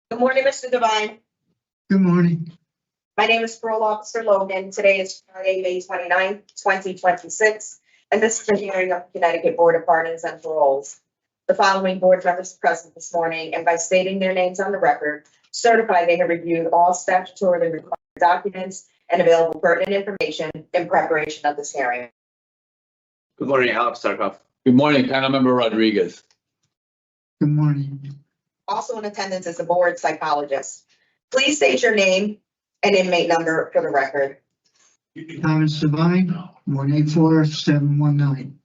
Good morning, Mr. Devine. Good morning. My name is Parole Officer Logan. Today is Friday, May 29th, 2026, and this is the hearing of the Connecticut Board of Pardons and Paroles. The following board members are present this morning, and by stating their names on the record, certify they have reviewed all statutorily required documents and available pertinent information in preparation of this hearing. Good morning, Alex Starkov. Good morning, panel member Rodriguez. Good morning. Also in attendance is the board psychologist. Please state your name and inmate number for the record. Thomas Devine, 184719.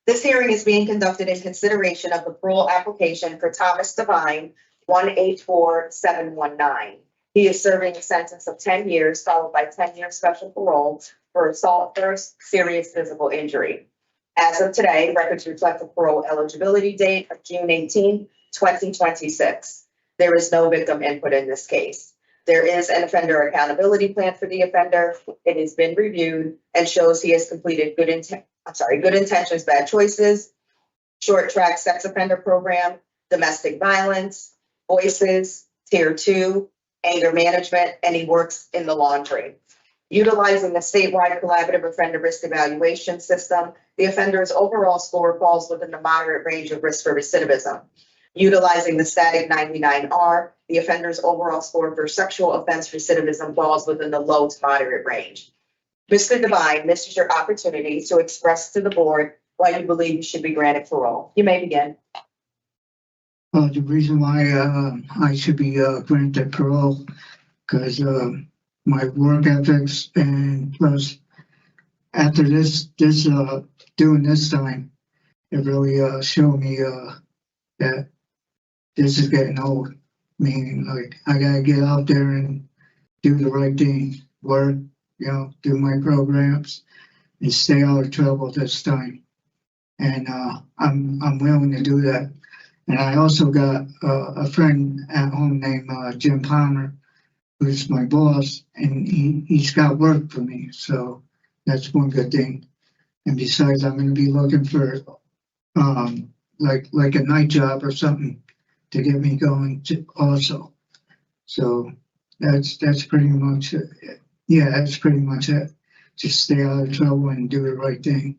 This hearing is being conducted in consideration of the parole application for Thomas Devine, 184719. He is serving a sentence of 10 years, followed by 10-year special parole for assault first serious physical injury. As of today, records reflect the parole eligibility date of June 18, 2026. There is no victim input in this case. There is an offender accountability plan for the offender. It has been reviewed and shows he has completed good intentions, bad choices, short track sex offender program, domestic violence, voices, tier 2, anger management, and he works in the laundry. Utilizing the statewide collaborative offender risk evaluation system, the offender's overall score falls within the moderate range of risk for recidivism. Utilizing the static 99R, the offender's overall score for sexual offense recidivism falls within the low to moderate range. Mr. Devine, this is your opportunity to express to the board why you believe you should be granted parole. You may begin. The reason why I should be granted parole, because my work ethics, and plus after this doing this time, it really showed me that this is getting old. Meaning, like, I gotta get out there and do the right thing, work, do my programs, and stay out of trouble this time. And I'm willing to do that. And I also got a friend at home named Jim Palmer, who's my boss, and he's got work for me. So that's one good thing. And besides, I'm going to be looking for like a night job or something to get me going also. So that's pretty much it. Yeah, that's pretty much it. Just stay out of trouble and do the right thing.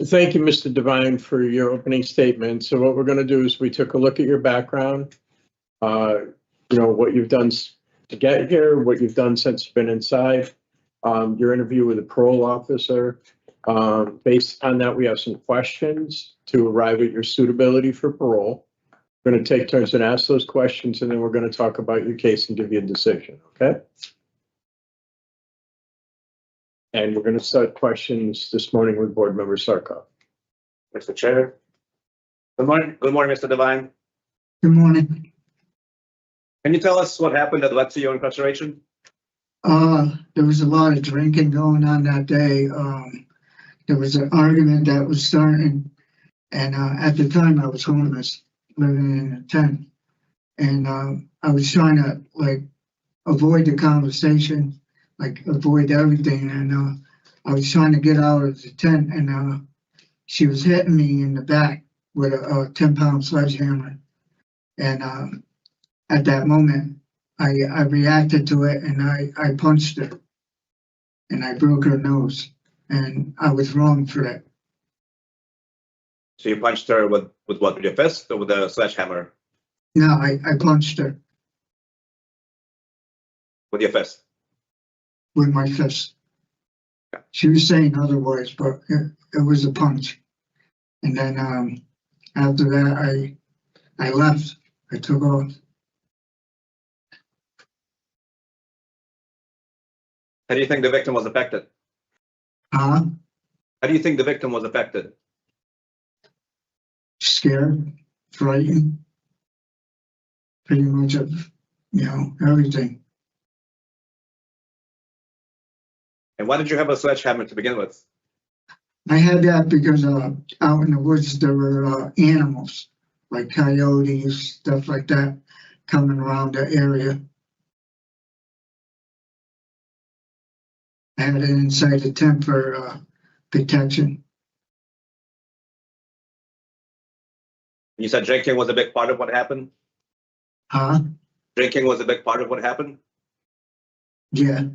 Thank you, Mr. Devine, for your opening statement. So what we're going to do is we took a look at your background, what you've done to get here, what you've done since you've been inside, your interview with the parole officer. Based on that, we have some questions to arrive at your suitability for parole. We're going to take turns and ask those questions, and then we're going to talk about your case and give you a decision, okay? And we're going to start questions this morning with Board Member Sarkov. Mr. Chair. Good morning, Mr. Devine. Good morning. Can you tell us what happened that led to your incarceration? There was a lot of drinking going on that day. There was an argument that was starting, and at the time I was homeless, living in a tent, and I was trying to avoid the conversation, like avoid everything. And I was trying to get out of the tent, and she was hitting me in the back with a 10-pound sledgehammer. And at that moment, I reacted to it, and I punched her, and I broke her nose, and I was wrong for that. So you punched her with what? With your fist or with a sledgehammer? No, I punched her With your fist. with my fist. She was saying otherwise, but it was a punch. And then after that, I left. I took off. How do you think the victim was affected? Huh? How do you think the victim was affected? Scared, frightened, pretty much of, everything. And why did you have a sledgehammer to begin with? I had that because out in the woods there were animals like coyotes, stuff like that, coming around the area. I had it inside the tent for protection. You said drinking was a big part of what happened? Huh? Drinking was a big part of what happened? Yeah.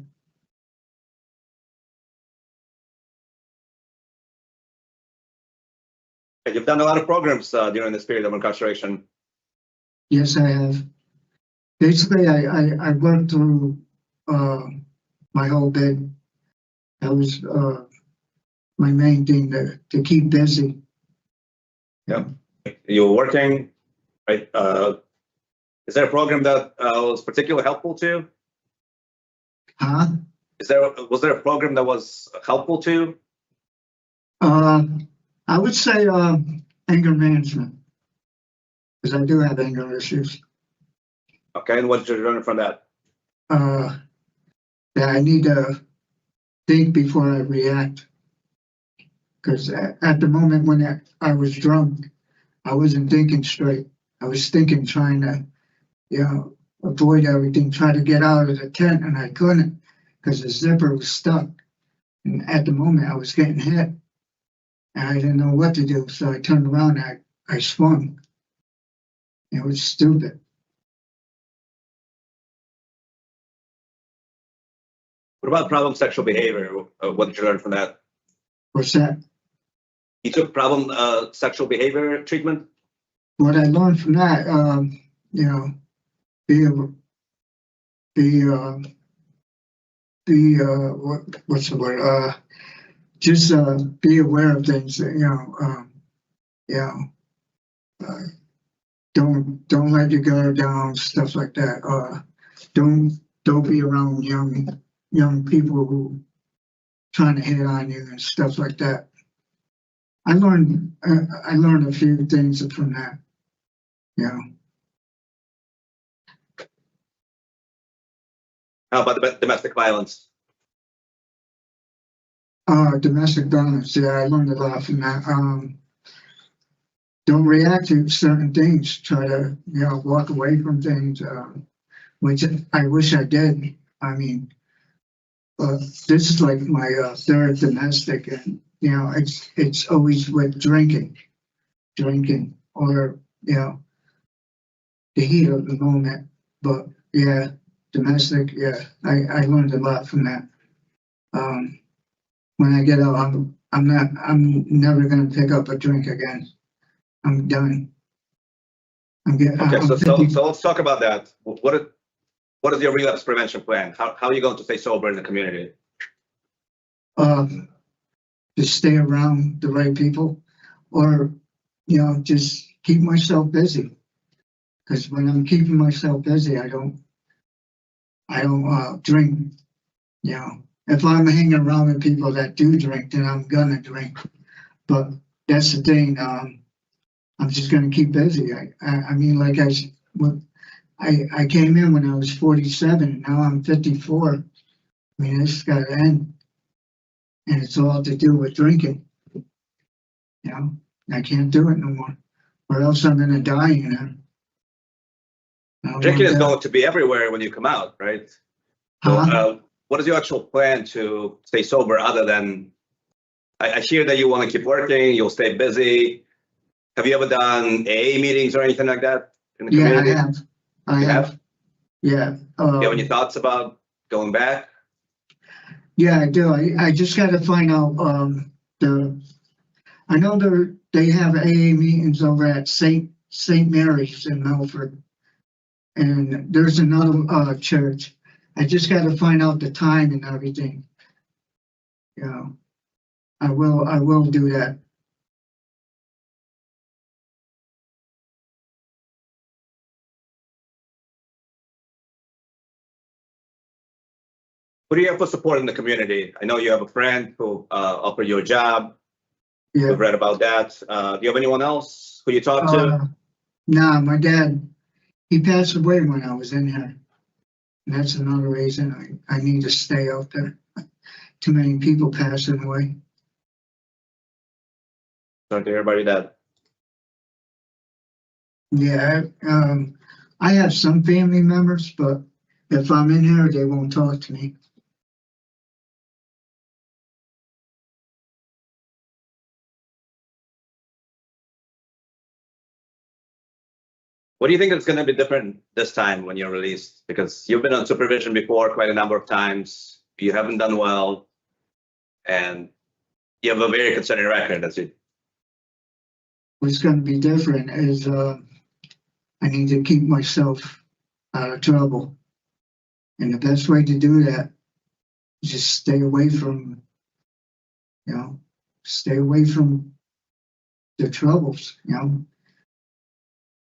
And you've done a lot of programs during this period of incarceration. Yes, I have. Basically, I worked through my whole bit. That was my main thing, to keep busy. Yep. You were working, right? Is there a program that was particularly helpful to you? Huh? Was there a program that was helpful to you? I would say anger management, because I do have anger issues. Okay, and what did you learn from that? That I need to think before I react. Because at the moment when I was drunk, I wasn't thinking straight. I was thinking, trying to, avoid everything, try to get out of the tent, and I couldn't because the zipper was stuck. And at the moment, I was getting hit, and I didn't know what to do. So I turned around, and I swung. It was stupid. What about problem sexual behavior? What did you learn from that? What's that? You took problem sexual behavior treatment? What I learned from that, what's the word? Just be aware of things. Don't let your guard down, stuff like that. Don't be around young people who trying to hit on you and stuff like that. I learned a few things from that. How about the domestic violence? Domestic violence. Yeah, I learned a lot from that. Don't react to certain things. Try to, walk away from things, which I wish I did. I mean, this is like my third domestic, and it's always with drinking, or the heat of the moment. But yeah, domestic. Yeah, I learned a lot from that. When I get out, I'm never gonna pick up a drink again. I'm done. Okay, I'm so 50. let's talk about that. What is your relapse prevention plan? How are you going to stay sober in the community? Just stay around the right people, or just keep myself busy. Because when I'm keeping myself busy, I don't drink. If I'm hanging around with people that do drink, then I'm gonna drink. But that's the thing. I'm just gonna keep busy. I mean, like I came in when I was 47, and now I'm 54. I mean, it's got to end, and it's all to do with drinking. I can't do it no more, or else I'm gonna die. Drinking is going to be everywhere when you come out, right? So, Huh? what is your actual plan to stay sober other than, I hear that you want to keep working, you'll stay busy. Have you ever done AA meetings or anything like that in the Yeah, I community? have. I You have. have? Yeah. Do you have any thoughts about going back? Yeah, I do. I just got to find out, I know they have AA meetings over at St. Mary's in Milford. And there's another, church. I just got to find out the time and everything. You know, I will do that. What do you have for support in the community? I know you have a friend who offered you a job. Yeah. We've read about that. Do you have anyone else who you talk to? Nah, my dad, he passed away when I was in here. And that's another reason I need to stay out there. Too many people passing away. Sorry to hear about your dad. Yeah, I have some family members, but if I'm in here, they won't talk to me. What do you think is going to be different this time when you're released? Because you've been on supervision before quite a number of times. You haven't done well. And you have a very concerning record. That's it. What's going to be different is I need to keep myself out of trouble. And the best way to do that is just stay away from, stay away from the troubles,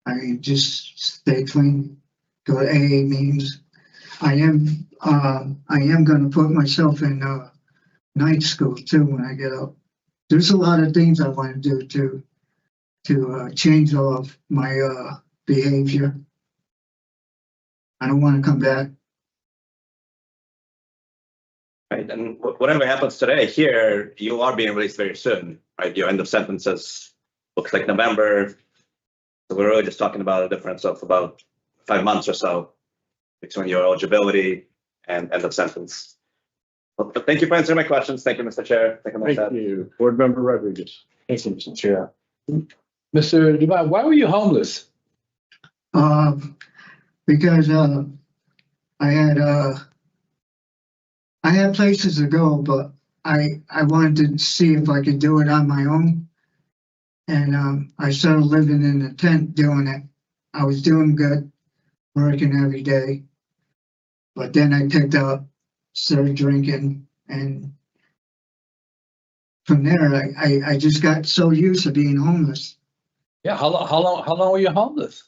I mean, just stay clean, go to AA meetings. I am going to put myself in night school too when I get out. There's a lot of things I want to do to change all of my behavior. I don't want to come back. Right. And whatever happens today here, you are being released very soon, right? Your end of sentences looks like November. So we're really just talking about a difference of about 5 months or so between your eligibility and end of sentence. Well, thank you for answering my questions. Thank you, Mr. Chair. Thank you, Mr. Thank you. Board Member Rodriguez. Thank you, Mr. Chair. Mr. Devine, why were you homeless? Because I had places to go, but I wanted to see if I could do it on my own. And I started living in a tent doing it. I was doing good, working every day. But then I picked up, started drinking, and from there I just got so used to being homeless. Yeah, how long were you homeless?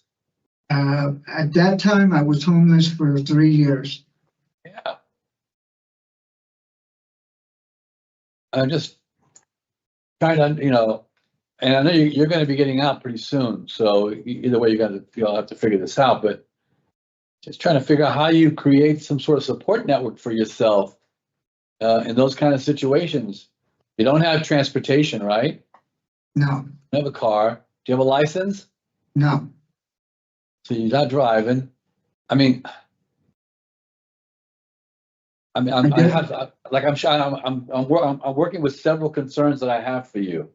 At that time I was homeless for 3 years. Yeah. I'm just trying to, and I know you're going to be getting out pretty soon. So either way, you'll have to figure this out. But just trying to figure out how you create some sort of support network for yourself in those kind of situations. You don't have transportation, right? No. You have a car. Do you have a license? No. So you're not driving. I'm working with several concerns that I have for you.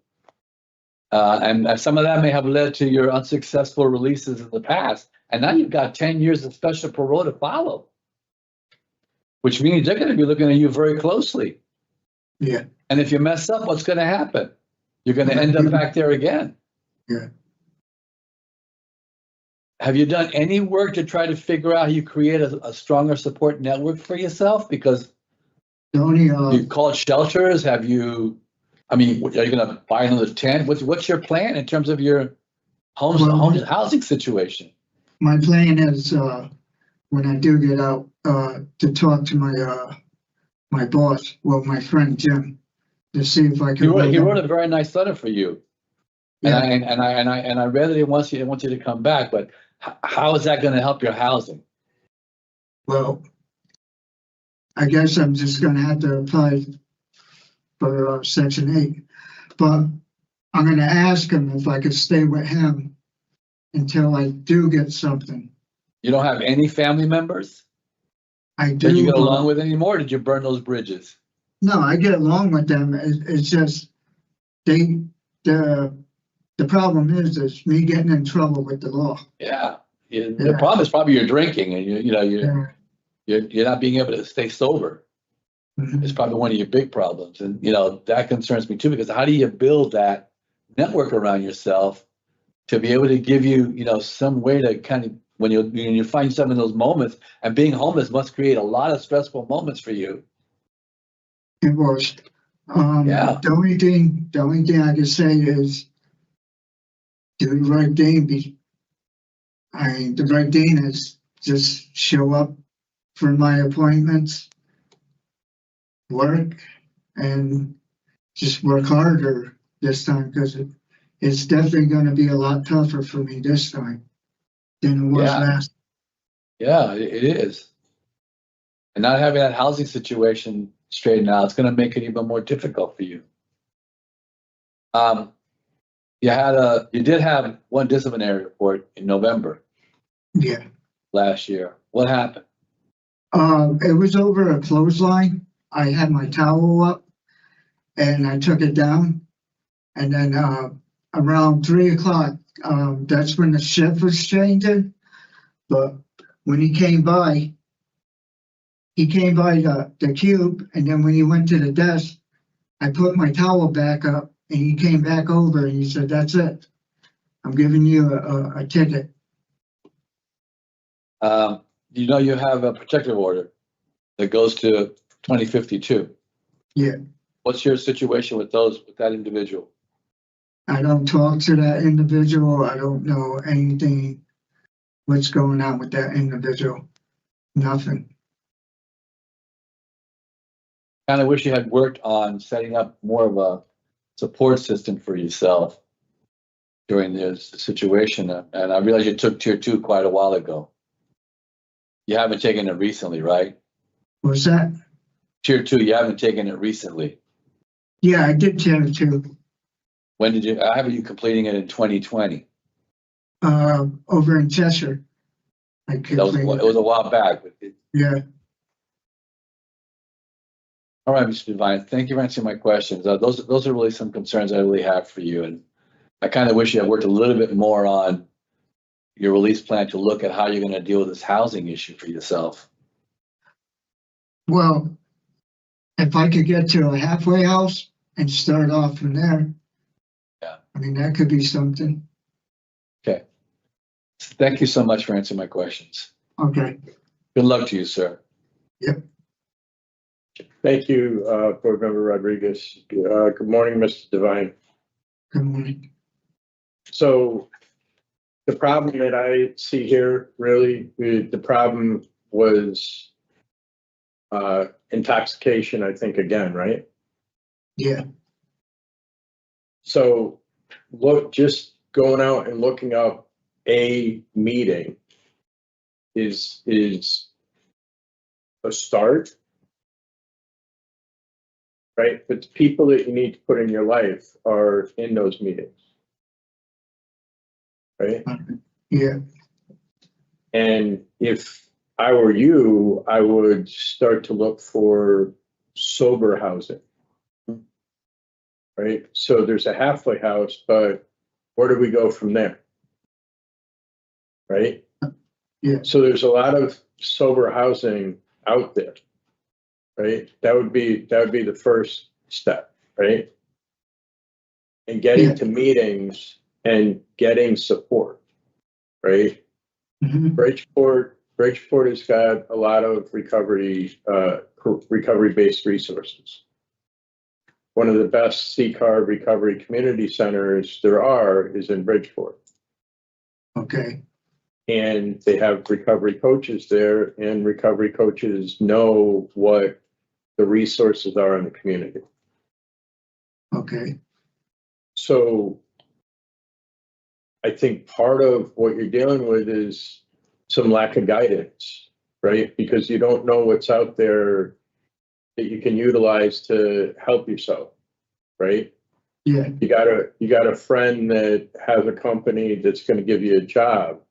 And some of that may have led to your unsuccessful releases in the past. And now you've got 10 years of special parole to follow, which means they're going to be looking at you very closely. Yeah. And if you mess up, what's going to happen? You're going to end up back there again. Yeah. Have you done any work to try to figure out how you create a stronger support network for yourself? Because you've called shelters. Are you going to buy another tent? What's your plan in terms of your housing situation? My plan is when I do get out to talk to my boss, my friend Jim, to see if I can. He wrote a very nice letter for you. Yeah. And I read that he wants you to come back, but how is that going to help your housing? Well, I guess I'm just going to have to apply for Section 8, but I'm going to ask him if I could stay with him until I do get something. You don't have any family members I that you do, get along with anymore? Or did you burn those bridges? no, I get along with them. It's just, they, the problem is me getting in trouble with the law. Yeah. The Yeah. problem is probably you're drinking and Yeah. you're not being able to stay sober. Mhm. It's probably one of your big problems. And, that concerns me too, because how do you build that network around yourself to be able to give you, some way to kind of, when you find yourself in those moments, and being homeless must create a lot of stressful moments for you. It was. Yeah. The only thing I can say is do the right thing. The right thing is just show up for my appointments, work, and just work harder this time, because it's definitely going to be a lot tougher for me this time than it was Yeah. last. Yeah, it is. And not having that housing situation straightened out, it's going to make it even more difficult for you. You did have one disciplinary report in November Yeah. last year. What happened? It was over a clothesline. I had my towel up and I took it down. And then around 3 o'clock, that's when the shift was changing. But when he came by the cube, and then when he went to the desk, I put my towel back up, and he came back over and he said, "That's it. I'm giving you a ticket." You have a protective order that goes to 2052. Yeah. What's your situation with that individual? I don't talk to that individual. I don't know anything, what's going on with that individual. Nothing. Kind of wish you had worked on setting up more of a support system for yourself during this situation. And I realize you took tier 2 quite a while ago. You haven't taken it recently, right? What's that? Tier 2, you haven't taken it recently. Yeah, I did tier 2. When did you? I have you completing it in 2020. Over in Cheshire. It was a while back. Yeah. All right, Mr. Devine, thank you for answering my questions. Those are really some concerns I really have for you. And I kind of wish you had worked a little bit more on your release plan to look at how you're going to deal with this housing issue for yourself. Well, if I could get to a halfway house and start off from there. Yeah. I mean, that could be something. Okay. Thank you so much for answering my questions. Okay. Good luck to you, sir. Yep. Thank you, Board Member Rodriguez. Good morning, Mr. Devine. Good morning. So the problem that I see here, really, the problem was intoxication, I think, again, right? Yeah. So just going out and looking up a meeting is a start, right? But the people that you need to put in your life are in those meetings, right? Yeah. And if I were you, I would start to look for sober housing, right? So there's a halfway house, but where do we go from there? Right? Yeah. So there's a lot of sober housing out there, right? That would be the first step, right? And getting Yeah. to meetings and getting support, right? Mm-hmm. Bridgeport has got a lot of recovery-based resources. One of the best CCAR recovery community centers there is in Bridgeport. Okay. And they have recovery coaches there, and recovery coaches know what the resources are in the community. Okay. So I think part of what you're dealing with is some lack of guidance, right? Because you don't know what's out there that you can utilize to help yourself, right? Yeah. You got a friend that has a company that's going to give you a job,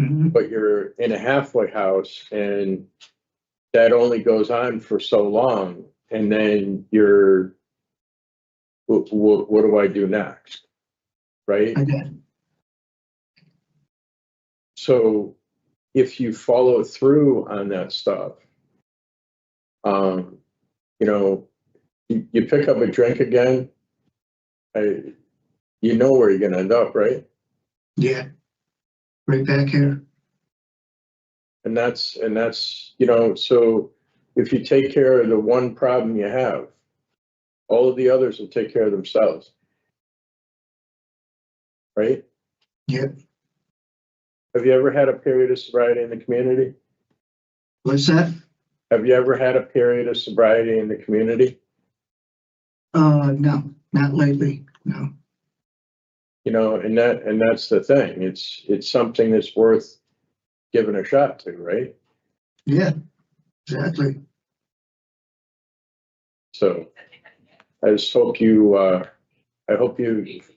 Mhm. but you're in a halfway house and that only goes on for so long. And then what do I do next? Right? I did. So if you follow through on that stuff, you know, you pick up a drink again, you know where you're gonna end up, right? Yeah. Right back here. And that's, you know, so if you take care of the one problem you have, all of the others will take care of themselves. Right? Yep. Have you ever had a period of sobriety in the community? What's that? Have you ever had a period of sobriety in the community? No, not lately. No. You know, and that's the thing. It's something that's worth giving a shot to, right? Yeah, exactly. So I just hope you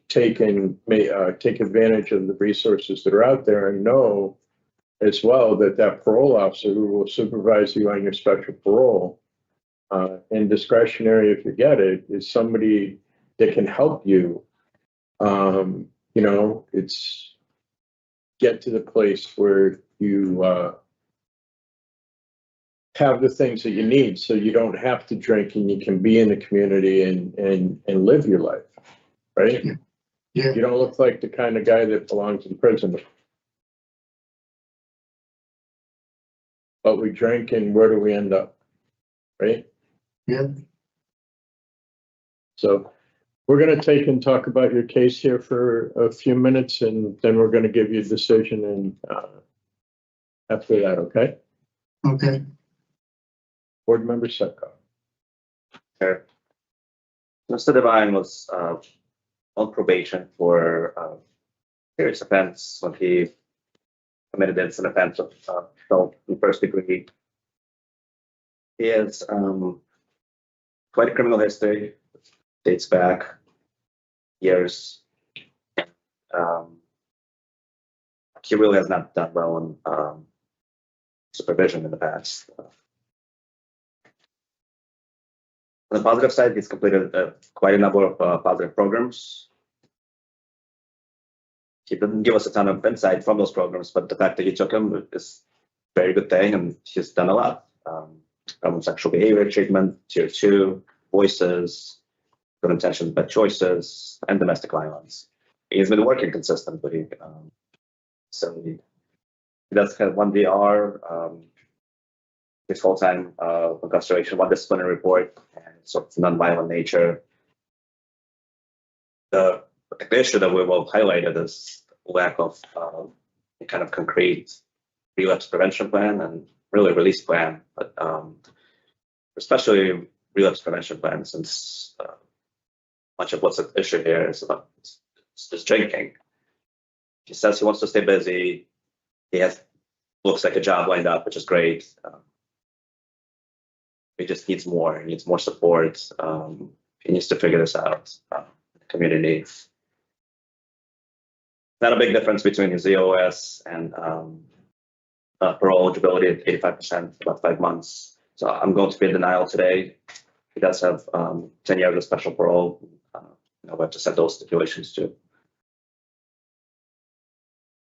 take advantage of the resources that are out there, and know as well that parole officer who will supervise you on your special parole, and discretionary if you get it, is somebody that can help you. You know, it's get to the place where you have the things that you need, so you don't have to drink and you can be in the community and live your life, right? Yeah. You don't look like the kind of guy that belongs in prison. But we drink, and where do we end up? Right? Yeah. So we're going to take and talk about your case here for a few minutes, and then we're going to give you a decision and after that, okay? Okay. Board member Sutcliffe. Sure. Mr. Devine was on probation for serious offense when he committed an offense of assault in first degree. He has quite a criminal history, dates back years. He really has not done well in supervision in the past. On the positive side, he's completed quite a number of positive programs. He didn't give us a ton of insight from those programs, but the fact that he took them is a very good thing, and he's done a lot. From sexual behavior treatment, tier 2, voices, good intentions, bad choices, and domestic violence. He's been working consistently. So he does have 1 DR, his full-time incarceration, 1 disciplinary report, and sort of non-violent nature. The issue that we will highlight is lack of a kind of concrete relapse prevention plan and really release plan, but especially relapse prevention plan, since much of what's at issue here is about just drinking. He says he wants to stay busy. He looks like a job lined up, which is great. He just needs more. He needs more support. He needs to figure this out. The community. Not a big difference between his EOS and parole eligibility at 85%, about 5 months. So I'm going to be in denial today. He does have 10 years of special parole. We have to set those stipulations too.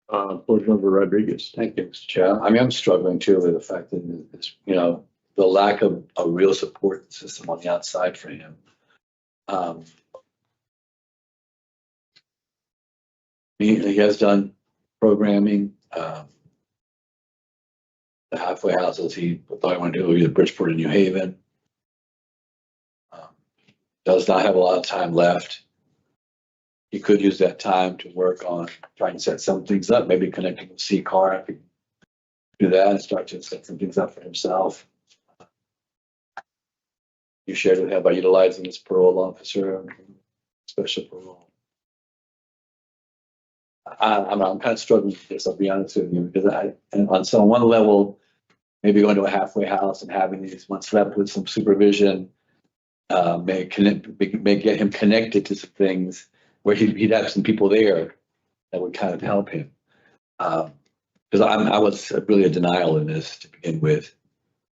Board member Rodriguez. Thank you, Mr. Chair. I mean, I'm struggling too with the fact that it's, you know, the lack of a real support system on the outside for him. He has done programming. The halfway houses he thought he wanted to do, either Bridgeport or New Haven. Does not have a lot of time left. He could use that time to work on trying to set some things up, maybe connecting with C-Car. If he do that and start to set some things up for himself. You shared with him by utilizing his parole officer, special parole. I'm kind of struggling with this, I'll be honest with you, because on one level, maybe going to a halfway house and having these months left with some supervision may get him connected to some things where he'd have some people there that would kind of help him. because I was really a denial in this to begin with.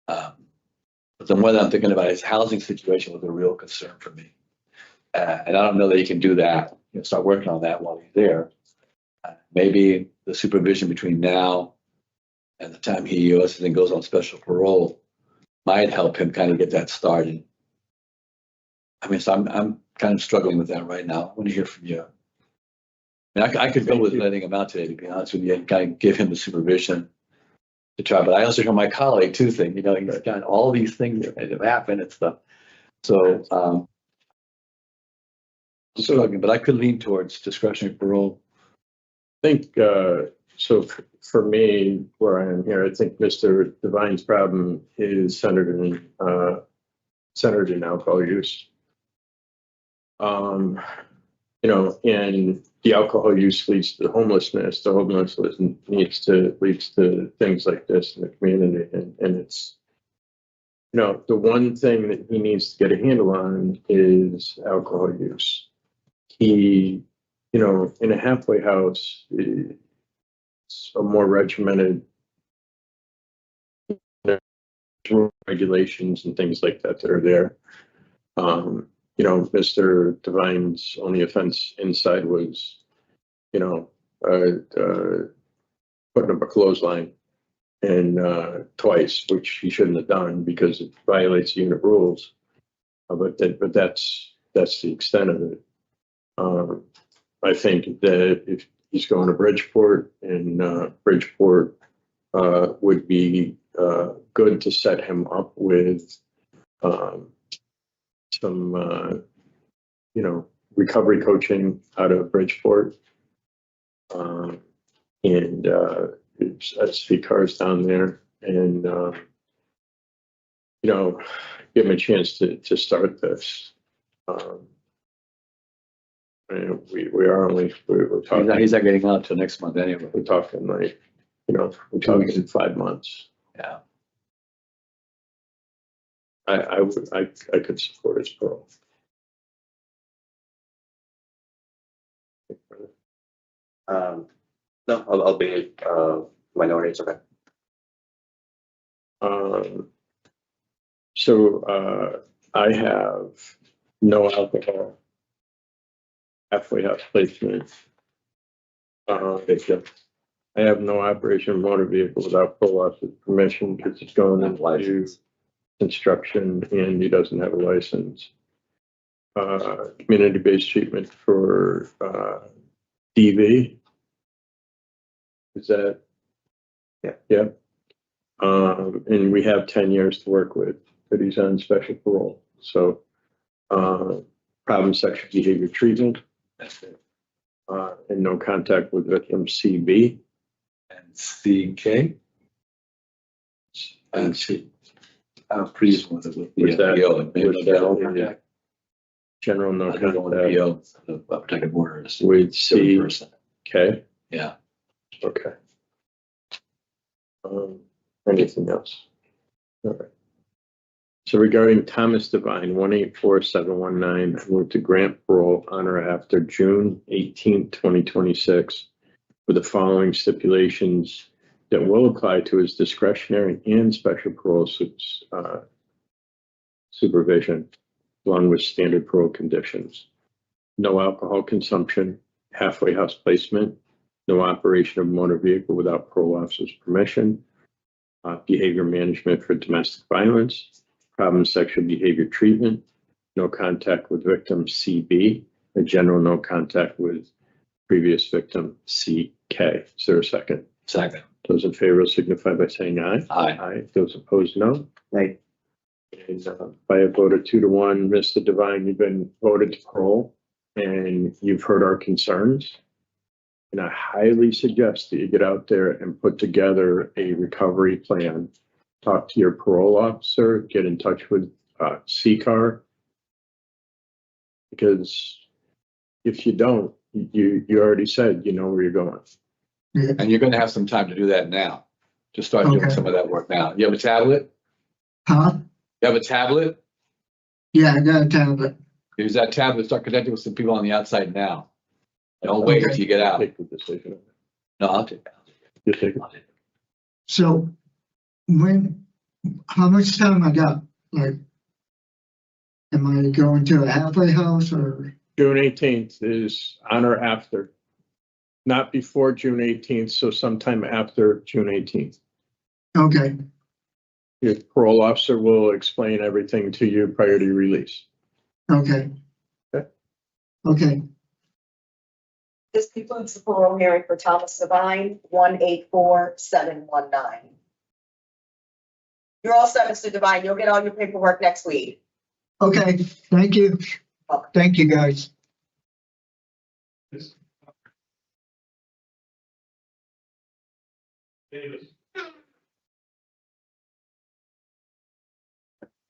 But the more that I'm thinking about his housing situation was a real concern for me. And I don't know that he can do that, start working on that while he's there. Maybe the supervision between now and the time he goes on special parole might help him kind of get that started. I mean, so I'm kind of struggling with that right now. I want to hear from you. I mean, I could go with letting him out today, to be honest with you, and kind of give him the supervision to try. But I also hear my colleague too think, he's got all these things that have happened and stuff. So I'm struggling, but I could lean towards discretionary parole. I think, so for me, where I am here, I think Mr. Devine's problem is centered in alcohol use. And the alcohol use leads to homelessness. The homelessness leads to things like this in the community. And it's, the one thing that he needs to get a handle on is alcohol use. He, in a halfway house, it's a more regimented regulations and things like that are there. Mr. Devine's only offense inside was, putting up a clothesline and twice, which he shouldn't have done because it violates unit rules. But that's the extent of it. I think that if he's going to Bridgeport, and Bridgeport would be good to set him up with some, recovery coaching out of Bridgeport. And speed cars down there, and give him a chance to start this. We're talking. He's not getting out till next month anyway. We're talking we're talking 5 months. Yeah. I could support his parole. No, I'll be minority. It's okay. So I have no alcohol, halfway house placement. I have no operation of motor vehicle without full officer's permission because it's going into construction and he doesn't have a license. Community-based treatment for DV. Is that? Yeah. Yeah. And we have 10 years to work with, but he's on special parole. So problem sexual behavior treatment. That's it. And no contact with victim CB. And CK. And C. I'm pleased with it with What's that? PO and maybe What's no that? contact. General no I don't want contact PO, the protective orders. with C. Okay. Yeah. Okay. Anything else? All right. So regarding Thomas Devine, 184-719, I move to grant parole on or after June 18th, 2026, with the following stipulations that will apply to his discretionary and special parole supervision, along with standard parole conditions. No alcohol consumption, halfway house placement, no operation of motor vehicle without parole officer's permission, behavior management for domestic violence, problem sexual behavior treatment, no contact with victim CB, a general no contact with previous victim CK. Is there a second? Second. Those in favor signify by saying aye. Aye. Aye. Those opposed, no. Right. And by a vote of 2-1, Mr. Devine, you've been voted to parole and you've heard our concerns. And I highly suggest that you get out there and put together a recovery plan. Talk to your parole officer, get in touch with CCAR. Because if you don't, you already said you know where you're going. And you're gonna have some time to do that now. Just start doing Okay. some of that work now. You have a tablet? Huh? You have a tablet? Yeah, I got a tablet. Use that tablet, start connecting with some people on the outside now. Don't wait Okay. till you get out. Take the decision. No, I'll take that. You take it. So how much time I got? Like, am I going to a halfway house or? June 18th is on or after. Not before June 18th, so sometime after June 18th. Okay, Your parole officer will explain everything to you prior to your release. okay. Okay. Okay, This concludes the parole hearing for Thomas Devine, 184719. You're all set, Mr. Devine. You'll get all your paperwork next week. okay, thank you. Thank you, guys.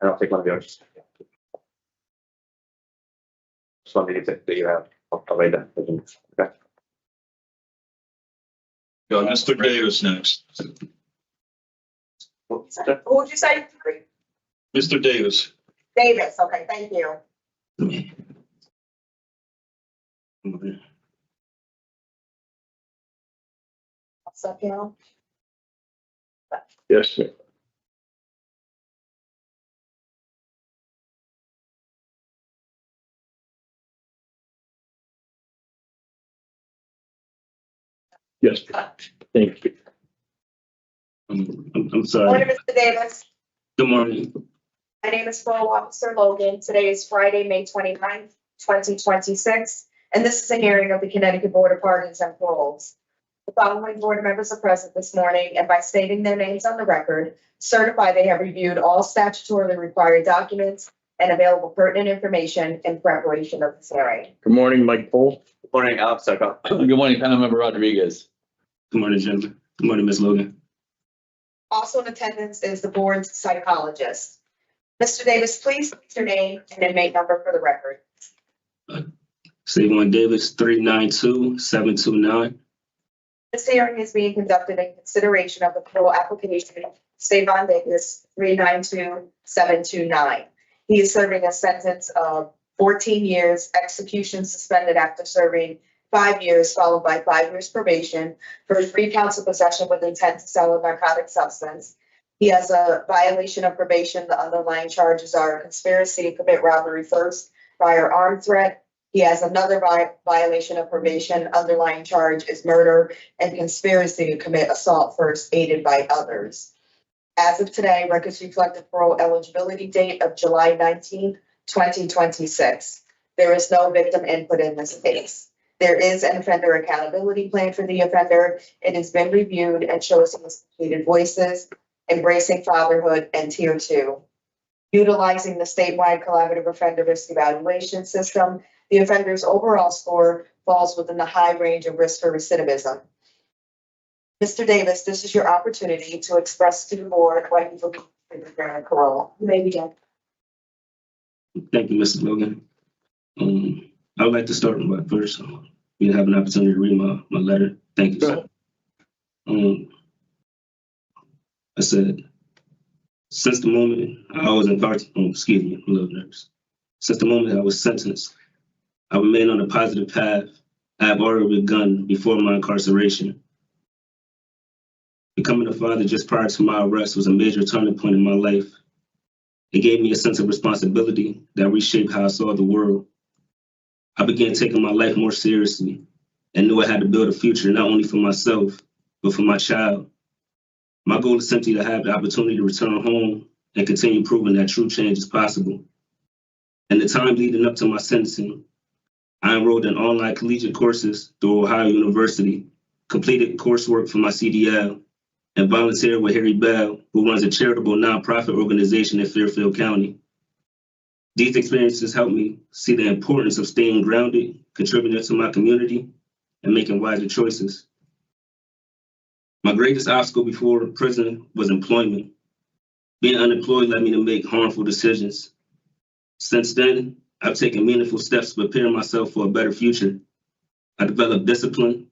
I'll take one of yours. Just one that you have. I'll write that. Okay. Got Mr. Davis next. Who would you say? Mr. Davis. Davis. Okay, thank you. What's up, Gail? Yes, sir. Yes, thank you. I'm sorry. Morning, Mr. Davis. Good morning. My name is Parole Officer Logan. Today is Friday, May 29th, 2026, and this is a hearing of the Connecticut Board of Pardons and Paroles. The following board members are present this morning, and by stating their names on the record, certify they have reviewed all statutorily required documents and available pertinent information in preparation of this hearing. Good morning, Mike Pohl. Good morning, Alex. Good morning, Councilmember Rodriguez. Good morning, gentlemen. Good morning, Ms. Logan. Also in attendance is the board's psychologist. Mr. Davis, please state your name and inmate number for the record. Savon Davis, 392-729. This hearing is being conducted in consideration of the parole application Savon Davis 392-729. He is serving a sentence of 14 years, execution suspended after serving 5 years, followed by 5 years probation for 3 counts of possession with intent to sell a narcotic substance. He has a violation of probation. The underlying charges are conspiracy to commit robbery first, firearm threat. He has another violation of probation. Underlying charge is murder and conspiracy to commit assault first, aided by others. As of today, records reflect the parole eligibility date of July 19th, 2026. There is no victim input in this case. There is an offender accountability plan for the offender. It has been reviewed and shows he has completed voices, embracing fatherhood, and tier 2. Utilizing the statewide collaborative offender risk evaluation system, the offender's overall score falls within the high range of risk for recidivism. Mr. Davis, this is your opportunity to express to the board why you believe in the grant of parole. You may begin. Thank you, Mrs. Logan. I would like to start by first, we have an opportunity to read my letter. Thank you, sir. I said, since the moment I was incarcerated, excuse me, I'm a little nervous. Since the moment I was sentenced, I remain on a positive path I have already begun before my incarceration. Becoming a father just prior to my arrest was a major turning point in my life. It gave me a sense of responsibility that reshaped how I saw the world. I began taking my life more seriously and knew I had to build a future not only for myself, but for my child. My goal is simply to have the opportunity to return home and continue proving that true change is possible. In the time leading up to my sentencing, I enrolled in online collegiate courses through Ohio University, completed coursework for my CDL, and volunteered with Harry Bell, who runs a charitable nonprofit organization in Fairfield County. These experiences helped me see the importance of staying grounded, contributing to my community, and making wiser choices. My greatest obstacle before prison was employment. Being unemployed led me to make harmful decisions. Since then, I've taken meaningful steps to prepare myself for a better future. I developed discipline,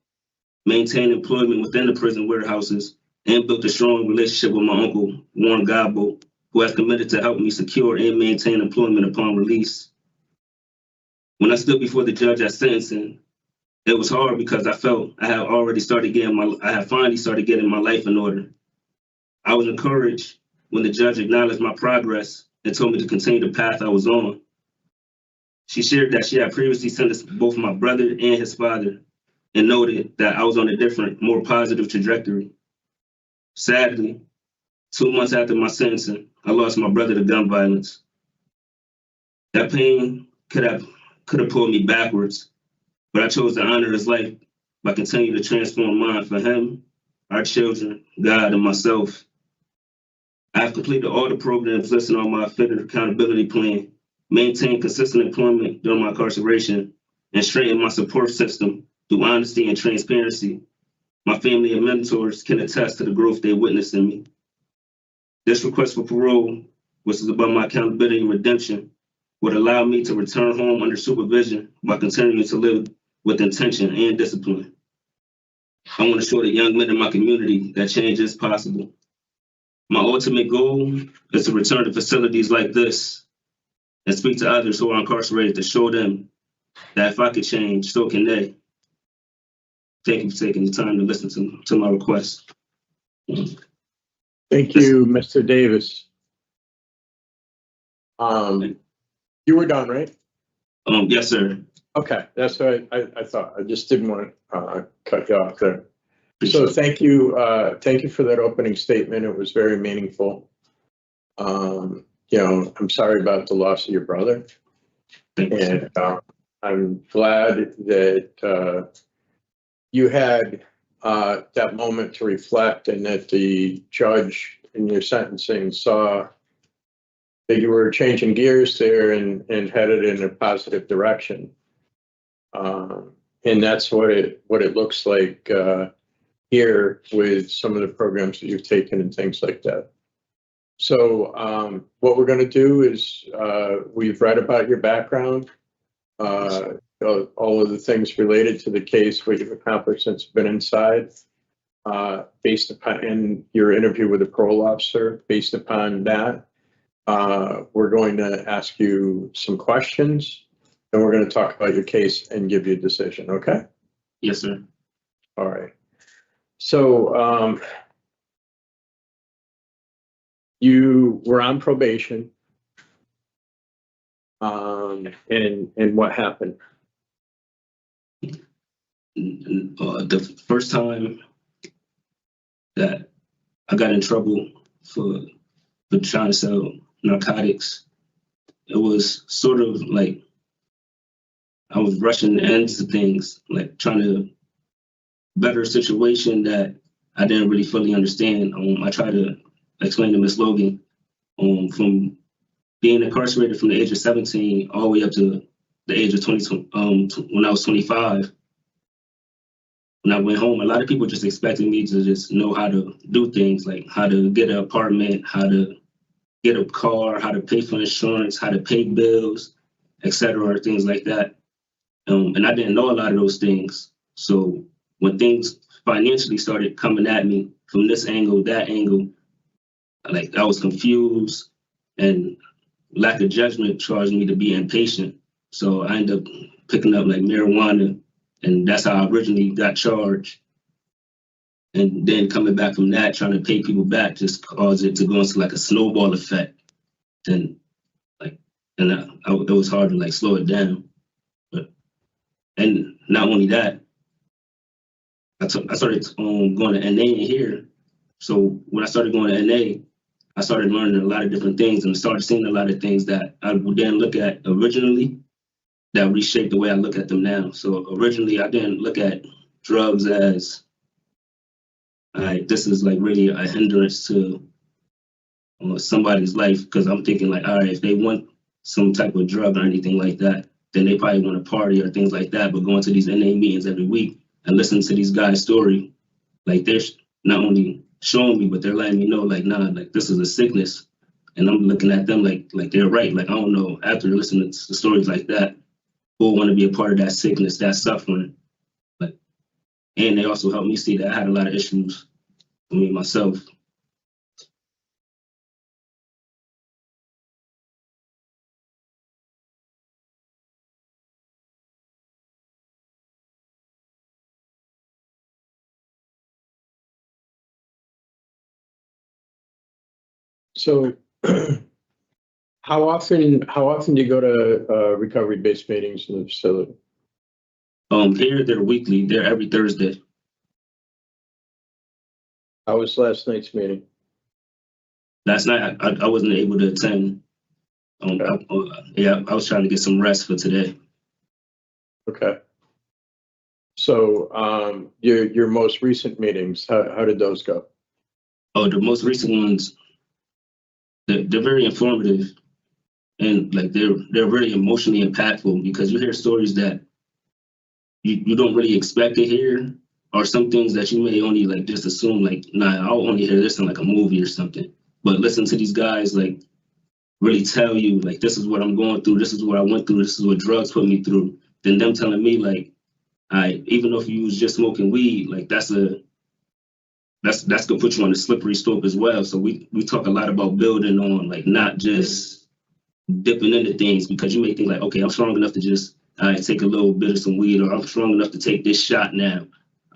maintained employment within the prison warehouses, and built a strong relationship with my uncle, Warren Godbolt, who has committed to help me secure and maintain employment upon release. When I stood before the judge at sentencing, It was hard because I felt I had finally started getting my life in order. I was encouraged when the judge acknowledged my progress and told me to continue the path I was on. She shared that she had previously sentenced both my brother and his father and noted that I was on a different, more positive trajectory. Sadly, 2 months after my sentencing, I lost my brother to gun violence. That pain could have pulled me backwards, but I chose to honor his life by continuing to transform mine for him, our children, God, and myself. I have completed all the programs listed on my offender accountability plan, maintained consistent employment during my incarceration, and strengthened my support system through honesty and transparency. My family and mentors can attest to the growth they witnessed in me. This request for parole, which is about my accountability and redemption, would allow me to return home under supervision while continuing to live with intention and discipline. I want to show the young men in my community that change is possible. My ultimate goal is to return to facilities like this and speak to others who are incarcerated to show them that if I could change, so can they. Thank you for taking the time to listen to my request. Thank you, Mr. Davis. You were done, right? Yes, sir. Okay, that's what I thought. I just didn't want to cut you off there. So thank you for that opening statement. It was very meaningful. I'm sorry about the loss of your brother, and I'm glad that you had that moment to reflect, and that the judge in your sentencing saw that you were changing gears there and headed in a positive direction. And that's what it looks like here with some of the programs that you've taken and things like that. So what we're going to do is we've read about your background, all of the things related to the case, what you've accomplished since you've been inside, based upon in your interview with the parole officer. Based upon that, we're going to ask you some questions, and we're going to talk about your case and give you a decision. Okay? Yes, sir. All right. So you were on probation, and what happened? The first time that I got in trouble for trying to sell narcotics, it was sort of like I was rushing into things, like trying to better a situation that I didn't really fully understand. I tried to explain to Ms. Logan, from being incarcerated from the age of 17 all the way up to the age of 20, when I was 25. When I went home, a lot of people just expected me to just know how to do things, like how to get an apartment, how to get a car, how to pay for insurance, how to pay bills, etc., things like that. And I didn't know a lot of those things. So when things financially started coming at me from this angle, that angle, like I was confused, and lack of judgment caused me to be impatient. So I ended up picking up like marijuana, and that's how I originally got charged. And then coming back from that, trying to pay people back just caused it to go into like a snowball effect. And it was hard to like slow it down. And not only that, I started going to NA in here. So when I started going to NA, I started learning a lot of different things and started seeing a lot of things that I didn't look at originally that reshaped the way I look at them now. So originally I didn't look at drugs as, this is like really a hindrance to somebody's life, because I'm thinking like, all right, if they want some type of drug or anything like that, then they probably want to party or things like that. But going to these NA meetings every week and listening to these guys' story, like they're not only showing me, but they're letting me know like, nah, like this is a sickness. And I'm looking at them like they're right. Like, I don't know, after listening to stories like that, who want to be a part of that sickness, that suffering. Like, and they also helped me see that I had a lot of issues with me myself. So how often do you go to recovery-based meetings in the facility? Here they're weekly. They're every Thursday. How was last night's meeting? Last night I wasn't able to attend. I was trying to get some rest for today. Okay. So your most recent meetings, how did those go? Oh, the most recent ones, they're very informative, and like they're really emotionally impactful because you hear stories that you don't really expect to hear, or some things that you may only like just assume like, nah, I'll only hear this in like a movie or something. But listen to these guys like really tell you like, this is what I'm going through, this is what I went through, this is what drugs put me through. Then them telling me like, even if you was just smoking weed, like that's gonna put you on a slippery slope as well. So we talk a lot about building on like not just dipping into things, because you may think like, okay, I'm strong enough to just take a little bit of some weed, or I'm strong enough to take this shot now.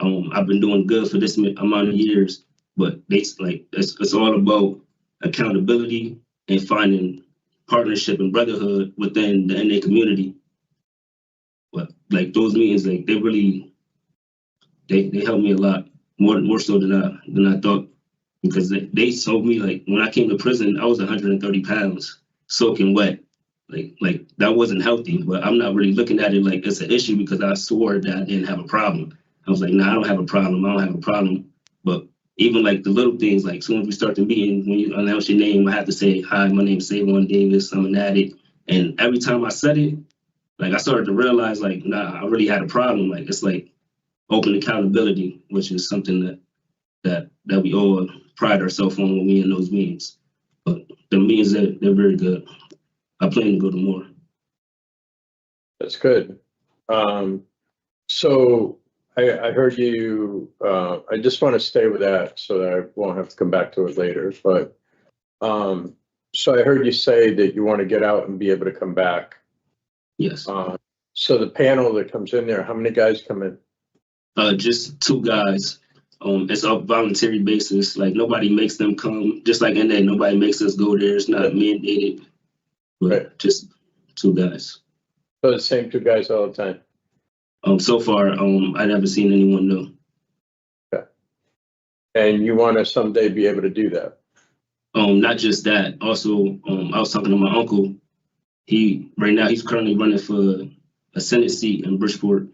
I've been doing good for this amount of years, but it's all about accountability and finding partnership and brotherhood within the NA community. But like those meetings, like they really they helped me a lot, more so than I thought, because they told me like when I came to prison, I was 130 pounds, soaking wet. Like that wasn't healthy, but I'm not really looking at it like it's an issue because I swore that I didn't have a problem. I was like, nah, I don't have a problem. I don't have a problem. But even like the little things, like as soon as we start the meeting, when you announce your name, I have to say, hi, my name's Savon Davis, I'm an addict. And every time I said it, like I started to realize like, nah, I really had a problem. Like it's like open accountability, which is something that we all pride ourselves on when we in those meetings. But the meetings, they're very good. I plan to go to more. That's good. So I heard you, I just want to stay with that so that I won't have to come back to it later. But so I heard you say that you want to get out and be able to come back. Yes. So the panel that comes in there, how many guys come in? Just 2 guys. It's a voluntary basis. Like nobody makes them come. Just like in there, nobody makes us go there. It's not mandated. But Right. Just 2 guys. So the same 2 guys all the time. So far, I never seen anyone new. Okay. And you want to someday be able to do that? Not just that. Also, I was talking to my uncle. Right now he's currently running for a Senate seat in Bridgeport.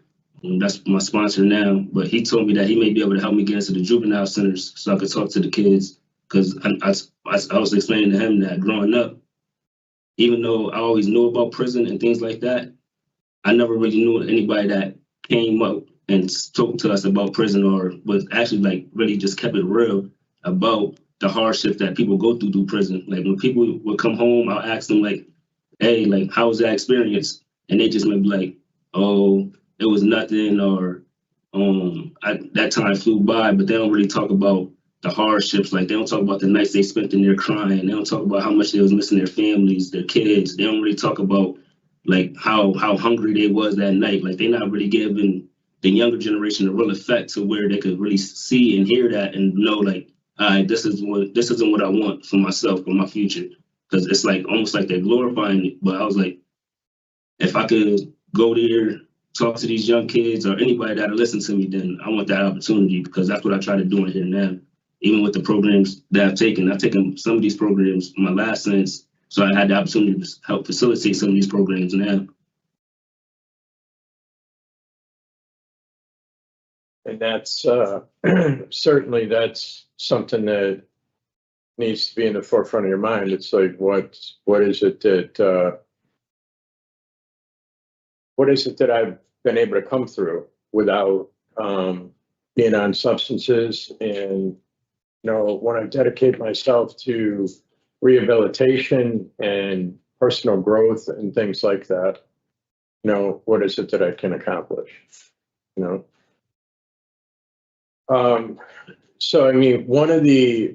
That's my sponsor now. But he told me that he may be able to help me get into the juvenile centers so I could talk to the kids. Because I was explaining to him that growing up, even though I always knew about prison and things like that, I never really knew anybody that came up and spoke to us about prison, or was actually like really just kept it real about the hardship that people go through prison. Like when people would come home, I'll ask them like, hey, like, how was that experience? And they just might be like, oh, it was nothing, or that time flew by, but they don't really talk about the hardships. Like they don't talk about the nights they spent in there crying. They don't talk about how much they was missing their families, their kids. They don't really talk about like how hungry they was that night. Like they're not really giving the younger generation a real effect to where they could really see and hear that and know like, all right, this isn't what I want for myself, for my future. Because it's like almost like they're glorifying it. But I was like, if I could go there, talk to these young kids or anybody that'll listen to me, then I want that opportunity, because that's what I try to do in here now. Even with the programs that I've taken some of these programs in my last sentence, so I had the opportunity to help facilitate some of these programs now. And that's certainly that's something that needs to be in the forefront of your mind. It's like, what is it that I've been able to come through without being on substances? And when I dedicate myself to rehabilitation and personal growth and things like that, what is it that I can accomplish? So I mean, one of the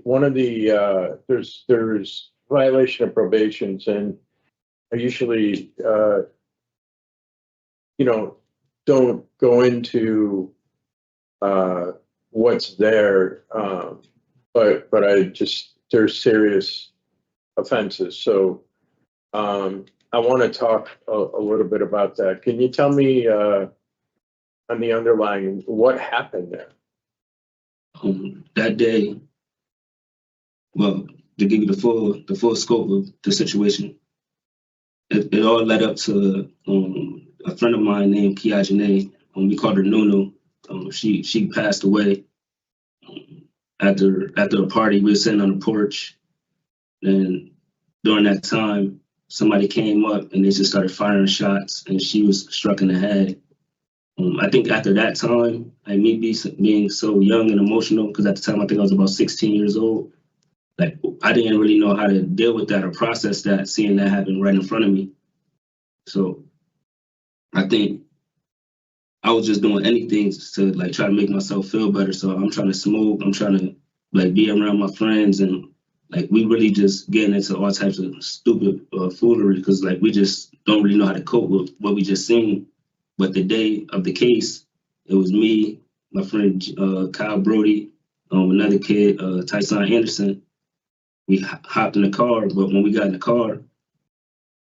there's violation of probations, and I usually don't go into what's there, but I just, there's serious offenses. So I want to talk a little bit about that. Can you tell me on the underlying, what happened there? That day, well, to give you the full scope of the situation, it all led up to a friend of mine named Kia Janae. We called her Nunu. She passed away after a party. We were sitting on the porch, and during that time, somebody came up and they just started firing shots, and she was struck in the head. I think after that time, like me being so young and emotional, because at the time I think I was about 16 years old, like I didn't really know how to deal with that or process that, seeing that happen right in front of me. So I think I was just doing anything to like try to make myself feel better. So I'm trying to smoke, I'm trying to like be around my friends, and like we really just getting into all types of stupid foolery, because like we just don't really know how to cope with what we just seen. But the day of the case, it was me, my friend Kyle Brody, another kid, Tyson Anderson. We hopped in the car, but when we got in the car,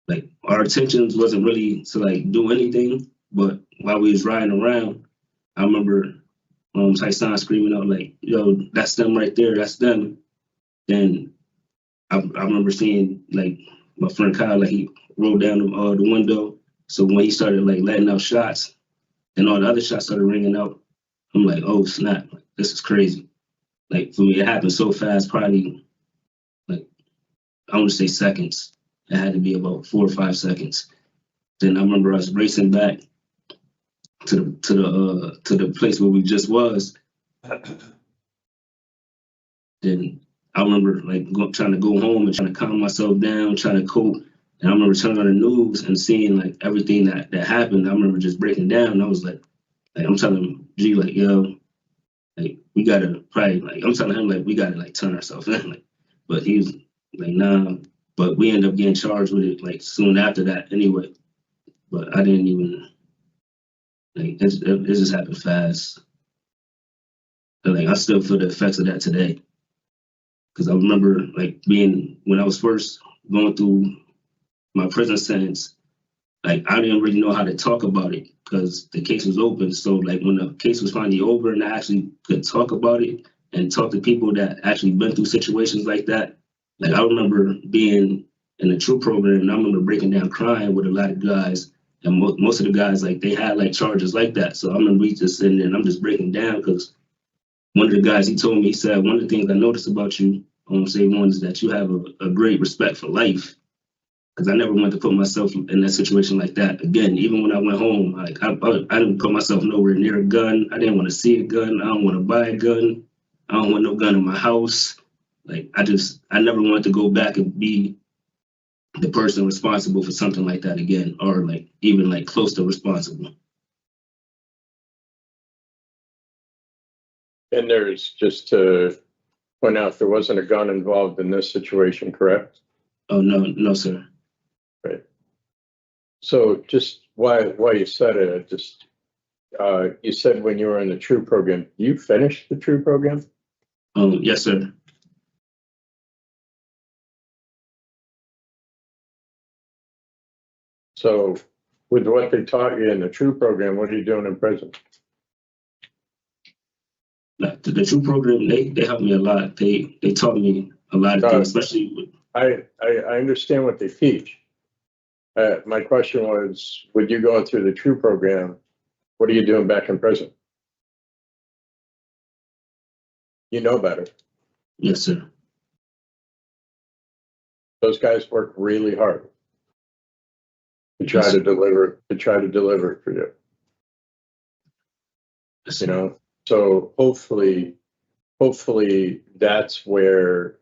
like our intentions wasn't really to like do anything. But while we was riding around, I remember Tyson screaming out like, "Yo, that's them right there, that's them." Then I remember seeing like my friend Kyle, like he rolled down the window. So when he started like letting out shots, and all the other shots started ringing out, I'm like, oh snap, this is crazy. Like for me, it happened so fast, probably like I want to say seconds. It had to be about 4 or 5 seconds. Then I remember us racing back to the place where we just was. Then I remember like trying to go home and trying to calm myself down, trying to cope. And I remember turning on the news and seeing like everything that happened. I remember just breaking down. I was like I'm telling G like, yo, like we gotta probably like I'm telling him like we gotta like turn ourselves in. Like, but he was like, nah. But we ended up getting charged with it like soon after that anyway. But I didn't even like it just happened fast. And, like I still feel the effects of that today. Cause I remember like being when I was first going through my prison sentence, like I didn't really know how to talk about it because the case was open. So like when the case was finally over and I actually could talk about it and talk to people that actually been through situations like that, like I remember being in the TRUE program and I remember breaking down crying with a lot of guys, and most of the guys like they had like charges like that. So I remember we just sitting there and I'm just breaking down because one of the guys, he told me, he said, one of the things I noticed about you, say one, is that you have a great respect for life. Because I never wanted to put myself in that situation like that again. Even when I went home, like I didn't put myself nowhere near a gun. I didn't want to see a gun. I don't want to buy a gun. I don't want no gun in my house. Like I never wanted to go back and be the person responsible for something like that again, or like even like close to responsible. And there's, just to point out, there wasn't a gun involved in this situation, correct? Oh no, sir. Right. So just why you said it, just you said when you were in the TRUE program, you finished the TRUE program? Yes, sir. So with what they taught you in the TRUE program, what are you doing in prison? The TRUE program, they helped me a lot. They taught me a lot of things, especially with. I understand what they teach. My question was, with you going through the TRUE program, what are you doing back in prison? You know better. Yes, sir. Those guys work really hard to try to deliver for you. Yes, you know, so hopefully that's where,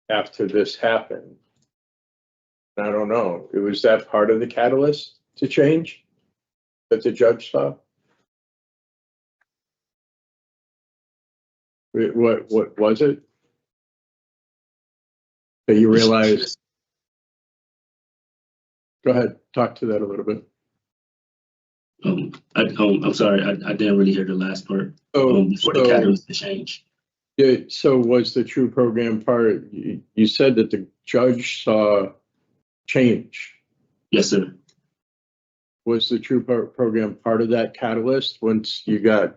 after this happened, I don't know, was that part of the catalyst to change that the judge saw? What was it that you realized? Go ahead, talk to that a little bit. I'm sorry, I didn't really hear the last part. Oh, Before the catalyst to change. Yeah, so was the true program part, you said that the judge saw change. Yes, sir. Was the true program part of that catalyst once you got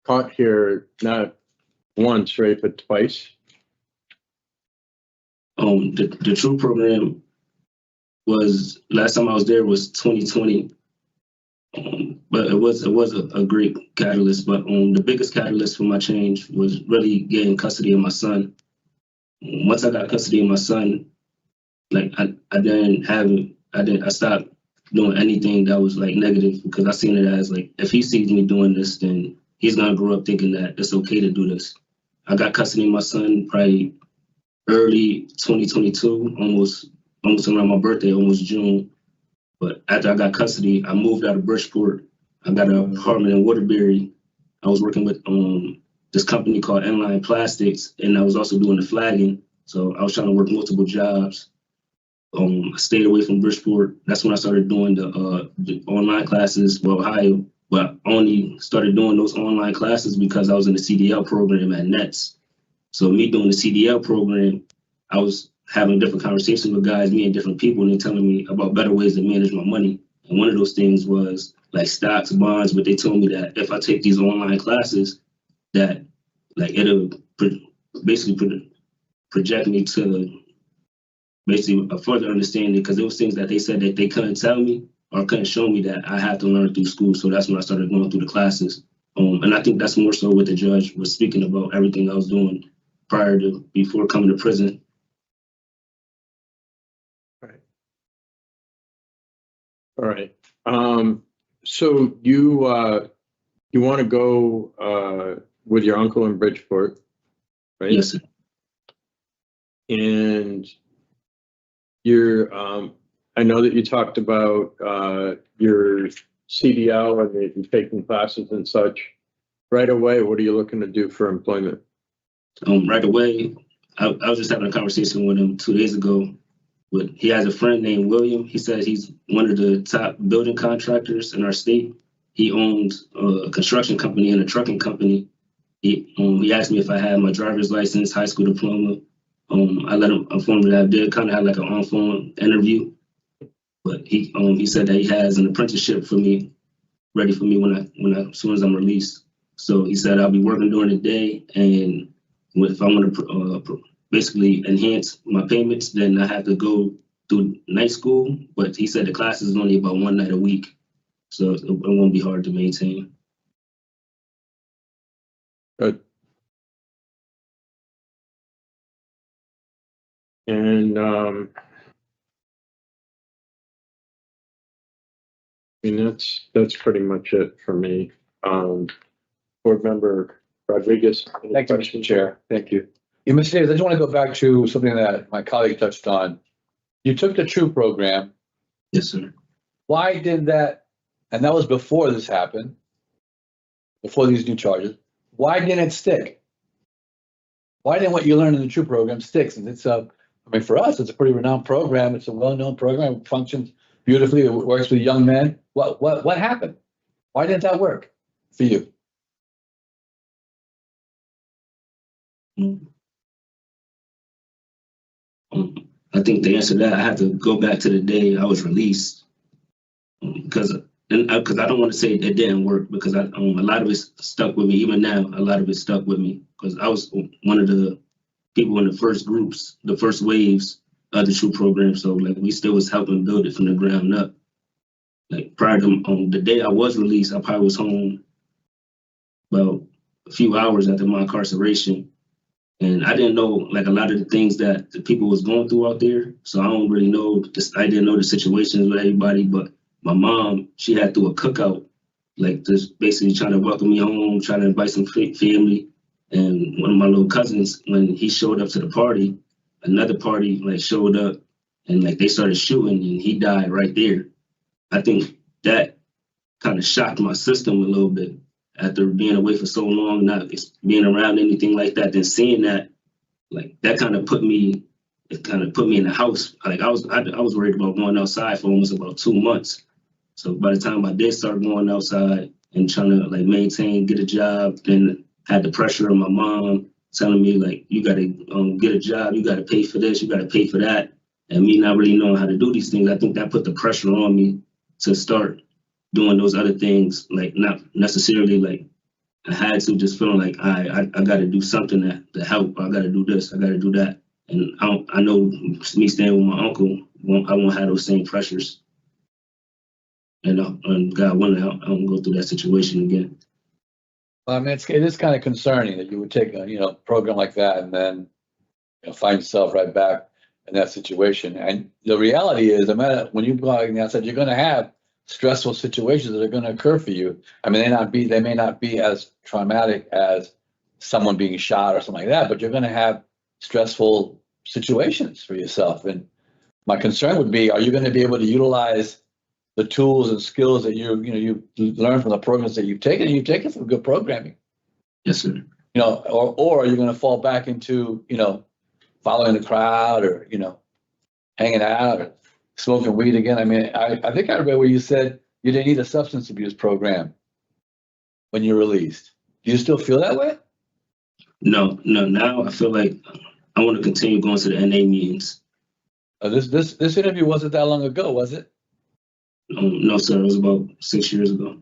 caught here, not once, right, but twice? The true program was, last time I was there was 2020. But it was a great catalyst. But the biggest catalyst for my change was really getting custody of my son. Once I got custody of my son, like I stopped doing anything that was like negative, because I seen it as like, if he sees me doing this, then he's gonna grow up thinking that it's okay to do this. I got custody of my son probably early 2022, almost around my birthday, almost June. But after I got custody, I moved out of Bridgeport. I got an apartment in Waterbury. I was working with this company called Inline Plastics, and I was also doing the flagging. So I was trying to work multiple jobs. I stayed away from Bridgeport. That's when I started doing the online classes for Ohio. But I only started doing those online classes because I was in the CDL program at NETS. So me doing the CDL program, I was having different conversations with guys, meeting different people, and they're telling me about better ways to manage my money. And one of those things was like stocks, bonds, but they told me that if I take these online classes, that like it'll basically project me to basically a further understanding, because there was things that they said that they couldn't tell me or couldn't show me that I had to learn through school. So that's when I started going through the classes. And I think that's more so what the judge was speaking about, everything I was doing before coming to prison. All right. So you want to go with your uncle in Bridgeport, right? Yes, sir. And you're, I know that you talked about your CDL and that you're taking classes and such. Right away, what are you looking to do for employment? Right away, I was just having a conversation with him 2 days ago. But he has a friend named William. He says he's one of the top building contractors in our state. He owns a construction company and a trucking company. He asked me if I had my driver's license, high school diploma. I let him inform me that I did kind of have like an on-phone interview. But he said that he has an apprenticeship for me, ready for me as soon as I'm released. So he said I'll be working during the day, and if I want to basically enhance my payments, then I have to go through night school. But he said the class is only about one night a week, so it won't be hard to maintain. Good. And I mean, that's pretty much it for me. Board Member Rodriguez. any Thank you, Mr. questions? Chair. Thank you. Yeah, Mr. Davis, I just want to go back to something that my colleague touched on. You took the TRUE program. Yes, sir. Why did that? And that was before this happened, before these new charges. Why didn't it stick? Why didn't what you learned in the TRUE program stick? Since it's I mean, for us, it's a pretty renowned program. It's a well-known program. It functions beautifully. It works with young men. What happened? Why didn't that work for you? I think to answer that, I have to go back to the day I was released, because I don't want to say it didn't work, because a lot of it stuck with me. Even now, a lot of it stuck with me, because I was one of the people in the first groups, the first waves of the TRUE program. So like we still was helping build it from the ground up. Like prior to the day I was released, I probably was home about a few hours after my incarceration. And I didn't know like a lot of the things that the people was going through out there. So I don't really know I didn't know the situations with everybody, but my mom, she had through a cookout, like just basically trying to welcome me home, trying to invite some family. And one of my little cousins, when he showed up to the party, another party like showed up, and like they started shooting, and he died right there. I think that kind of shocked my system a little bit after being away for so long, not being around anything like that. Then seeing that, like that kind of put me in the house. Like I was worried about going outside for almost about 2 months. So by the time I did start going outside and trying to like maintain, get a job, then had the pressure of my mom telling me like, you gotta get a job, you gotta pay for this, you gotta pay for that. And me not really knowing how to do these things, I think that put the pressure on me to start doing those other things, like not necessarily like I had to, just feeling like I gotta do something to help. I gotta do this, I gotta do that. And I know me staying with my uncle, I won't have those same pressures. And God willing, I won't go through that situation again. I mean, it is kind of concerning that you would take a, program like that and then, find yourself right back in that situation. And the reality is, no matter when you go out and outside, you're going to have stressful situations that are going to occur for you. I mean, they may not be as traumatic as someone being shot or something like that, but you're going to have stressful situations for yourself. And my concern would be, are you going to be able to utilize the tools and skills that you learn from the programs that you've taken, and you've taken some good programming? Yes, sir. Or are you going to fall back into, following the crowd or, hanging out or smoking weed again? I mean, I think I read where you said you didn't need a substance abuse program when you're released. Do you still feel that way? No. Now I feel like I want to continue going to the NA meetings. This interview wasn't that long ago, was it? No, sir. It was about 6 years ago.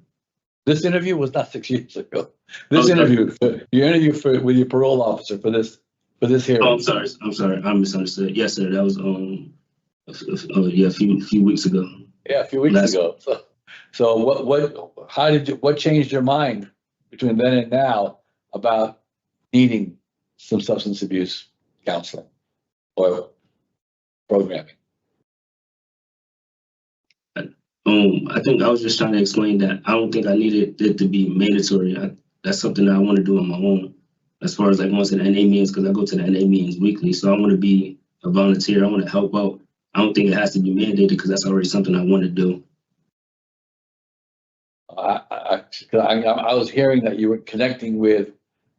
This interview was not 6 years ago. Your interview with your parole officer for this hearing. Oh, I'm sorry. I misunderstood. Yes, sir. That was a few weeks ago. Yeah, a few weeks ago. So what changed your mind between then and now about needing some substance abuse counseling or programming? I think I was just trying to explain that I don't think I needed it to be mandatory. That's something that I want to do on my own. As far as like going to the NA meetings, because I go to the NA meetings weekly, so I want to be a volunteer. I want to help out. I don't think it has to be mandated because that's already something I want to do. I was hearing that you were connecting with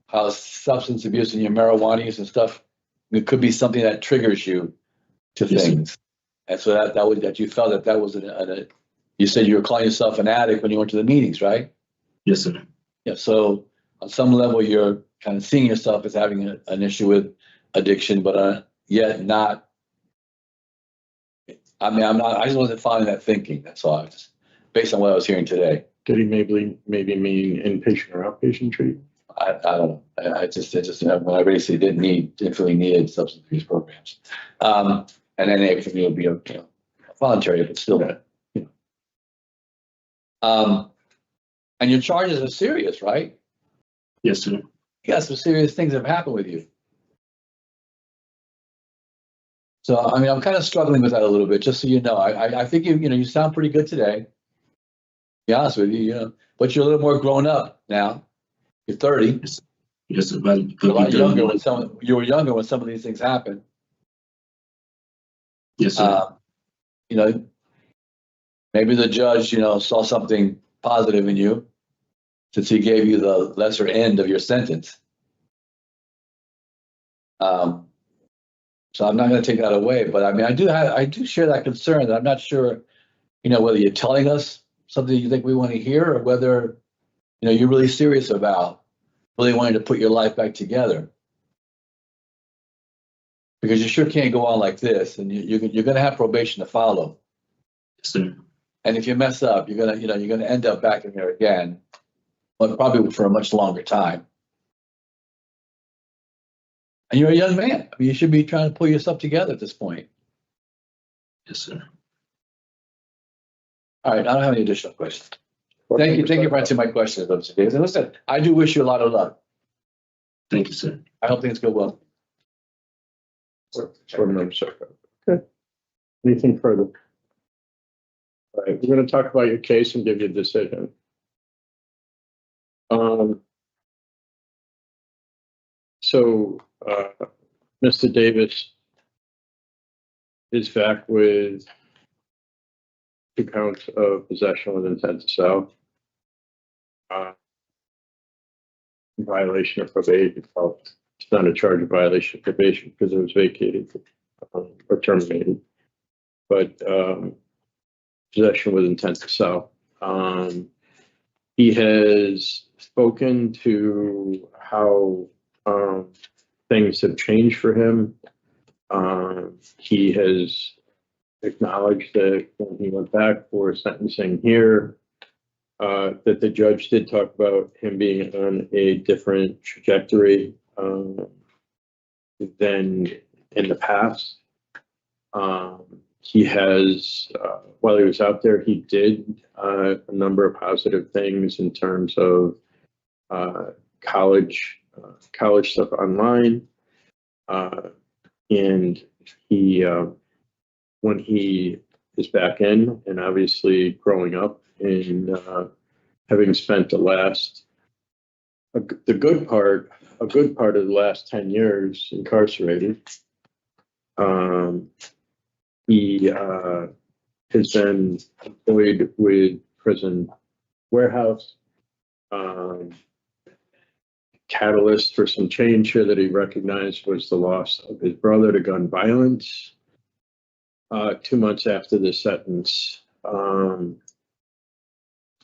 how substance abuse and your marijuana use and stuff, it could be something that triggers you to Yes, things. sir. And so that you felt that was you said you were calling yourself an addict when you went to the meetings, right? Yes, sir. Yeah. So on some level, you're kind of seeing yourself as having an issue with addiction, but yet not. I mean, I just wasn't following that thinking. That's all. Just based on what I was hearing today. Did he maybe mean inpatient or outpatient treatment? I don't know. I just when I basically didn't really need substance abuse programs. And then everything will be voluntary, but still, and your charges are serious, right? Yes, sir. You got some serious things that have happened with you. So, I mean, I'm kind of struggling with that a little bit, just so you know. I think you sound pretty good today. To be honest with you, but you're a little more grown up now. You're 30. Yes, sir. You're a lot younger you were younger when some of these things happened. Yes, sir. Maybe the judge, saw something positive in you since he gave you the lesser end of your sentence. So I'm not going to take that away, but I mean, I do share that concern that I'm not sure, whether you're telling us something you think we want to hear or whether, you're really serious about really wanting to put your life back together. Because you sure can't go on like this, and you're going to have probation to follow. Yes, sir. And if you mess up, you're gonna end up back in here again, but probably for a much longer time. And you're a young man. I mean, you should be trying to pull yourself together at this point. Yes, sir. All right, I don't have any additional questions. Thank you for answering my questions, Mr. Davis. And listen, I do wish you a lot of luck. Thank you, sir. I hope things go well. Okay. Anything further? All right, we're going to talk about your case and give you a decision. Mr. Davis is back with 2 counts of possession with intent to sell. Violation of probation. Well, it's not a charge of violation of probation because it was vacated or terminated. But possession with intent to sell. He has spoken to how things have changed for him. He has acknowledged that when he went back for sentencing here, that the judge did talk about him being on a different trajectory than in the past. He has, while he was out there, he did a number of positive things in terms of college stuff online. And he, when he is back in, and obviously growing up and having spent a good part of the last 10 years incarcerated, he has been employed with Prison Warehouse. Catalyst for some change here that he recognized was the loss of his brother to gun violence 2 months after the sentence.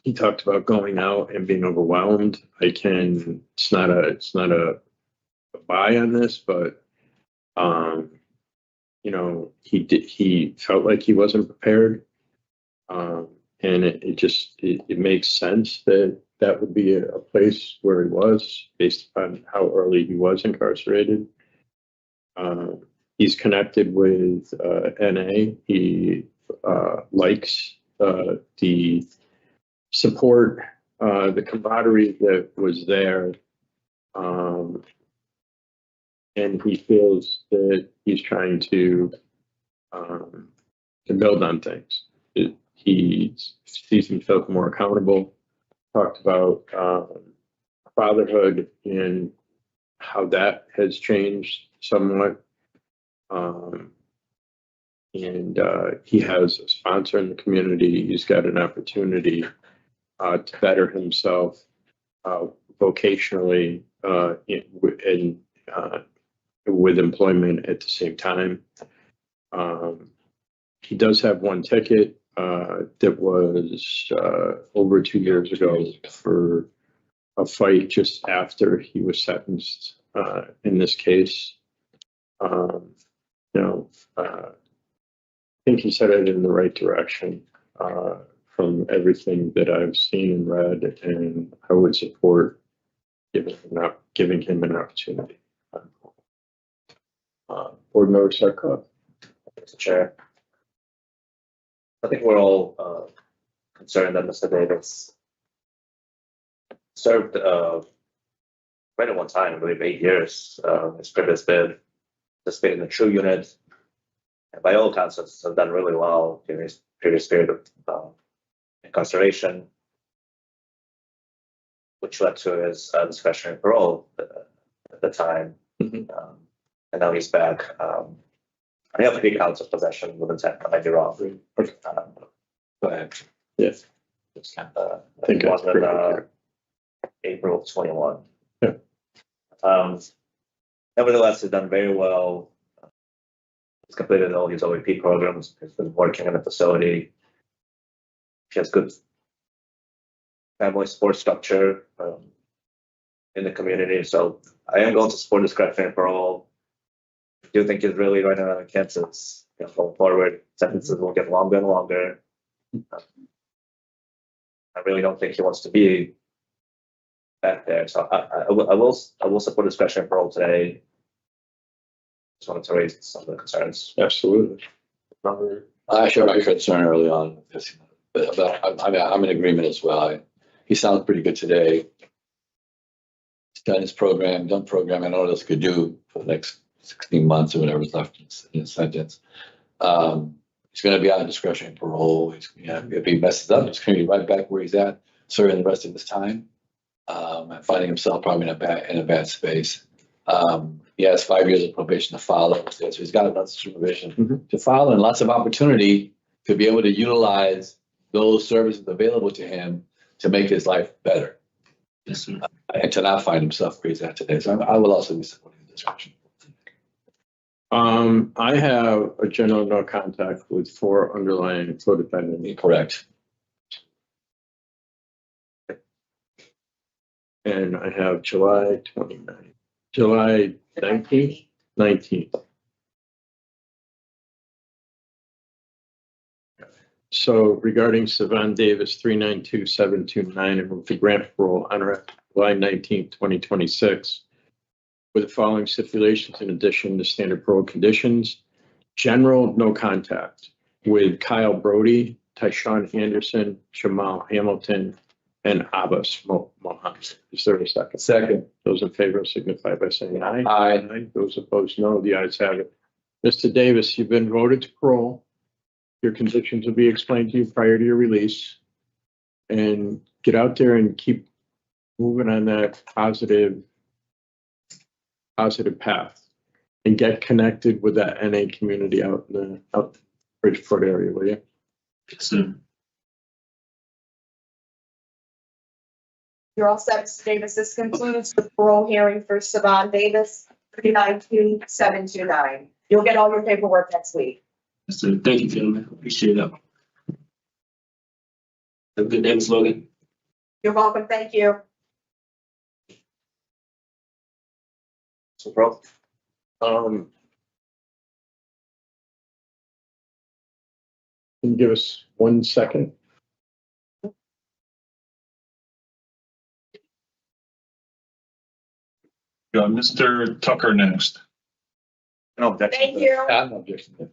He talked about going out and being overwhelmed. It's not a buy on this, but he felt like he wasn't prepared. And it makes sense that would be a place where he was based upon how early he was incarcerated. He's connected with NA. He likes the support, the camaraderie that was there. And he feels that he's trying to build on things. He sees himself more accountable. Talked about fatherhood and how that has changed somewhat. And he has a sponsor in the community. He's got an opportunity to better himself vocationally and with employment at the same time. He does have one ticket that was over 2 years ago for a fight just after he was sentenced in this case. I think he's headed in the right direction from everything that I've seen and read, and I would support giving him an opportunity. Board Member Sarkov. Mr. Chair. I think we're all concerned that Mr. Davis served quite at one time, I believe 8 years. His previous bid, participated in the True Unit, and by all accounts has done really well during his previous period of incarceration, which led to his discretionary parole at the time. Mm-hmm. And now he's back. I have 3 counts of possession with intent. I might be wrong. Go ahead. Yes. I I think it that's was pretty in clear. April of 21. Yeah. Nevertheless, he's done very well. He's completed all his OAP programs. He's been working in a facility. He has good family support structure in the community. So I am going to support discretionary parole. I do think he's really running out of chances going forward. Sentences will get longer and longer. I really don't think he wants to be back there. So I will support discretionary parole today. Just wanted to raise some of the concerns. Absolutely. I shared my concern early on with this, but I'm in agreement as well. He sounds pretty good today. He's done his program, I know what else he could do for the next 16 months or whatever's left in his sentence. He's going to be on discretionary parole. If he messes up, he's going to be right back where he's at, serving the rest of his time, and finding himself probably in a bad space. He has 5 years of probation to follow, so he's got lots of supervision to follow and lots of opportunity to be able to utilize those services available to him to make his life better. Yes, sir. And to not find himself where he's at today. So I will also be supporting the discussion. I have a general no contact with 4 underlying codependent. Correct. And I have July 29th. July 19th? 19th. So regarding Savan Davis, 392729, and move to grant parole on July 19th, 2026, with the following stipulations in addition to standard parole conditions. General, no contact with Kyle Brody, Tyshawn Anderson, Jamal Hamilton, and Abbas Mohammed. Is there a second? Second. Those in favor signify by saying aye. Aye. Those opposed, no. The ayes have it. Mr. Davis, you've been voted to parole. Your convictions will be explained to you prior to your release. And get out there and keep moving on that positive path. And get connected with that NA community out in the Bridgeport area, will you? Yes, sir. You're all set, Mr. Davis. This concludes the parole hearing for Savan Davis, 392729. You'll get all your paperwork next week. Yes, sir. Thank you, gentlemen. Appreciate that. Have a good day, Ms. Logan. You're welcome. Thank you. So, bro, Can you give us 1 second? Mr. Tucker next. no, that's. Thank you. I have no objection.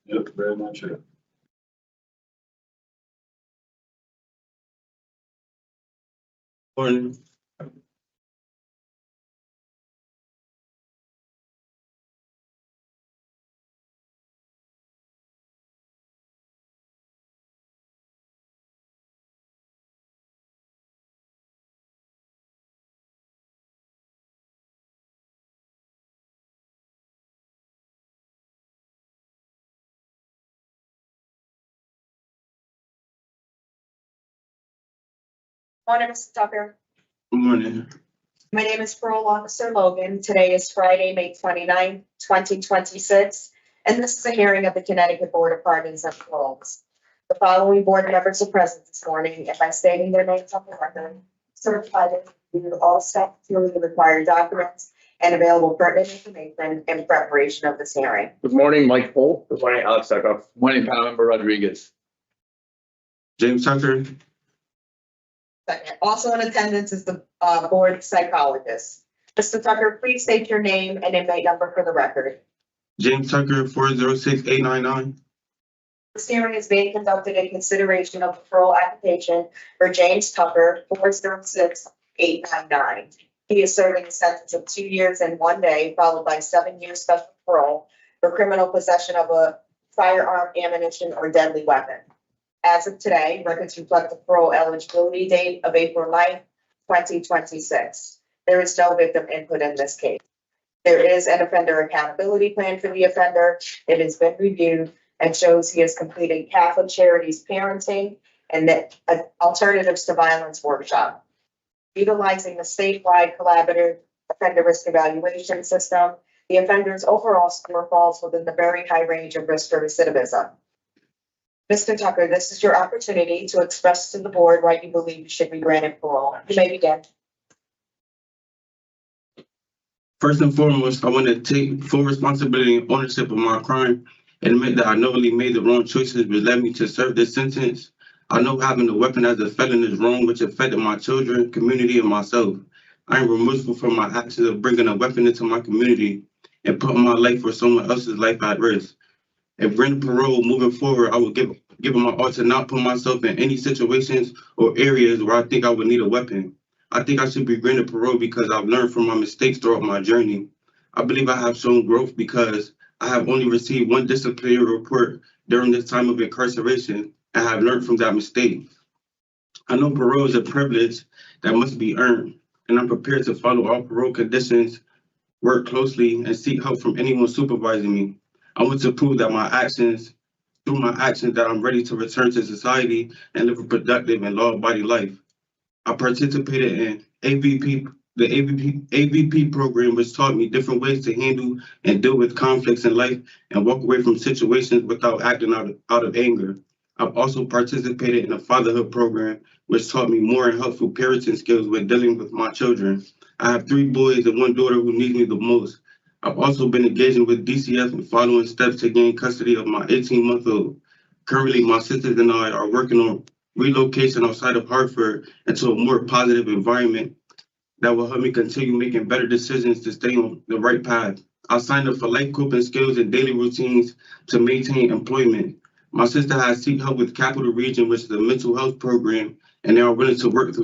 Yep, very much. Morning. Morning, Mr. Tucker. Good morning. My name is Parole Officer Logan. Today is Friday, May 29th, 2026, and this is a hearing of the Connecticut Board of Pardons and Paroles. The following board members are present this morning, and by stating their names on the record, certify that they reviewed all statutorily required documents and available pertinent information in preparation of this hearing. Good morning, Mike Holt. Good morning, Alex Tucker. Morning, panel member Rodriguez. James Tucker. Second. Also in attendance is the board psychologist. Mr. Tucker, please state your name and inmate number for the record. James Tucker, 406899. This hearing is being conducted in consideration of the parole application for James Tucker, 406899. He is serving a sentence of 2 years and 1 day, followed by 7 years special parole for criminal possession of a firearm, ammunition, or deadly weapon. As of today, records reflect the parole eligibility date of April 9th, 2026. There is no victim input in this case. There is an offender accountability plan for the offender. It has been reviewed and shows he has completed Catholic Charities parenting and the alternatives to violence workshop. Utilizing the statewide collaborative offender risk evaluation system, the offender's overall score falls within the very high range of risk for recidivism. Mr. Tucker, this is your opportunity to express to the board why you believe you should be granted parole. You may begin. First and foremost, I want to take full responsibility and ownership of my crime and admit that I knowingly made the wrong choices which led me to serve this sentence. I know having a weapon as a felon is wrong, which affected my children, community, and myself. I am remorseful for my actions of bringing a weapon into my community and putting my life or someone else's life at risk. If granted parole moving forward, I will give it my all to not put myself in any situations or areas where I think I would need a weapon. I think I should be granted parole because I've learned from my mistakes throughout my journey. I believe I have shown growth because I have only received one disciplinary report during this time of incarceration and have learned from that mistake. I know parole is a privilege that must be earned, and I'm prepared to follow all parole conditions, work closely, and seek help from anyone supervising me. I want to prove that through my actions, that I'm ready to return to society and live a productive and law-abiding life. I participated in the AVP program, which taught me different ways to handle and deal with conflicts in life and walk away from situations without acting out of anger. I've also participated in a fatherhood program, which taught me more helpful parenting skills when dealing with my children. I have 3 boys and 1 daughter who needs me the most. I've also been engaging with DCF and following steps to gain custody of my 18-month-old. Currently, my sisters and I are working on relocation outside of Hartford into a more positive environment that will help me continue making better decisions to stay on the right path. I signed up for life coping skills and daily routines to maintain employment. My sister has seek help with Capital Region, which is a mental health program, and they are willing to work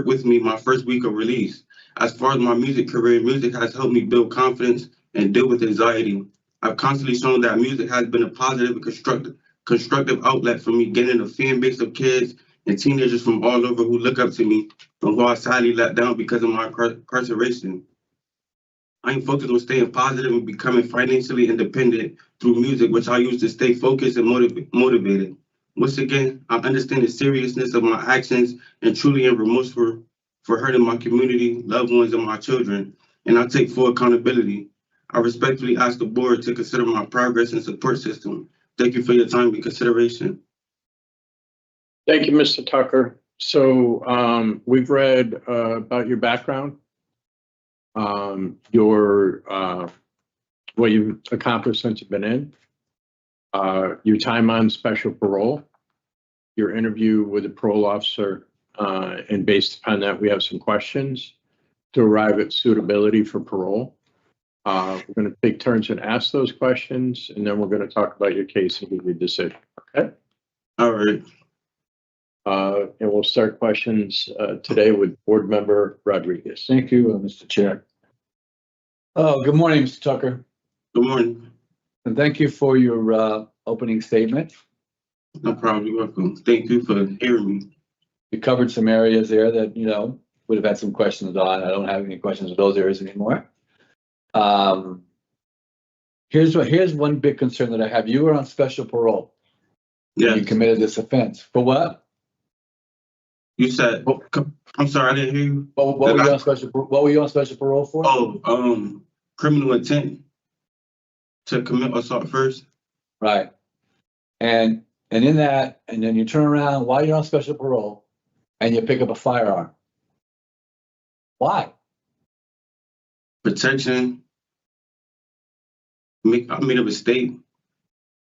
with me my first week of release. As far as my music career, music has helped me build confidence and deal with anxiety. I've constantly shown that music has been a positive and constructive outlet for me, gaining a fan base of kids and teenagers from all over who look up to me and who I sadly let down because of my incarceration. I am focused on staying positive and becoming financially independent through music, which I use to stay focused and motivated. Once again, I understand the seriousness of my actions and truly am remorseful for hurting my community, loved ones, and my children, and I take full accountability. I respectfully ask the board to consider my progress and support system. Thank you for your time and consideration. Thank you, Mr. Tucker. So we've read about your background, what you've accomplished since you've been in, your time on special parole, your interview with the parole officer, and based upon that, we have some questions to arrive at suitability for parole. We're going to take turns and ask those questions, and then we're going to talk about your case and give you a decision. Okay? All right. And we'll start questions today with Board Member Rodriguez. Thank you, Mr. Chair. Oh, good morning, Mr. Tucker. Good morning. And thank you for your opening statement. No problem. You're welcome. Thank you for hearing me. You covered some areas there that, would have had some questions on. I don't have any questions of those areas anymore. Here's one big concern that I have. You were on special parole. Yeah. You committed this offense. For what? You said, I'm sorry, I didn't hear you. What were you on special parole for? Oh, criminal intent to commit assault first. Right. And in that, and then you turn around while you're on special parole and you pick up a firearm. Why? Protection. I made a mistake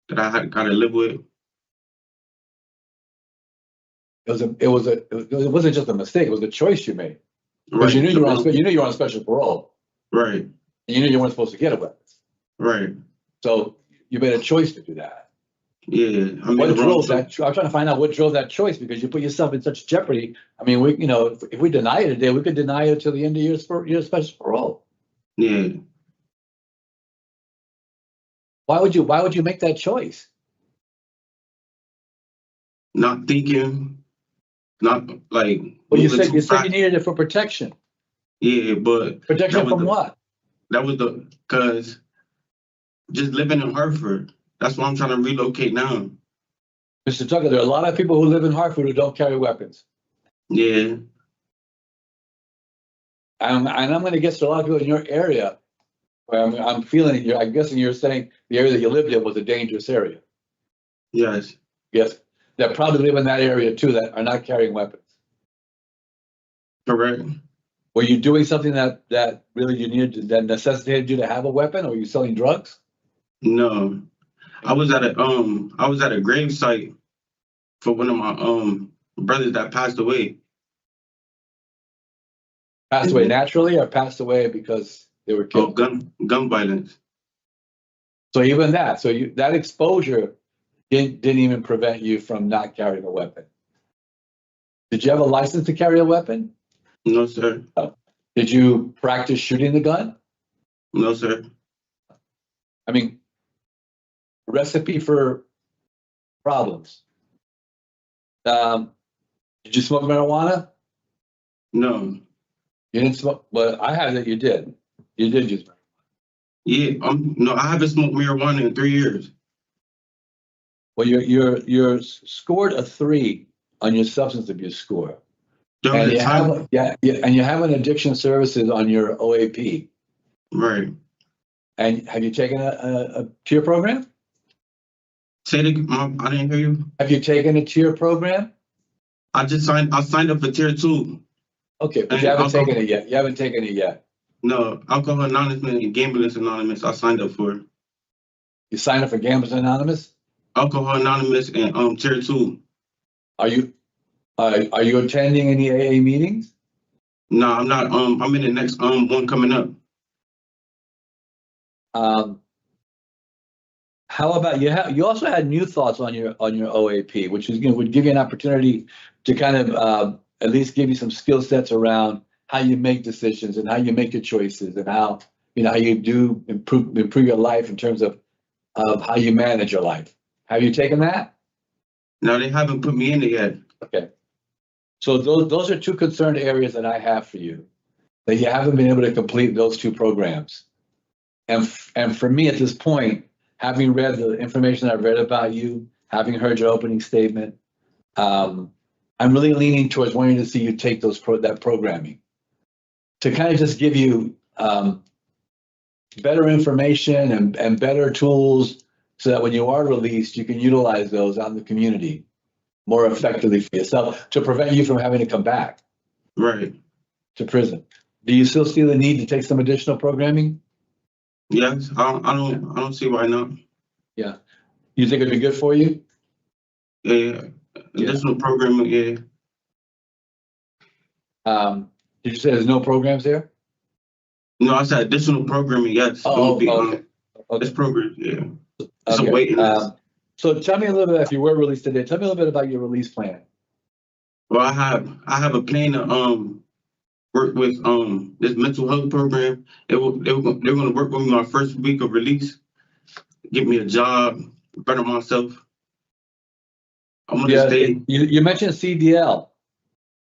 that I had got to live with. It wasn't just a mistake. It was a choice you made. Because Right. you knew you were on special parole. Right. And you knew you weren't supposed to get a weapon. Right. So you made a choice to do that. Yeah. What drove that? I'm trying to find out what drove that choice, because you put yourself in such jeopardy. I mean, if we deny it today, we could deny it till the end of your special parole. Yeah. Why would you make that choice? Not thinking. Not like. Well, you said you needed it for protection. Yeah, but protection from what? That was because just living in Hartford. That's why I'm trying to relocate now. Mr. Tucker, there are a lot of people who live in Hartford who don't carry weapons. Yeah. And I'm going to guess a lot of people in your area where I'm feeling, I'm guessing you're saying the area that you lived in was a dangerous area. Yes. Yes. That probably live in that area too that are not carrying weapons. Correct. Were you doing something that really you needed, that necessitated you to have a weapon, or were you selling drugs? No. I was at a grave site for one of my brothers that passed away. Passed away naturally, or passed away because they were killed? Oh, gun violence. So even that, that exposure didn't even prevent you from not carrying a weapon. Did you have a license to carry a weapon? No, sir. Did you practice shooting the gun? No, sir. I mean, recipe for problems. Did you smoke marijuana? No. You didn't smoke, but I have that you did. You did use marijuana. Yeah, no, I haven't smoked marijuana in 3 years. Well, you're scored a 3 on your substance abuse score. And you have an addiction services on your OAP. Right. And have you taken a tier program? Say it again, I didn't hear you. Have you taken a tier program? I signed up for tier 2. Okay, but And you haven't alcohol- taken it yet. You haven't taken it yet. No, Alcohol Anonymous and Gambling Anonymous, I signed up for. You signed up for Gamblers Anonymous? Alcohol Anonymous and Tier 2. Are you attending any AA meetings? No, I'm not. I'm in the next one coming up. How about you also had new thoughts on your OAP, which is, would give you an opportunity to kind of at least give you some skill sets around how you make decisions and how you make your choices and how you do improve your life in terms of how you manage your life. Have you taken that? No, they haven't put me in it yet. Okay. So those are two concerned areas that I have for you, that you haven't been able to complete those two programs. And for me at this point, having read the information I've read about you, having heard your opening statement, I'm really leaning towards wanting to see you take that programming to kind of just give you better information and better tools so that when you are released, you can utilize those out in the community more effectively for yourself to prevent you from having to come back Right. to prison. Do you still see the need to take some additional programming? Yes. I don't see why not. Yeah. You think it'd be good for you? Yeah. Additional programming. Yeah. Did you say there's no programs there? No, I said additional programming. Yes. Oh, It okay. This program. Yeah. It's Okay. a waiting list. So tell me a little bit, if you were released today, tell me a little bit about your release plan. Well, I have a plan to work with this mental health program. They're going to work with me my first week of release, get me a job, better myself. I'm gonna Yeah, stay. you mentioned CDL.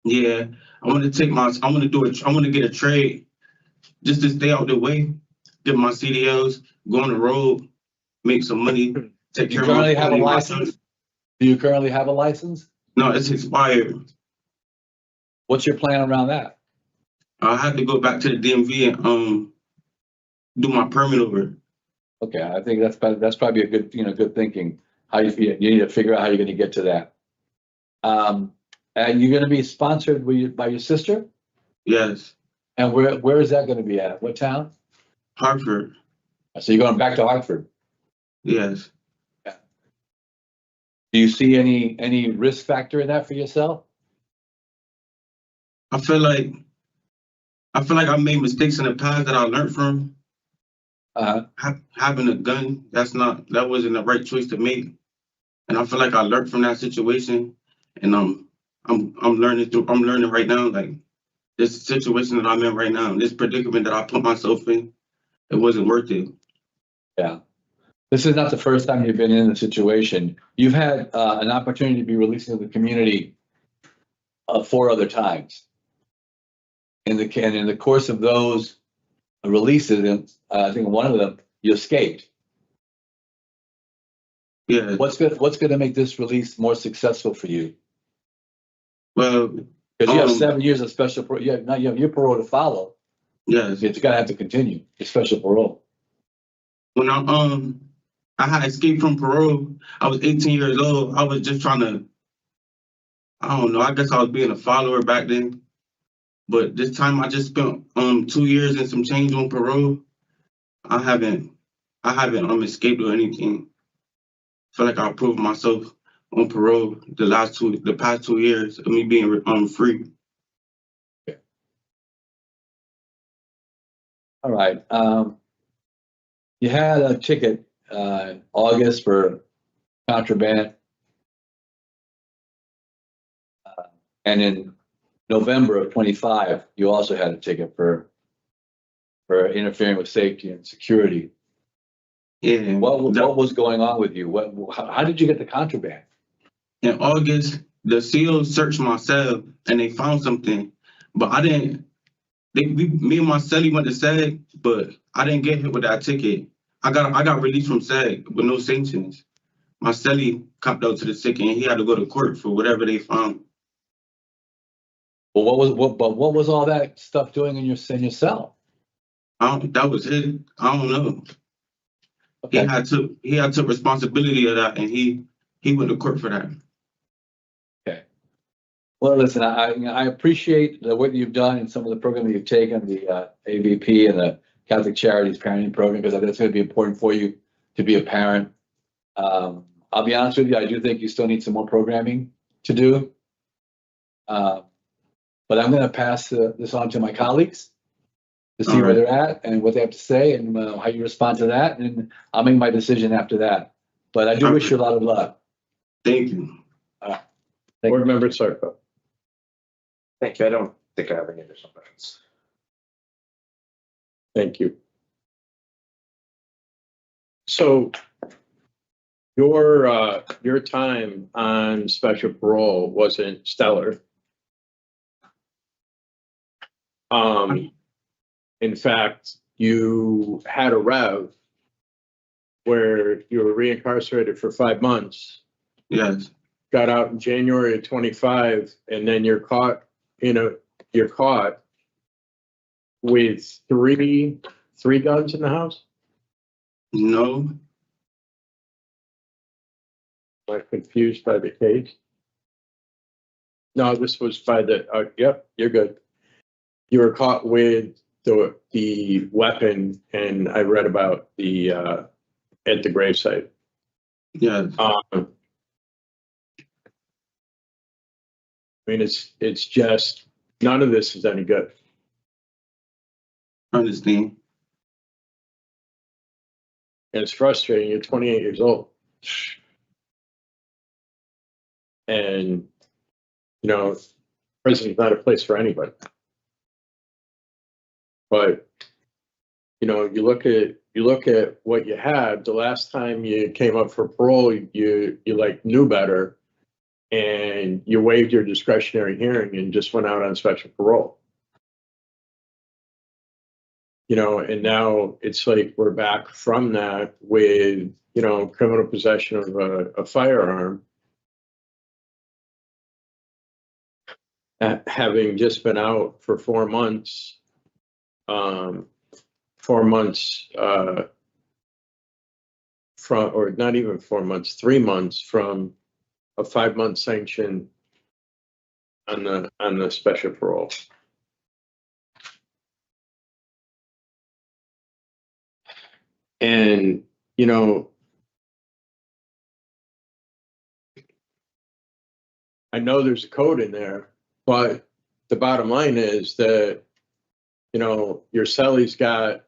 Yeah, I'm gonna get a trade just to stay out the way, get my CDLs, go on the road, make some money, take You care of my currently have a family, my license? son. Do you currently have a license? No, it's expired. What's your plan around that? I have to go back to the DMV and do my permit over. Okay, I think that's probably a good, good thinking. How you need to figure out how you're going to get to that. And you're going to be sponsored by your sister? Yes, And where is that going to be at? What town? Hartford. So you're going back to Hartford. Yes. Do you see any risk factor in that for yourself? I feel like I made mistakes in the past that I learned from. Having a gun, that wasn't the right choice to make. And I feel like I learned from that situation, and I'm learning right now, like this situation that I'm in right now, this predicament that I put myself in, it wasn't worth it. Yeah. This is not the first time you've been in a situation. You've had an opportunity to be released into the community 4 other times. In the course of those releases, I think one of them you escaped. Yeah. What's going to make this release more successful for you? Well, Because you have 7 years of special parole. You have your parole to follow. yes. It's got to have to continue your special parole. When I had escaped from parole, I was 18 years old. I was just trying to, I don't know, I guess I was being a follower back then. But this time I just spent 2 years and some change on parole. I haven't escaped or anything. I feel like I proved myself on parole the past 2 years of me being free. All right. You had a ticket August for contraband, and in November of 25, you also had a ticket for interfering with safety and security. Yeah. What was going on with you? How did you get the contraband? In August, the SEALs searched my cell and they found something, but I didn't. Me and my cellie went to SAG, but I didn't get hit with that ticket. I got released from SAG with no sanctions. My cellie copped out to the ticket and he had to go to court for whatever they found. Well, what was all that stuff doing in your cell? That was his. I don't know. Okay. He had took responsibility of that, and he went to court for that. Okay. Well, listen, I appreciate the what you've done and some of the program that you've taken, the AVP and the Catholic Charities Parenting Program, because that's going to be important for you to be a parent. I'll be honest with you, I do think you still need some more programming to do. But I'm going to pass this on to my colleagues to see where they're at and what they have to say and how you respond to that. And I'll make my decision after that. But I do wish you a lot of luck. Thank you. Board Member Sarko. Thank you. I don't think I have any additional questions. Thank you. So your time on special parole wasn't stellar. In fact, you had a rev where you were reincarcerated for 5 months, Yes. got out in January of 25, and then you're caught with three guns in the house. No. Am I confused by the case? No, this was by the, yep, you're good. You were caught with the weapon, and I read about the, at the gravesite. Yes. I mean, it's just, none of this is any good. I understand. And it's frustrating. You're 28 years old. And, you know, prison is not a place for anybody. But, you know, you look at what you had. The last time you came up for parole, you like knew better, and you waived your discretionary hearing and just went out on special parole. You know, and now it's like we're back from that with, you know, criminal possession of a firearm. Having just been out for 4 months, 4 months from, or not even 4 months, 3 months from a 5-month sanction on the special parole. And, you know, I know there's a code in there, but the bottom line is that, you know, your celly's got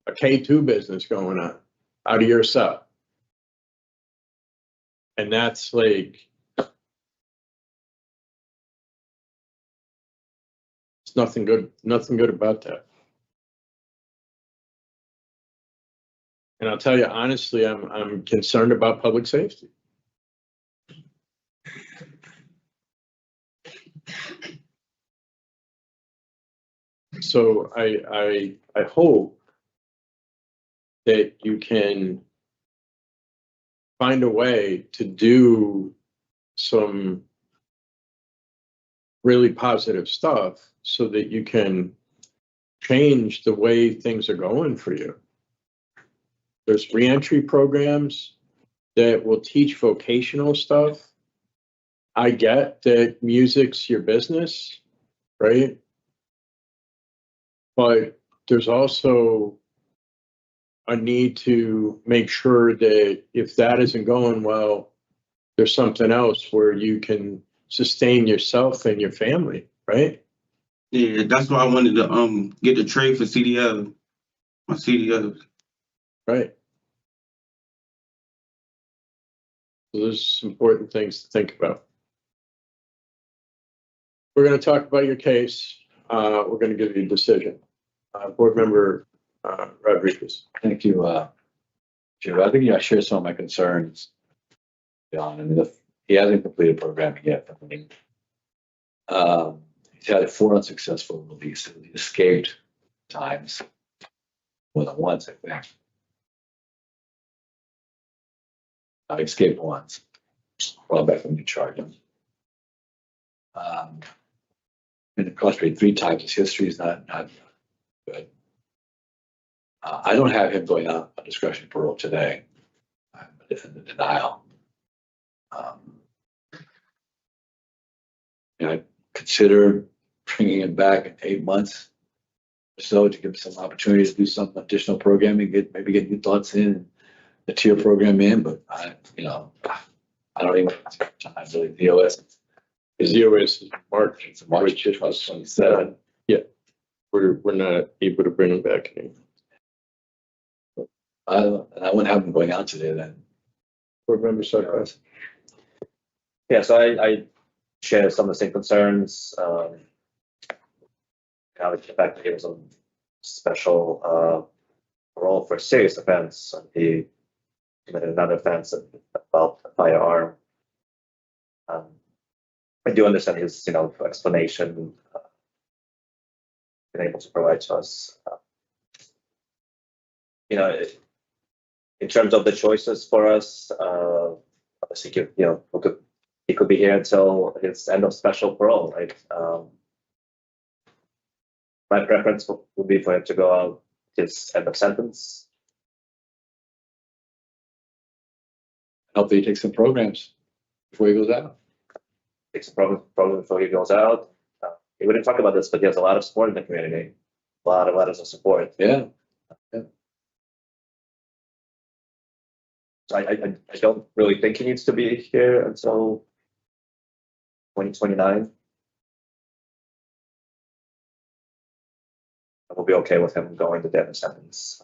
a K2 business going on out of your cell. And that's like, it's nothing good about that. And I'll tell you honestly, I'm concerned about public safety. So I hope that you can find a way to do some really positive stuff so that you can change the way things are going for you. There's reentry programs that will teach vocational stuff. I get that music's your business, right? But there's also a need to make sure that if that isn't going well, there's something else where you can sustain yourself and your family, right? Yeah, that's why I wanted to get the trade for CDL, my CDL. Right. So there's some important things to think about. We're going to talk about your case. We're going to give you a decision. Board Member Rodriguez. Thank you, Joe. I think I share some of my concerns, John. I mean, he hasn't completed programming yet. I mean, he's had 4 unsuccessful releases. He escaped times, more than once, I think. I escaped once, brought back from new charges. Been incarcerated 3 times. His history is not good. I don't have him going out on discretionary parole today. I'm in denial. you know, I'd consider bringing him back in 8 months or so to give him some opportunity to do some additional programming, maybe get new thoughts in, the tier program in, but I don't even have time really. DOS His EOS is March, is March which is 27. we're not able to bring him back anymore. And I wouldn't have him going out today then. Board member Sarkis. Yeah, so I share some of the same concerns. How the fact that he was on special parole for serious offense, and he committed another offense about a firearm. I do understand his, explanation been able to provide to us. In terms of the choices for us, obviously, he could be here until his end of special parole, right? My preference would be for him to go out his end of sentence. Hopefully he takes some programs before he goes out. Takes a program before he goes out. We didn't talk about this, but he has a lot of support in the community. A lot of letters of support. Yeah. So I don't really think he needs to be here until 2029. We'll be okay with him going to the end of sentence.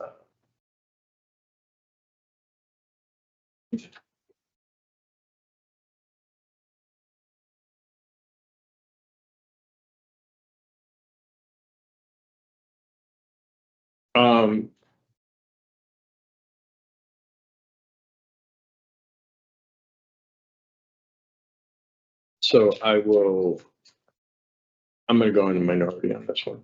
So I'm gonna go in the minority on this one.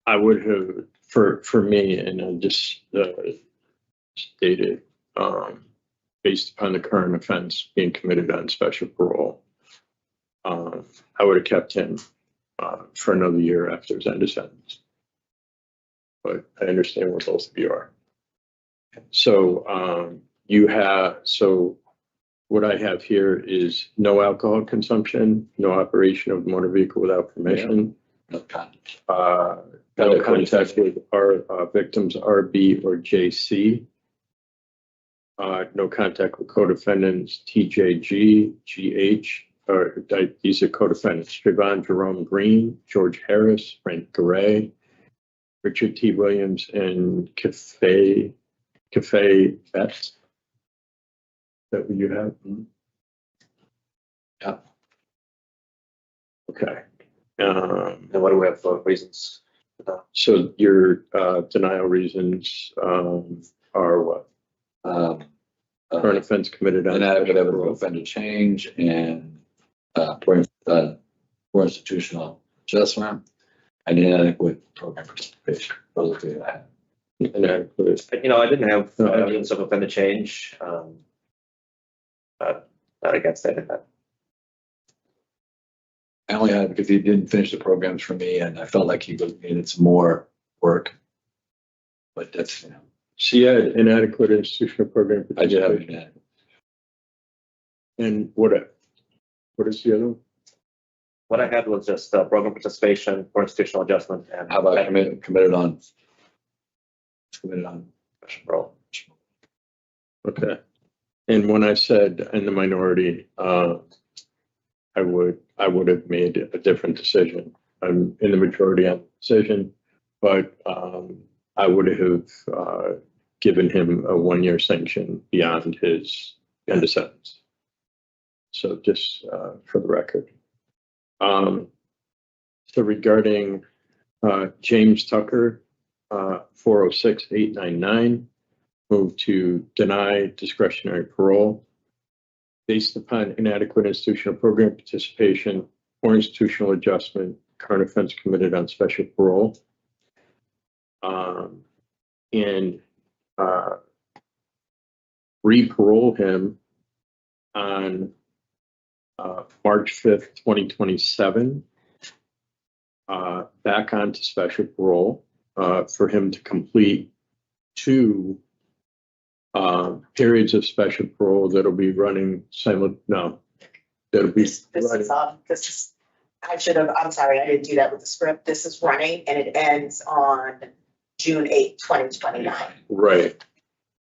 I would have, for me, and I just stated, based upon the current offense being committed on special parole, I would have kept him for another year after his end of sentence. But I understand where both of you are. So what I have here is no alcohol consumption, no operation of motor vehicle without permission. No contact. No contact with our victims RB or JC. No contact with co-defendants TJG, GH, these are co-defendants, Trayvon Jerome Green, George Harris, Frank Garay, Richard T. Williams, and Cafe Betts. That what you have? Yeah. Okay. And what do we have for reasons? So your denial reasons are what? Current offense committed on Inadequate special evidence parole. of offender change and poor institutional adjustment and inadequate program participation. Those are the things I have. Inadequate. I didn't have evidence of offender change. Not against any of that. I only had it because he didn't finish the programs for me and I felt like he needed some more work. But that's, She had inadequate institutional program I did have participation. an And what is the other one? What I had was just program participation for institutional adjustment and How about committed on special parole. Okay. And when I said in the minority, I would have made a different decision. I'm in the majority on the decision, but I would have given him a 1-year sanction beyond his end of sentence. So just for the record. So regarding James Tucker, 406-899, move to deny discretionary parole based upon inadequate institutional program participation or institutional adjustment, current offense committed on special parole. And re-parole him on March 5th, 2027, back onto special parole for him to complete 2 periods of special parole that'll be running that'll be This is, running, this is, I'm sorry, I didn't do that with the script. This is running and it ends on June 8th, 2029. right.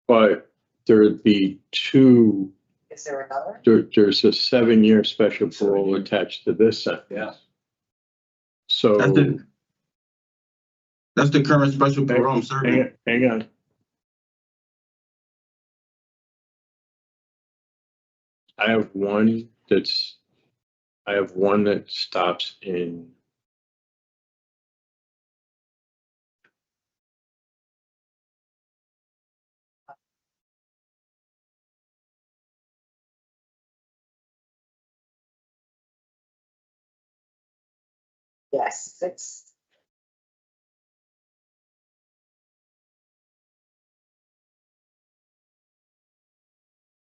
But there'd be two, Is there another? there's a 7-year special parole attached to this sentence. Yeah. So, That's the current special parole I'm serving. hang on. I have one that stops in. Yes, it's,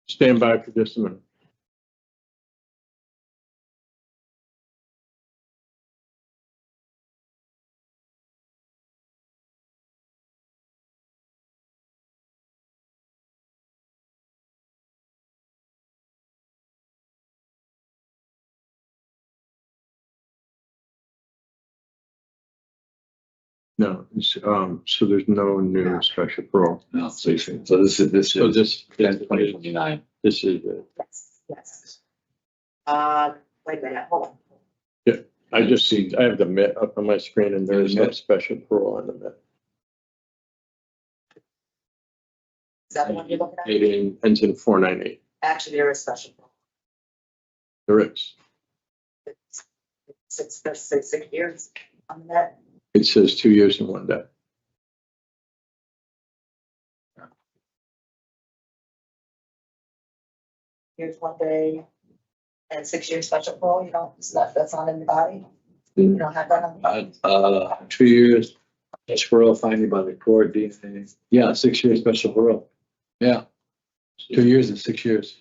Stand by for just a minute. No, so there's no new special parole. No, so this is, So this, 2029. this is it. yes. Wait a minute, hold on. I just see, I have the MIT up on my screen and there's no MIT. special parole on the MIT. Is that the one you're looking at? It ends in 498. Actually, there is special. There is. There's 6 years on that. It says 2 years and 1 day. Here's 1 day and 6 years special parole, you don't, that's not in the body? You don't have that on the body? 2 years, parole finding by the court, DNA. Yeah, 6 years special parole. Yeah. 2 years and 6 years.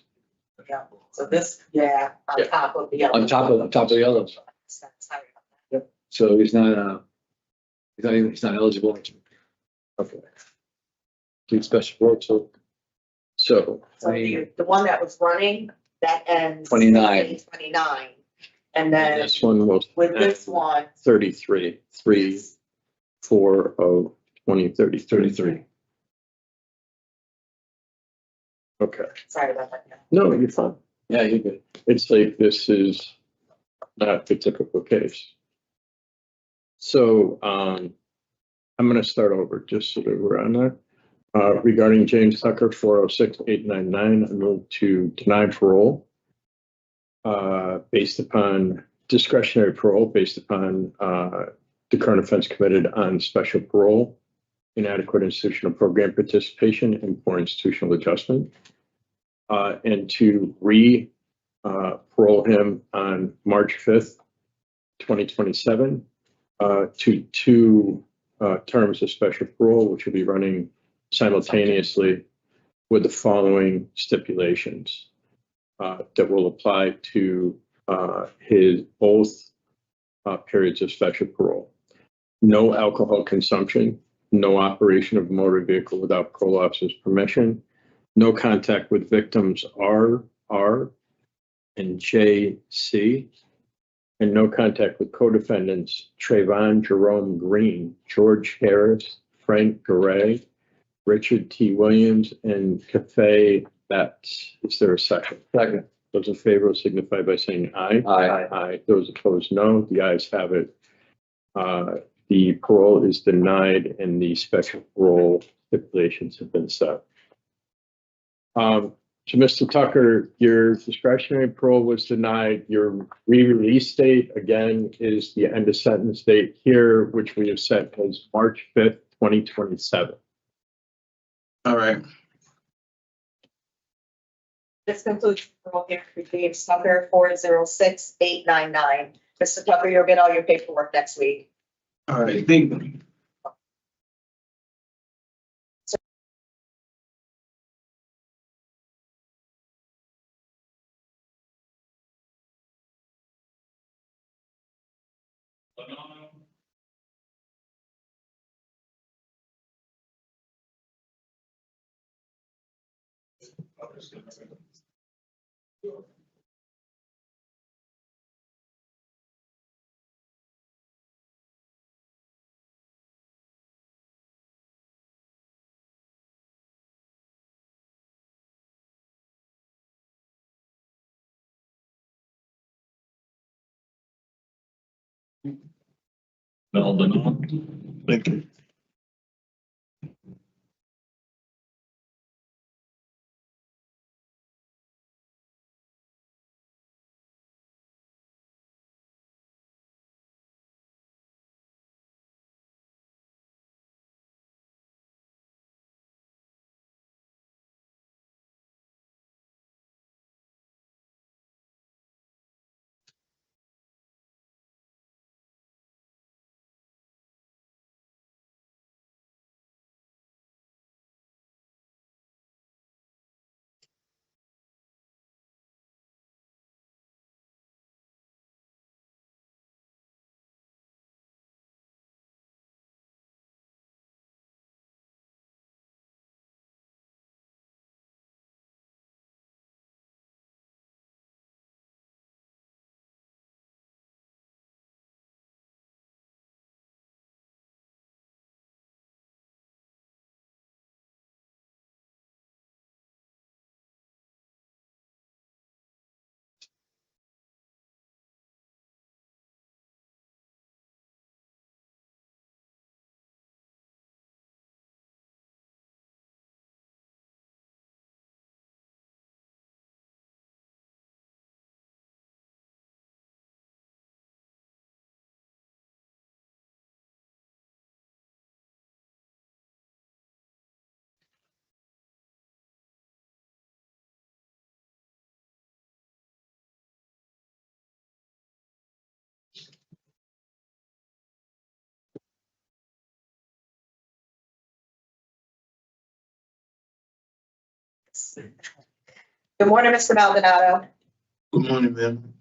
Yeah, so this, yeah, on top of the other. On top of the others. Sorry about that. So he's not eligible. Okay. Complete special parole, so. So the one that was running, that ends. 29. 29. And then This one was with this one, 33, 3/4 of 2030. 33. Okay. sorry about that. No, you're fine. Yeah, you're good. It's like this is not the typical case. So I'm going to start over just so that we're on that. Regarding James Tucker, 406-899, I move to deny parole based upon discretionary parole, based upon the current offense committed on special parole, inadequate institutional program participation, and poor institutional adjustment. And to parole him on March 5th, 2027, to 2 terms of special parole, which will be running simultaneously with the following stipulations that will apply to his both periods of special parole. No alcohol consumption, no operation of a motor vehicle without parole officer's permission, no contact with victims R and JC, and no contact with co-defendants Trayvon Jerome Green, George Harris, Frank Garay, Richard T. Williams, and Cafe Betts. Is there a second? Second. Those in favor signify by saying aye. Aye. Aye. Those opposed, no. The ayes have it. The parole is denied and the special parole stipulations have been set. So Mr. Tucker, your discretionary parole was denied. Your re-release date, again, is the end of sentence date here, which we have set as March 5th, 2027. All right. This concludes the parole hearing for James Tucker, 406-899. Mr. Tucker, you'll get all your paperwork next week. All right. Thank you. Maldonado. Thank you. Good morning, Mr. Maldonado. Good morning, ma'am.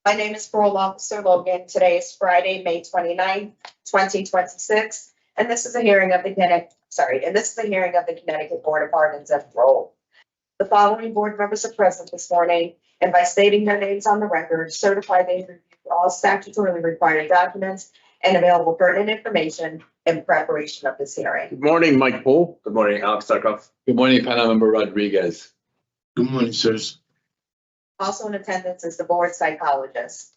My name is Parole Officer Logan. Today is Friday, May 29th, 2026, and this is a hearing of the Connecticut Board of Pardons and Parole. The following board members are present this morning, and by stating their names on the record, certify they reviewed all statutorily required documents and available pertinent information in preparation of this hearing. Good morning, Mike Poole. Good morning, Alex Starkov. Good morning, panel member Rodriguez. Good morning, sirs. Also in attendance is the board psychologist.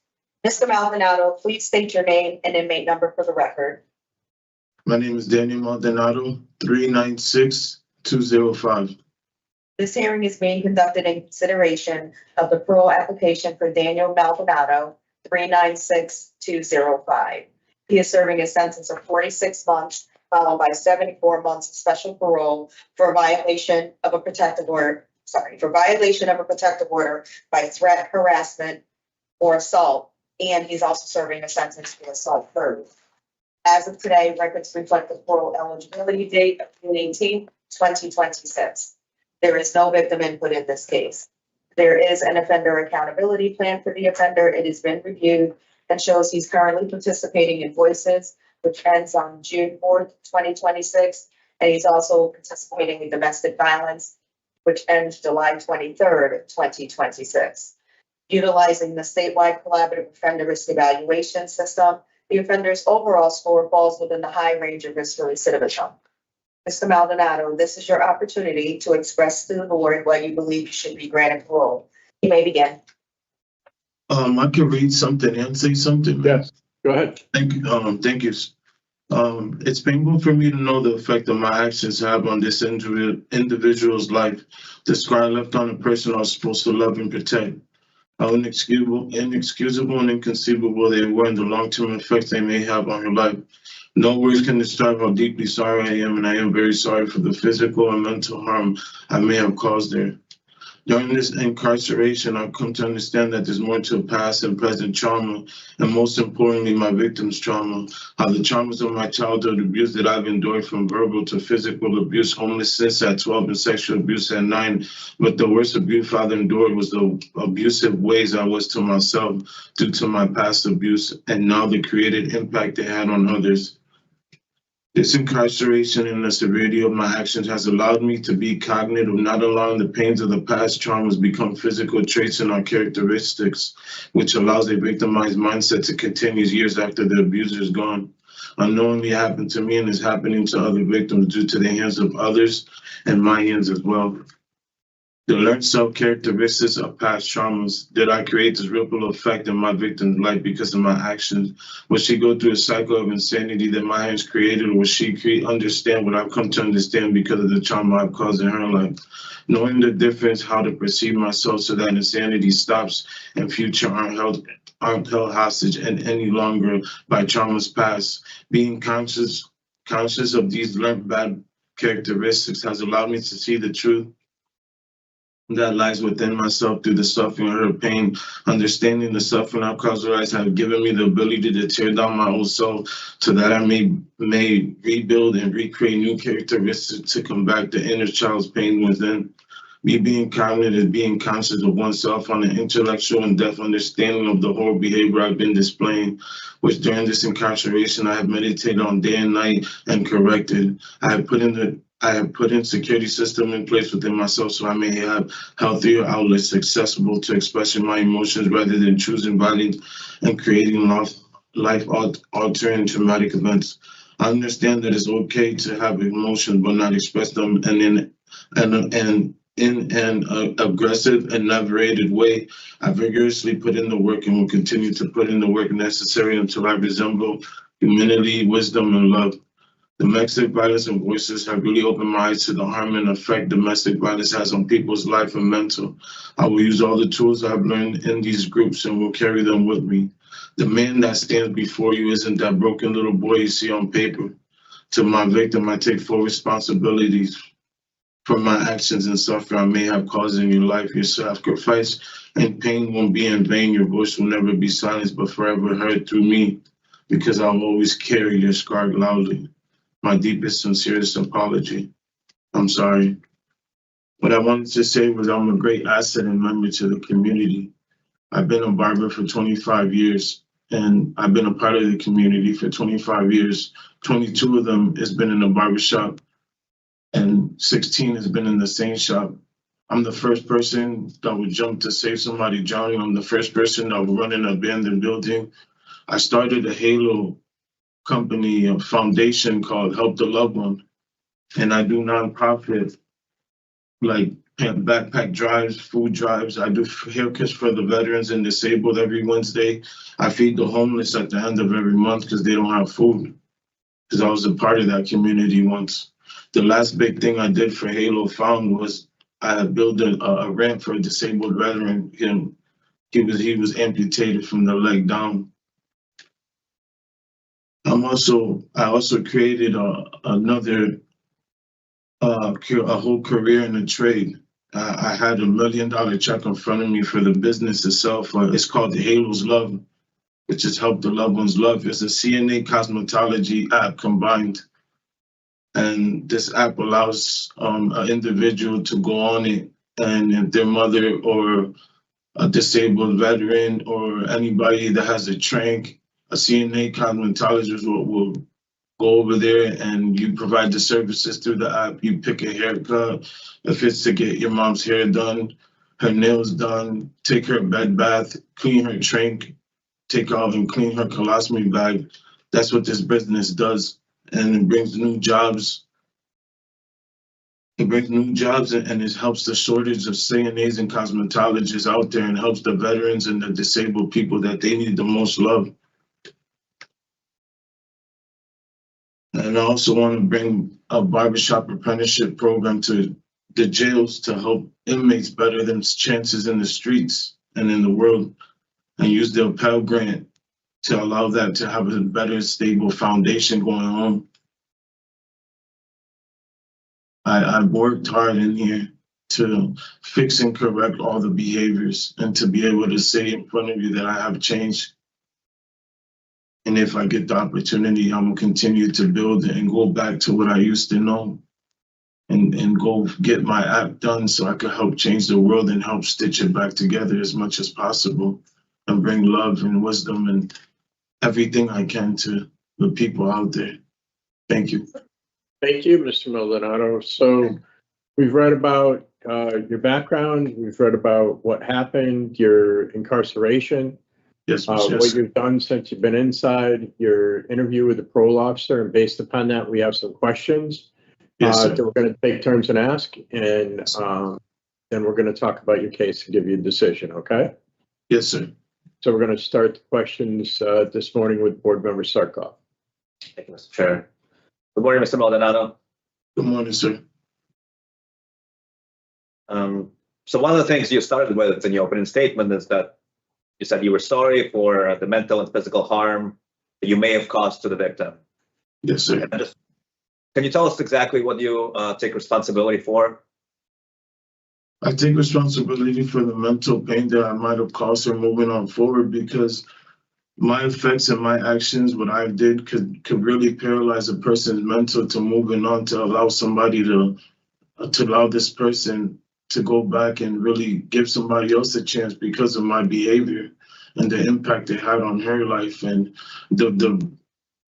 Mr. Maldonado, please state your name and inmate number for the record. My name is Daniel Maldonado, 396-205. This hearing is being conducted in consideration of the parole application for Daniel Maldonado, 396-205. He is serving a sentence of 46 months, followed by 74 months of special parole for violation of a protective order by threat, harassment, or assault, and he's also serving a sentence for assault third. As of today, records reflect the parole eligibility date of June 18, 2026. There is no victim input in this case. There is an offender accountability plan for the offender. It has been reviewed and shows he's currently participating in Voices, which ends on June 4th, 2026. And he's also participating in domestic violence, which ends July 23rd, 2026. Utilizing the statewide collaborative offender risk evaluation system, the offender's overall score falls within the high range of risk for recidivism. Mr. Maldonado, this is your opportunity to express to the board why you believe you should be granted parole. You may begin. I can read something and say something. Yes, go ahead. Thank you. Thank you. It's painful for me to know the effect that my actions have on this individual's life. The scar left on a person I was supposed to love and protect. How inexcusable and inconceivable they were and the long-term effects they may have on your life. No words can describe how deeply sorry I am, and I am very sorry for the physical and mental harm I may have caused there. During this incarceration, I've come to understand that there's more to past and present trauma, and most importantly, my victim's trauma. How the traumas of my childhood abuse that I've endured, from verbal to physical abuse, homelessness at 12 and sexual abuse at 9. But the worst abuse I've endured was the abusive ways I was to myself due to my past abuse, and now the created impact it had on others. This incarceration and the severity of my actions has allowed me to be cognizant of not allowing the pains of the past traumas become physical traits in our characteristics, which allows a victimized mindset to continue years after the abuser is gone. Unknowingly happened to me and is happening to other victims due to the hands of others and my hands as well. The learned self-characteristics of past traumas. Did I create this ripple effect in my victim's life because of my actions? Will she go through a cycle of insanity that my hands created, or will she understand what I've come to understand because of the trauma I've caused in her life? Knowing the difference, how to perceive myself so that insanity stops and future aren't held hostage and any longer by traumas past. Being conscious of these learned bad characteristics has allowed me to see the truth that lies within myself through the suffering or her pain. Understanding the suffering I've caused have given me the ability to tear down my old self so that I may rebuild and recreate new characteristics to combat the inner child's pain within. Me being cognizant is being conscious of oneself on an intellectual and depth understanding of the whole behavior I've been displaying, which during this incarceration I have meditated on day and night and corrected. I have put in security system in place within myself so I may have healthier outlets accessible to expressing my emotions rather than choosing violence and creating life-altering traumatic events. I understand that it's okay to have emotions but not express them in an aggressive and narrated way. I vigorously put in the work and will continue to put in the work necessary until I resemble humility, wisdom, and love. Domestic violence and voices have really opened my eyes to the harm and effect domestic violence has on people's life and mental. I will use all the tools I've learned in these groups and will carry them with me. The man that stands before you isn't that broken little boy you see on paper. To my victim, I take full responsibilities for my actions and suffering I may have caused in your life. Your sacrifice and pain won't be in vain. Your voice will never be silenced, but forever heard through me, because I'll always carry your scar loudly. My deepest, sincerest apology. I'm sorry. What I wanted to say was I'm a great asset and member to the community. I've been a barber for 25 years, and I've been a part of the community for 25 years. 22 of them has been in the barbershop, and 16 has been in the same shop. I'm the first person that would jump to save somebody drowning. I'm the first person that would run in an abandoned building. I started a Halo company, a foundation called Help the Loved One, and I do nonprofit like backpack drives, food drives. I do haircuts for the veterans and disabled every Wednesday. I feed the homeless at the end of every month because they don't have food, because I was a part of that community once. The last big thing I did for Halo Found was I had built a ramp for a disabled veteran. He was amputated from the leg down. I also created a whole career in the trade. I had $1 million check in front of me for the business itself. It's called the Halo's Love, which is Help the Loved Ones Love. It's a CNA cosmetology app combined. And this app allows an individual to go on it, and if their mother or a disabled veteran or anybody that has a trank, a CNA cosmetologist will go over there and you provide the services through the app. You pick a haircut, if it's to get your mom's hair done, her nails done, take her bed bath, clean her trank, take off and clean her colostomy bag. That's what this business does. And it brings new jobs. It brings new jobs and it helps the shortage of CNAs and cosmetologists out there, and helps the veterans and the disabled people that they need the most love. And I also want to bring a barbershop apprenticeship program to the jails to help inmates better their chances in the streets and in the world, and use the Pell Grant to allow that to have a better, stable foundation going on. I've worked hard in here to fix and correct all the behaviors and to be able to say in front of you that I have changed. And if I get the opportunity, I'm gonna continue to build and go back to what I used to know and go get my app done so I could help change the world and help stitch it back together as much as possible and bring love and wisdom and everything I can to the people out there. Thank you. Thank you, Mr. Maldonado. So we've read about your background, we've read about what happened, your incarceration, Yes, what sir. you've done since you've been inside, your interview with the parole officer, and based upon that, we have some questions Yes, that sir. we're going to take turns and ask, and then we're going to talk about your case and give you a decision, okay? Yes, sir. So we're going to start the questions this morning with Board Member Sarkov. Thank you, Mr. Chair. Good morning, Mr. Maldonado. Good morning, sir. So one of the things you started with in your opening statement is that you said you were sorry for the mental and physical harm that you may have caused to the victim. Yes, sir. Can you tell us exactly what you take responsibility for? I take responsibility for the mental pain that I might have caused her moving on forward, because my effects and my actions, what I did, could really paralyze a person's mental to moving on, to allow somebody to allow this person to go back and really give somebody else a chance because of my behavior and the impact it had on her life. And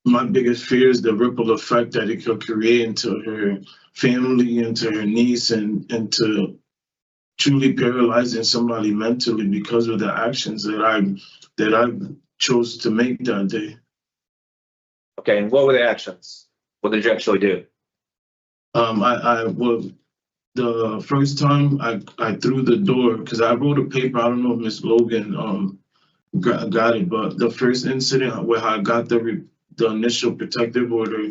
my biggest fear is the ripple effect that it could create into her family, into her niece, and to truly paralyzing somebody mentally because of the actions that I chose to make that day. Okay, and what were the actions? What did you actually do? Well, the first time I threw the door, because I wrote a paper. I don't know if Miss Logan got it, but the first incident where I got the initial protective order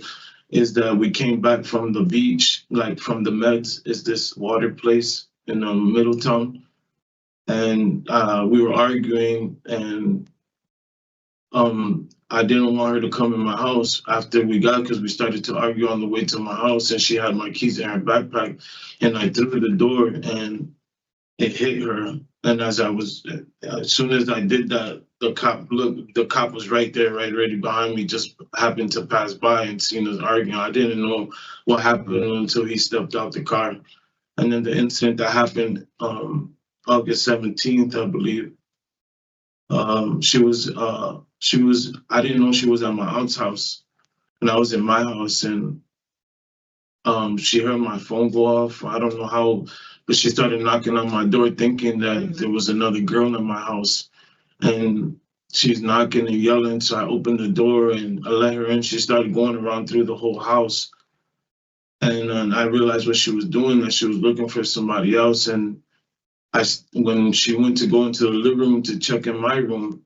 is that we came back from the beach, like from the Meds, is this water place in Middletown, and we were arguing, and I didn't want her to come in my house after we got, because we started to argue on the way to my house, and she had my keys in her backpack, and I threw the door and it hit her. And as soon as I did that, the cop was right there, right ready behind me, just happened to pass by and seen us arguing. I didn't know what happened until he stepped out the car. And then the incident that happened August 17th, I believe, I didn't know she was at my aunt's house, and I was in my house, and she heard my phone go off. I don't know how, but she started knocking on my door thinking that there was another girl in my house, and she's knocking and yelling. So I opened the door and I let her in. She started going around through the whole house, and I realized what she was doing, that she was looking for somebody else. And when she went to go into the living room to check in my room,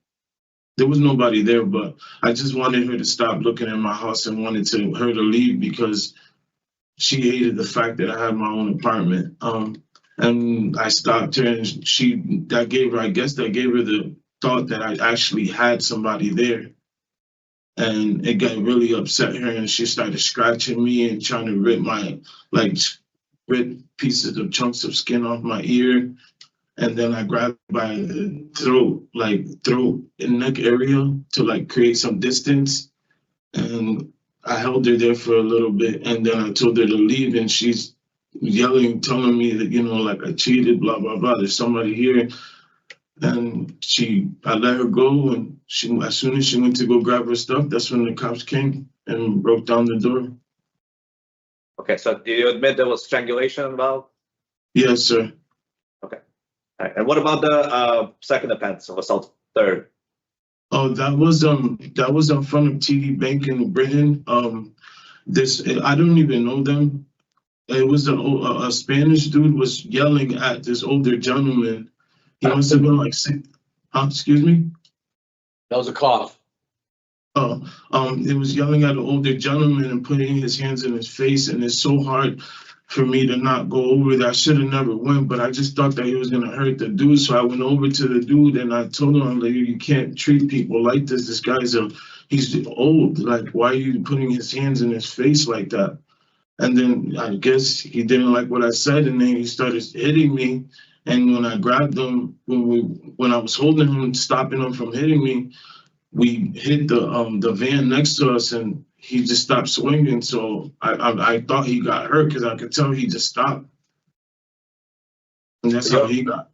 there was nobody there, but I just wanted her to stop looking at my house and wanted her to leave, because she hated the fact that I had my own apartment. And I stopped her, and that gave her the thought that I actually had somebody there. And it got really upset her, and she started scratching me and trying to rip pieces of chunks of skin off my ear. And then I grabbed by the throat and neck area to create some distance. And I held her there for a little bit, and then I told her to leave, and she's yelling, telling me that, I cheated, blah, blah, blah. There's somebody here. And I let her go, and as soon as she went to go grab her stuff, that's when the cops came and broke down the door. Okay, so do you admit there was strangulation involved? Yes, sir. Okay. All right. And what about the second offense of assault third? Oh, that was in front of TD Bank in Britain. I don't even know them. It was a Spanish dude was yelling at this older gentleman. He must have been excuse me? That was a cough. It was yelling at an older gentleman and putting his hands in his face, and it's so hard for me to not go over that. I should have never went, but I just thought that he was gonna hurt the dude. So I went over to the dude and I told him, you can't treat people like this. This guy's he's old. Why are you putting his hands in his face like that? And then I guess he didn't like what I said, and then he started hitting me. And when I grabbed him, when I was holding him, stopping him from hitting me, we hit the van next to us, and he just stopped swinging. So I thought he got hurt, because I could tell he just stopped. And that's how he got.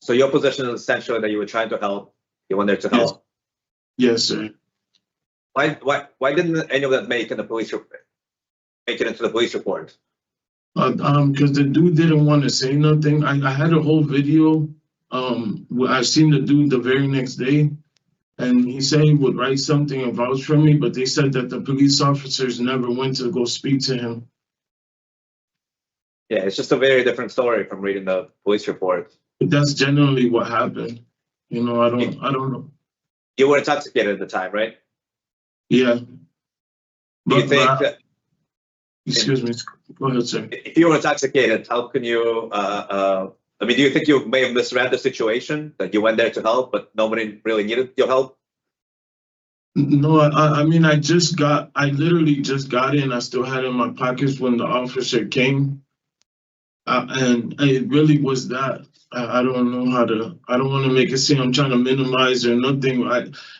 So your position is essentially that you were trying to help. You went there to help. Yes, sir. Why didn't any of that make in the police report? make it into the police report? Because the dude didn't want to say nothing. I had a whole video. I seen the dude the very next day, and he said he would write something and vouch for me, but they said that the police officers never went to go speak to him. Yeah, it's just a very different story from reading the police report. But that's generally what happened. You know, I don't know. You were intoxicated at the time, right? Yeah. Do you think that Excuse me. Go ahead, sir. if you were intoxicated, how can you, I mean, do you think you may have misread the situation, that you went there to help, but nobody really needed your help? No, I mean, I literally just got in. I still had it in my pockets when the officer came. And it really was that. I don't know I don't want to make it seem I'm trying to minimize or nothing.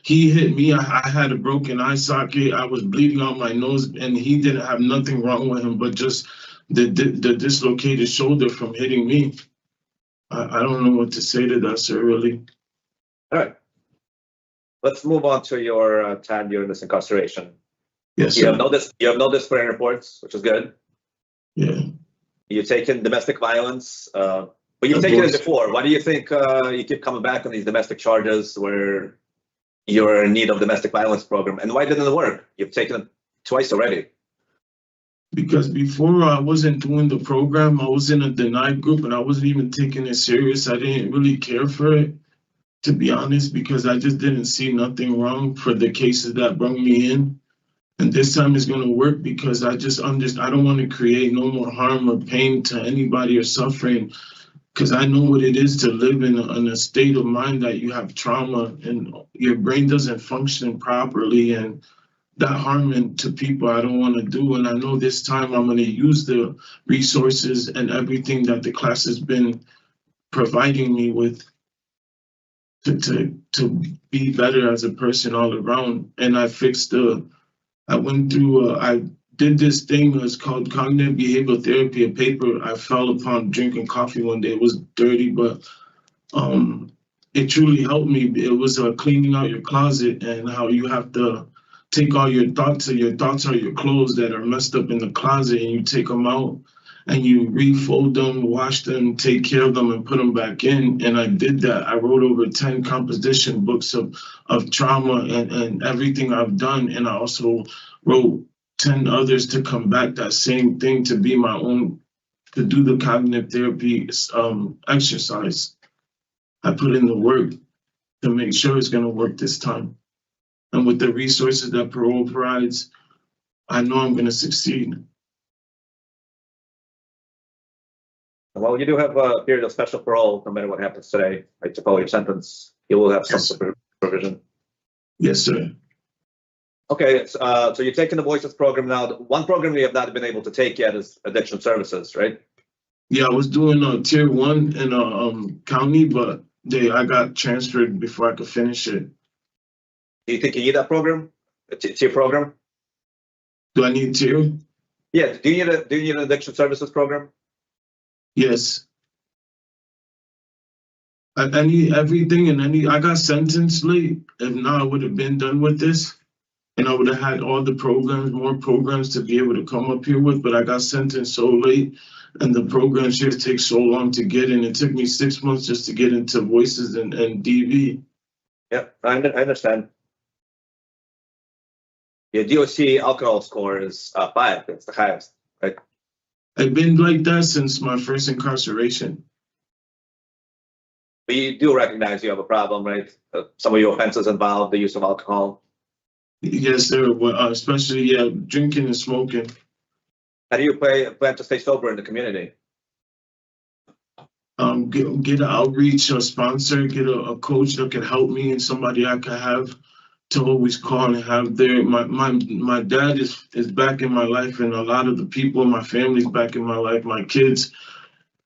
He hit me. I had a broken eye socket. I was bleeding out my nose, and he didn't have nothing wrong with him, but just the dislocated shoulder from hitting me. I don't know what to say to that, sir, really. All right. Let's move on to your time during this incarceration. Yes, You sir. have no disciplinary reports, which is good. Yeah. You've taken domestic violence, but you've taken it before. Why do you think you keep coming back on these domestic charges where you're in need of domestic violence program? And why didn't it work? You've taken it twice already. Because before I wasn't doing the program, I was in a denied group and I wasn't even taking it serious. I didn't really care for it, to be honest, because I just didn't see nothing wrong for the cases that brought me in. And this time it's going to work because I don't want to create no more harm or pain to anybody or suffering, because I know what it is to live in a state of mind that you have trauma and your brain doesn't function properly, and that harm to people I don't want to do. And I know this time I'm going to use the resources and everything that the class has been providing me with to be better as a person all around. And I went through, I did this thing that's called cognitive behavioral therapy, a paper I fell upon drinking coffee one day. It was dirty, but it truly helped me. It was cleaning out your closet and how you have to take all your thoughts, and your thoughts are your clothes that are messed up in the closet, and you take them out and you refold them, wash them, take care of them, and put them back in. And I did that. I wrote over 10 composition books of trauma and everything I've done. And I also wrote 10 others to combat that same thing, to be my own, to do the cognitive therapy exercise. I put in the work to make sure it's going to work this time. And with the resources that Parole provides, I know I'm going to succeed. Well, you do have a period of special parole, no matter what happens today, right? To follow your sentence, you will have some supervision. Yes, sir. Okay, so you're taking the Voices program now. One program you have not been able to take yet is addiction services, right? Yeah, I was doing tier 1 in a county, but I got transferred before I could finish it. Do you think you need that program, a tier program? Do I need tier? Yeah. Do you need an addiction services program? Yes. I need everything, and I got sentenced late. If not, I would have been done with this, and I would have had all the programs, more programs to be able to come up here with, but I got sentenced so late, and the programs here take so long to get in. It took me 6 months just to get into Voices and DV. Yeah, I understand. Your DOC alcohol score is 5. It's the highest, right? I've been like that since my first incarceration. But you do recognize you have a problem, right? Some of your offenses involve the use of alcohol. Yes, sir. Well, especially drinking and smoking. How do you plan to stay sober in the community? Get an outreach, a sponsor, get a coach that can help me, and somebody I can have to always call and have there. My dad is back in my life, and a lot of the people in my family's back in my life, my kids.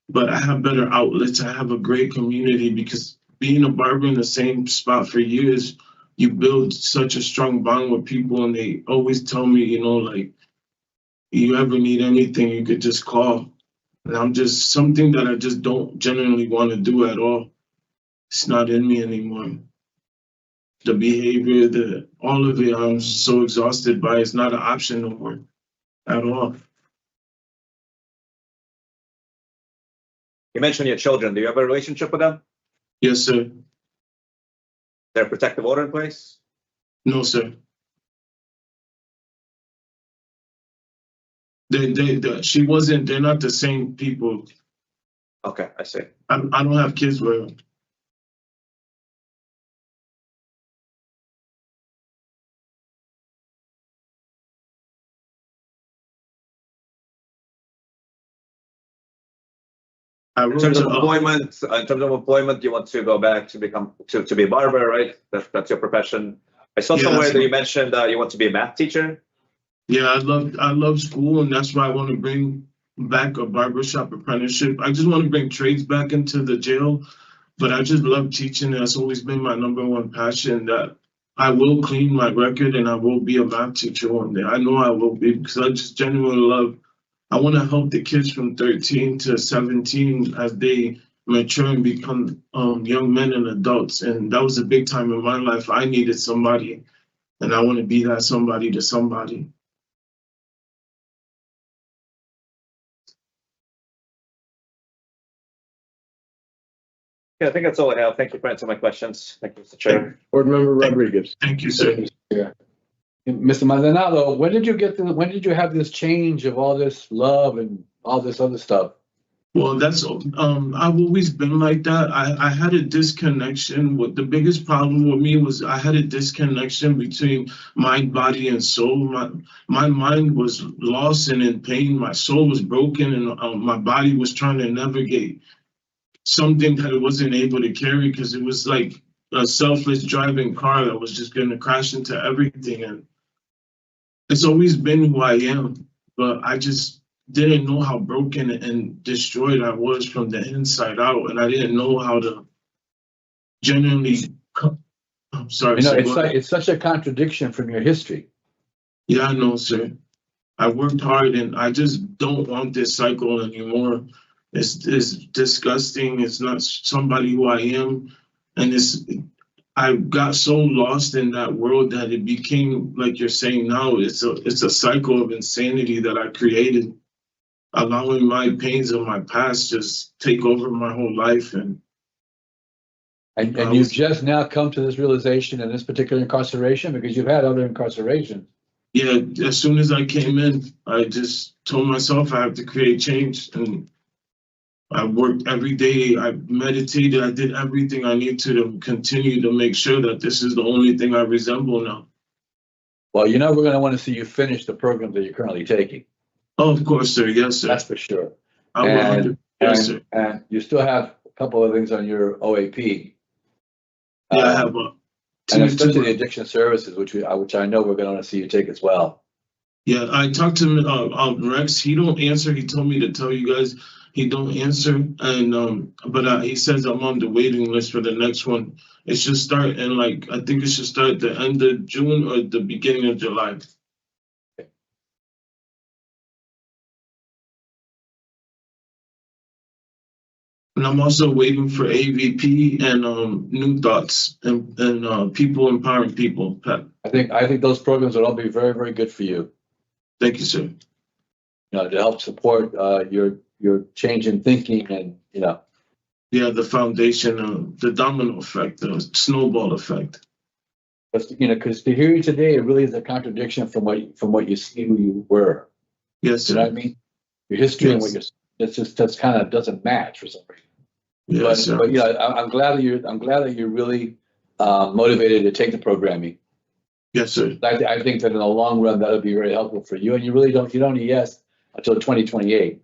But I have better outlets. I have a great community, because being a barber in the same spot for years, you build such a strong bond with people, and they always tell me, like, you ever need anything, you could just call. And I'm just something that I just don't genuinely want to do at all. It's not in me anymore. The behavior, all of it, I'm so exhausted by. It's not an option no more at all. You mentioned your children. Do you have a relationship with them? Yes, sir. There a protective order in place? No, sir. She wasn't, they're not the same people. Okay, I see. I don't have kids with her. In terms of employment, you want to go back to become to be a barber, right? That's your profession. I saw Yeah, somewhere that's that you mentioned you want to be a math teacher. Yeah, I love school, and that's why I want to bring back a barbershop apprenticeship. I just want to bring trades back into the jail, but I just love teaching. That's always been my #1 passion. That I will clean my record, and I will be a math teacher one day. I know I will be, because I just genuinely love. I want to help the kids from 13 to 17 as they mature and become young men and adults. And that was a big time in my life. I needed somebody, and I want to be that somebody to somebody. Yeah, I think that's all I have. Thank you for answering my questions. Thank you, Mr. Chair. Board Member Rodriguez. Thank you, sir. Yeah. Mr. Maldonado, when did you have this change of all this love and all this other stuff? Well, that's I've always been like that. I had a disconnection. What the biggest problem with me was I had a disconnection between mind, body, and soul. My mind was lost and in pain. My soul was broken, and my body was trying to navigate something that it wasn't able to carry, because it was like a selfless driving car that was just going to crash into everything. And it's always been who I am, but I just didn't know how broken and destroyed I was from the inside out, and I didn't know how to genuinely. I'm sorry. You know, sir, it's such a contradiction from your history. Yeah, I know, sir. I worked hard, and I just don't want this cycle anymore. It's disgusting. It's not somebody who I am, and I got so lost in that world that it became, like you're saying now, it's a cycle of insanity that I created, allowing my pains of my past just take over my whole life. And you've just now come to this realization in this particular incarceration, because you've had other incarcerations. Yeah, as soon as I came in, I just told myself I have to create change, and I worked every day. I meditated. I did everything I need to continue to make sure that this is the only thing I resemble now. Well, you know, we're going to want to see you finish the program that you're currently taking. Oh, of course, sir. Yes, sir. That's for sure. I will. Yes, sir. And you still have a couple of things on your OAP. Yeah, I have and especially the addiction services, which I know we're going to see you take as well. Yeah, I talked to Rex. He don't answer. He told me to tell you guys he don't answer, and but he says I'm on the waiting list for the next one. It should start in, like, I think it should start at the end of June or the beginning of July. And I'm also waiting for AVP and New Thoughts and People Empowering People. I think those programs will all be very, very good for you. Thank you, sir. You know, to help support your change in thinking, and you know. Yeah, the foundation, the domino effect, the snowball effect. But you know, because to hear you today, it really is a contradiction from what you see who you were. Yes, sir. You know what I mean? Your history and Yes. what that's kind of doesn't match for some reason. Yes, but you know, I'm glad that you're really motivated to take the programming. Yes, sir. I think that in the long run that'll be very helpful for you, and you don't need yes until 2028.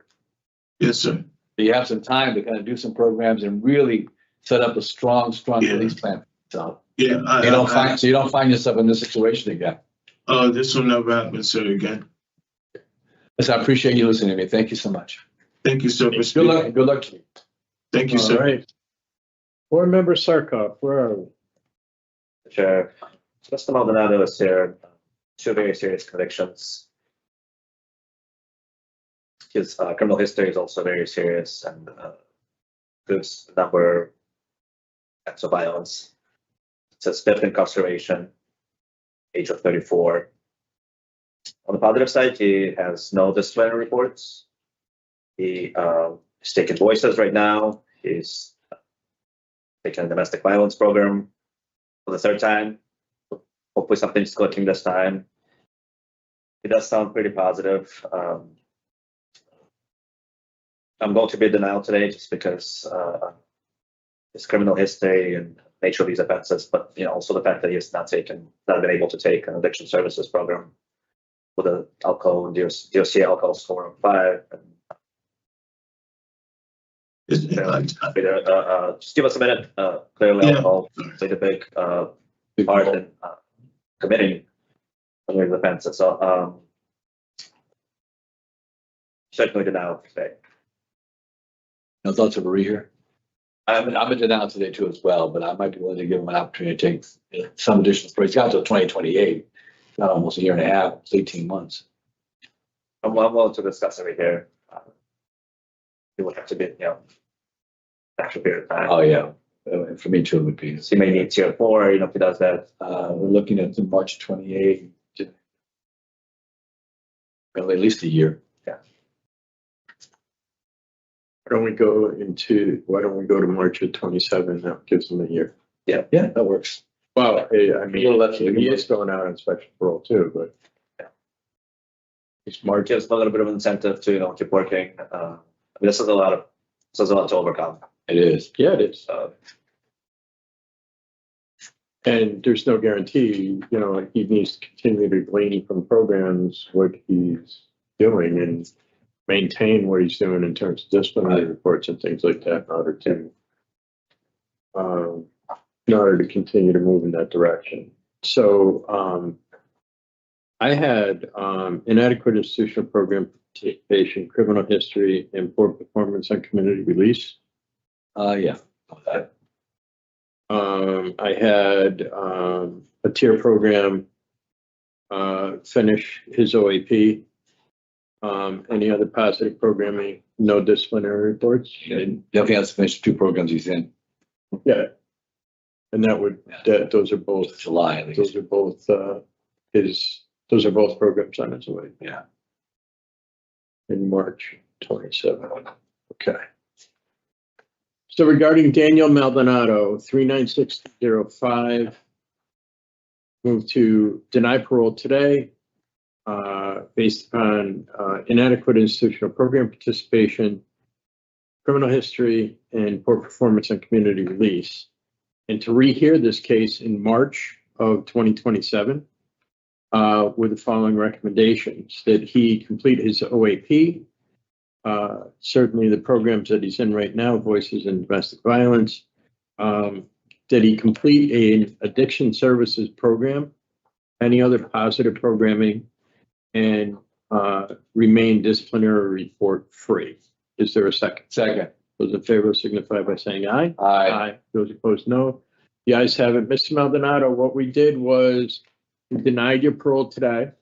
Yes, sir. So you have some time to kind of do some programs and really set up a strong release plan. So yeah, you don't find yourself in this situation again. This will never happen, sir, again. Yes, I appreciate you listening to me. Thank you so much. Thank you, sir, for Good speaking. luck. Good luck to you. Thank you, All sir. right. Board Member Sarkov, where are we? Chair, Mr. Maldonado is here. Two very serious convictions. His criminal history is also very serious, and includes a number of acts of violence. It says 5th incarceration, age of 34. On the positive side, he has no disciplinary reports. He He's taking voices right now. He's taking a domestic violence program for the third time. Hopefully something's clicking this time. It does sound pretty positive. I'm going to be denial today just because his criminal history and nature of these offenses, but also the fact that he has not been able to take an addiction services program with an alcohol and DOC alcohol score of 5. And, just give us a minute. Clearly, Yeah. alcohol played a big part in committing the offenses. So certainly denial today. No thoughts of Marie here? I'm in denial today too as well, but I might be willing to give him an opportunity to take some additional breaks. He's got until 2028, not almost a year and a half, it's 18 months. I'm willing to discuss it right here. It would have to be, extra period of time. Oh, yeah. For me too, it would be. So he may need tier 4, if he does that. We're looking at the March 28, well, at least a year. Why don't we go to March of 27? That gives them a year. Yeah, that works. Well, I mean, You'll let you- he is going out on special parole too, but. It's March. Gives a little bit of incentive to, keep working. This is a lot to overcome. It is. Yeah, it is. So And there's no guarantee, he needs to continue to glean from programs what he's doing and maintain what he's doing in terms of disciplinary reports and things like that in order to continue to move in that direction. So I had inadequate institutional program participation, criminal history, and poor performance on community release. Yeah. I had a tier program finish his OAP. Any other positive programming? No disciplinary reports? Definitely has to finish 2 programs he's in. Yeah. And those are both July, at least. those are both those are both programs on his OAP. Yeah. In March 27. Okay. So regarding Daniel Maldonado, 39605, move to deny parole today based upon inadequate institutional program participation, criminal history, and poor performance on community release. And to rehear this case in March of 2027 with the following recommendations: that he complete his OAP, certainly the programs that he's in right now, Voices in Domestic Violence, that he complete an addiction services program, any other positive programming, and remain disciplinary report free. Is there a second? Second. Those in favor signify by saying aye. Aye. Those opposed, no. The ayes have it. Mr. Maldonado, what we did was we denied your parole today.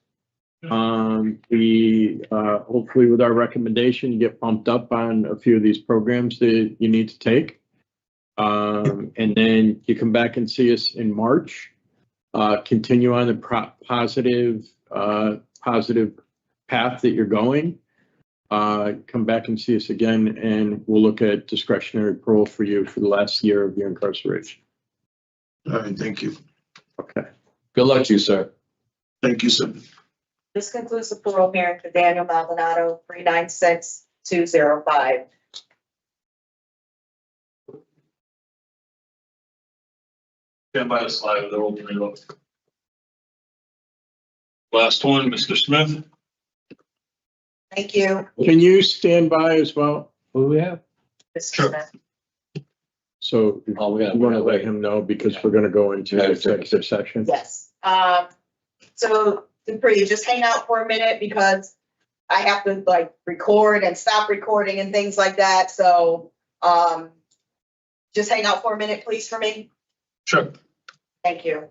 We hopefully with our recommendation, you get pumped up on a few of these programs that you need to take. And then you come back and see us in March, continue on the positive path that you're going. Come back and see us again, and we'll look at discretionary parole for you for the last year of your incarceration. All right, thank you. Okay. Good luck to you, sir. Thank you, sir. This concludes the parole hearing for Daniel Maldonado, 396-205. Stand by the slide of the opening look. Last one, Mr. Smith. Thank you, Can you stand by as well? Who do we have? Mr. Sure. Smith. So Oh, we got. you want to let him know because we're going to go into Yeah, executive session. Yes. So Dupree, just hang out for a minute because I have to record and stop recording and things like that. So just hang out for a minute, please, for me. Sure. Thank you.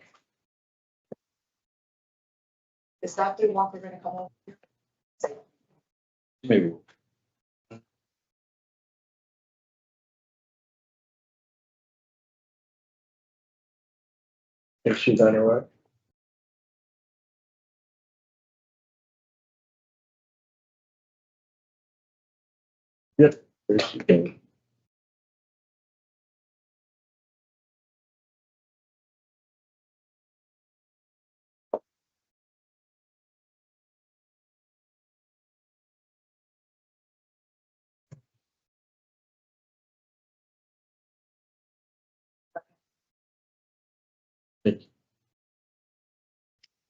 Is Dr. Walker going to come over? Maybe. Is she done or what? Yep. There she is.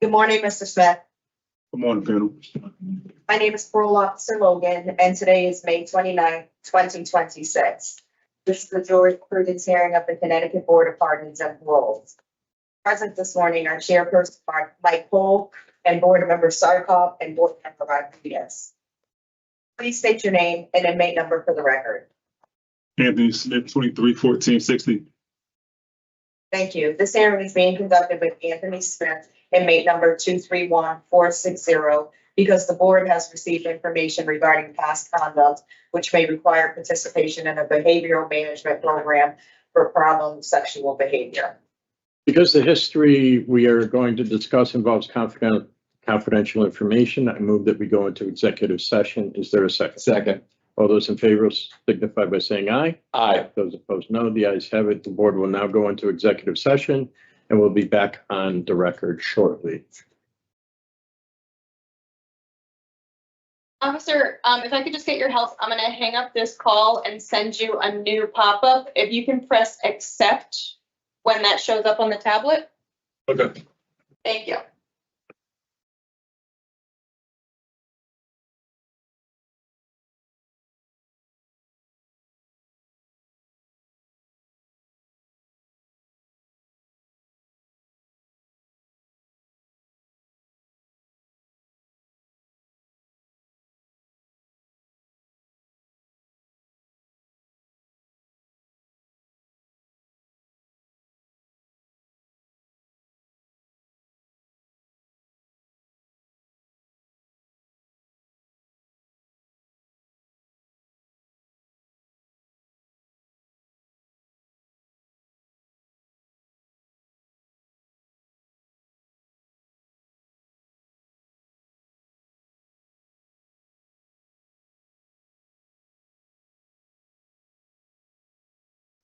Good morning, Mr. Smith. Good morning, panel. My name is Parole Officer Logan, and today is May 29th, 2026. This is the jurisprudence hearing of the Connecticut Board of Pardons and Paroles. Present this morning are Chairperson Mike Cole and Board Member Sarkov and Board Member Rodriguez. Please state your name and inmate number for the record. Anthony Smith, 231460. Thank you. This hearing is being conducted with Anthony Smith, inmate number 231460, because the board has received information regarding past conduct which may require participation in a behavioral management program for problem sexual behavior. Because the history we are going to discuss involves confidential information, I move that we go into executive session. Is there a second? Second. All those in favor signify by saying aye. Aye. Those opposed, no. The ayes have it. The board will now go into executive session and we'll be back on the record shortly. Officer, if I could just get your help, I'm gonna hang up this call and send you a new pop-up. If you can press accept when that shows up on the tablet. Okay. Thank you.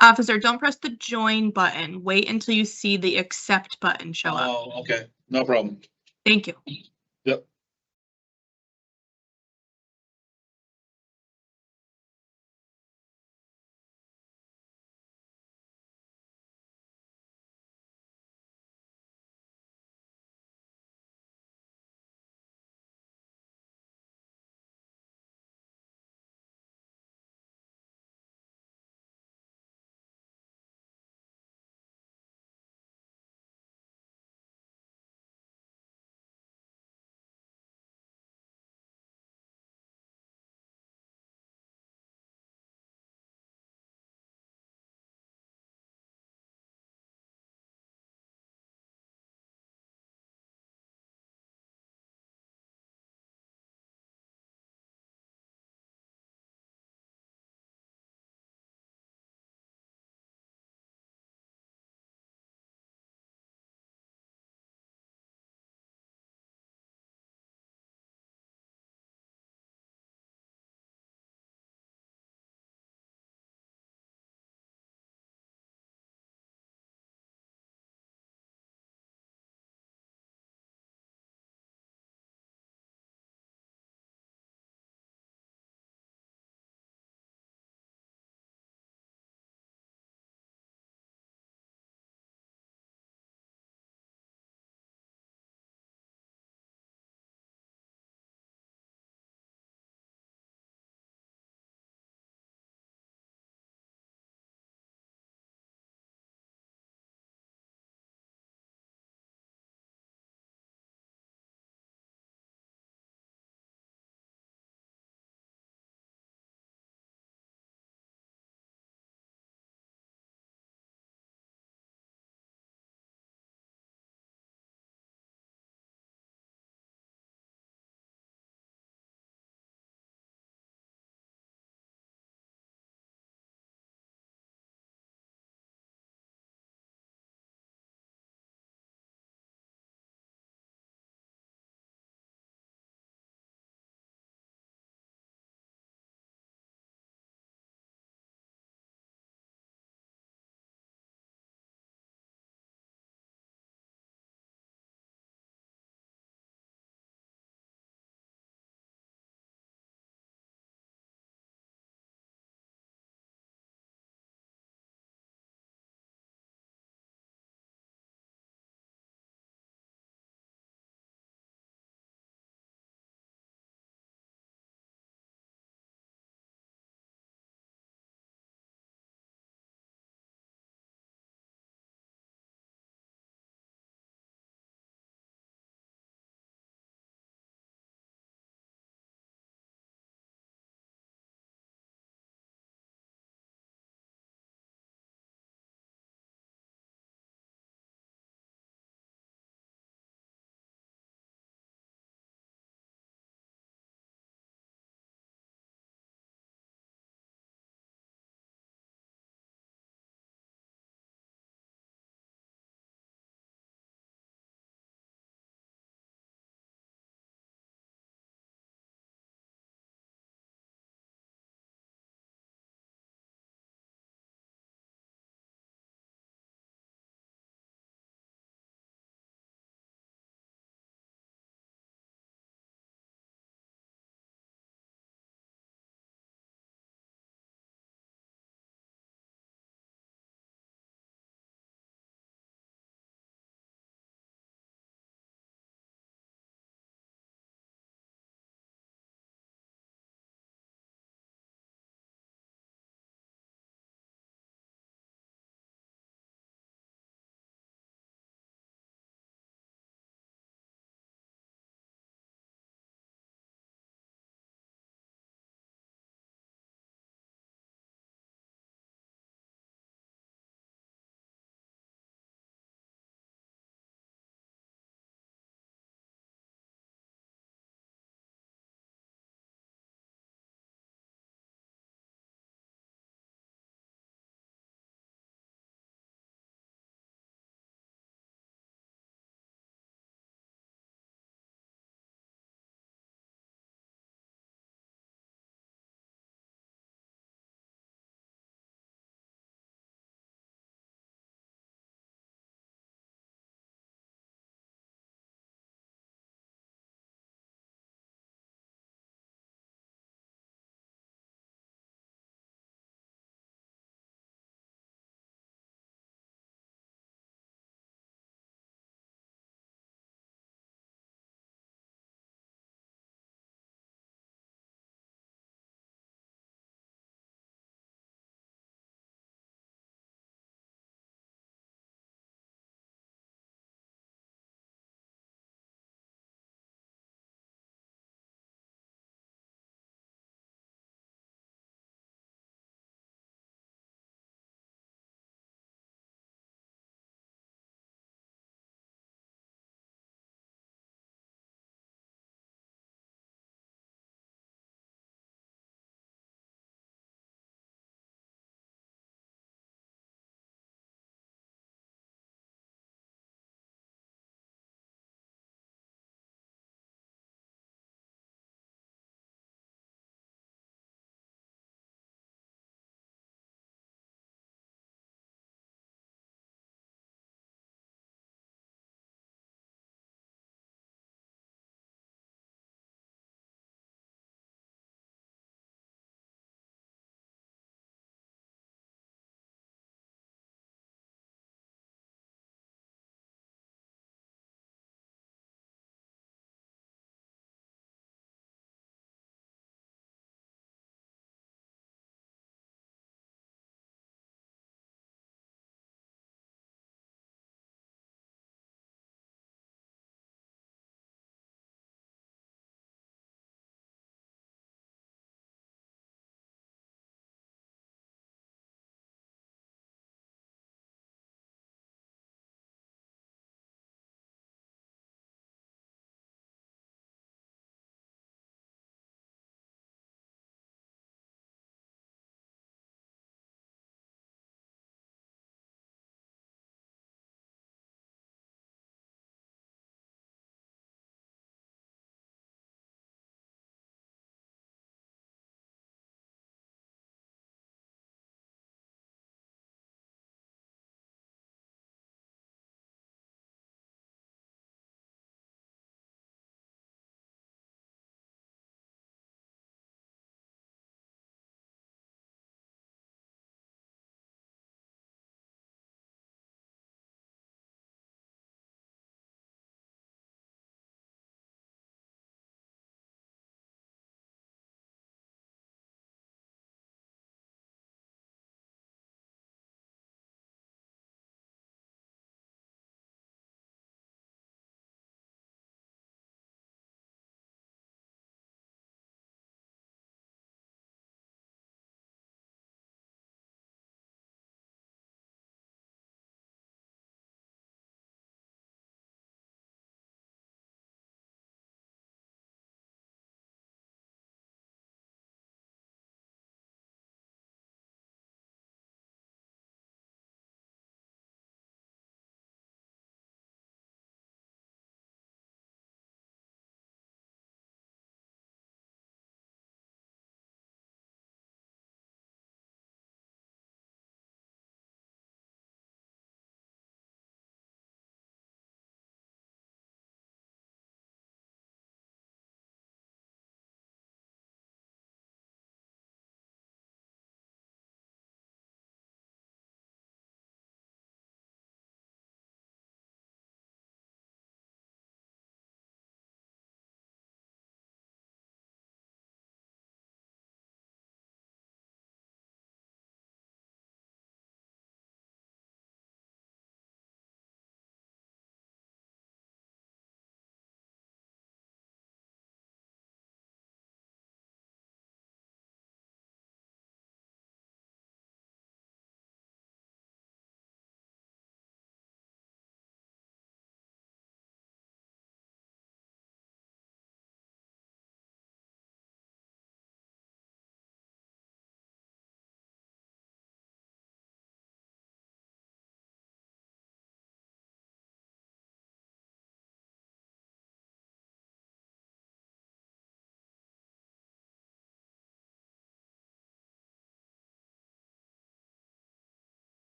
Officer, don't press the join button. Wait until you see the accept button show up. Oh, okay. No problem. Thank you. Yep.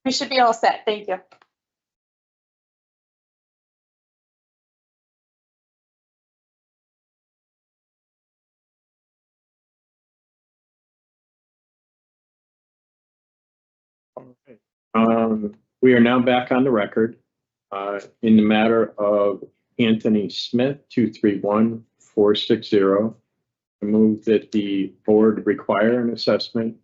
We should be all set. Thank you. Okay. We are now back on the record in the matter of Anthony Smith, 231-460. I move that the board require an assessment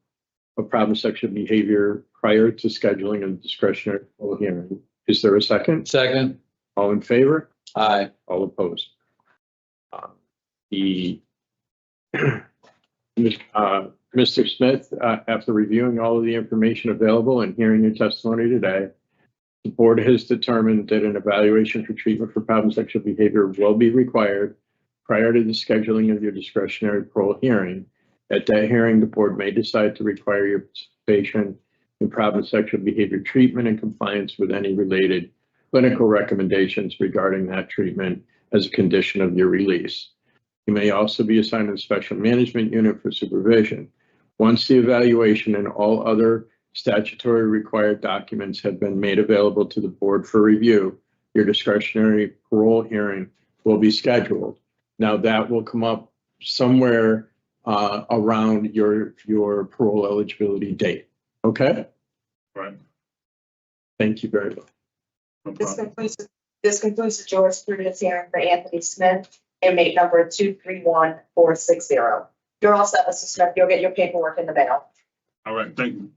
of problem sexual behavior prior to scheduling a discretionary parole hearing. Is there a second? Second. All in favor? Aye. All opposed? The Mr. Smith, after reviewing all of the information available and hearing your testimony today, the board has determined that an evaluation for treatment for problem sexual behavior will be required prior to the scheduling of your discretionary parole hearing. At that hearing, the board may decide to require your participation in problem sexual behavior treatment and compliance with any related clinical recommendations regarding that treatment as a condition of your release. You may also be assigned a special management unit for supervision. Once the evaluation and all other statutory required documents have been made available to the board for review, your discretionary parole hearing will be scheduled. Now that will come up somewhere around your parole eligibility date. Okay? Right. Thank you very much. No This problem. concludes the jurisprudence hearing for Anthony Smith, inmate number 231-460. You're all set, Mr. Smith. You'll get your paperwork in the mail. All right, thank you.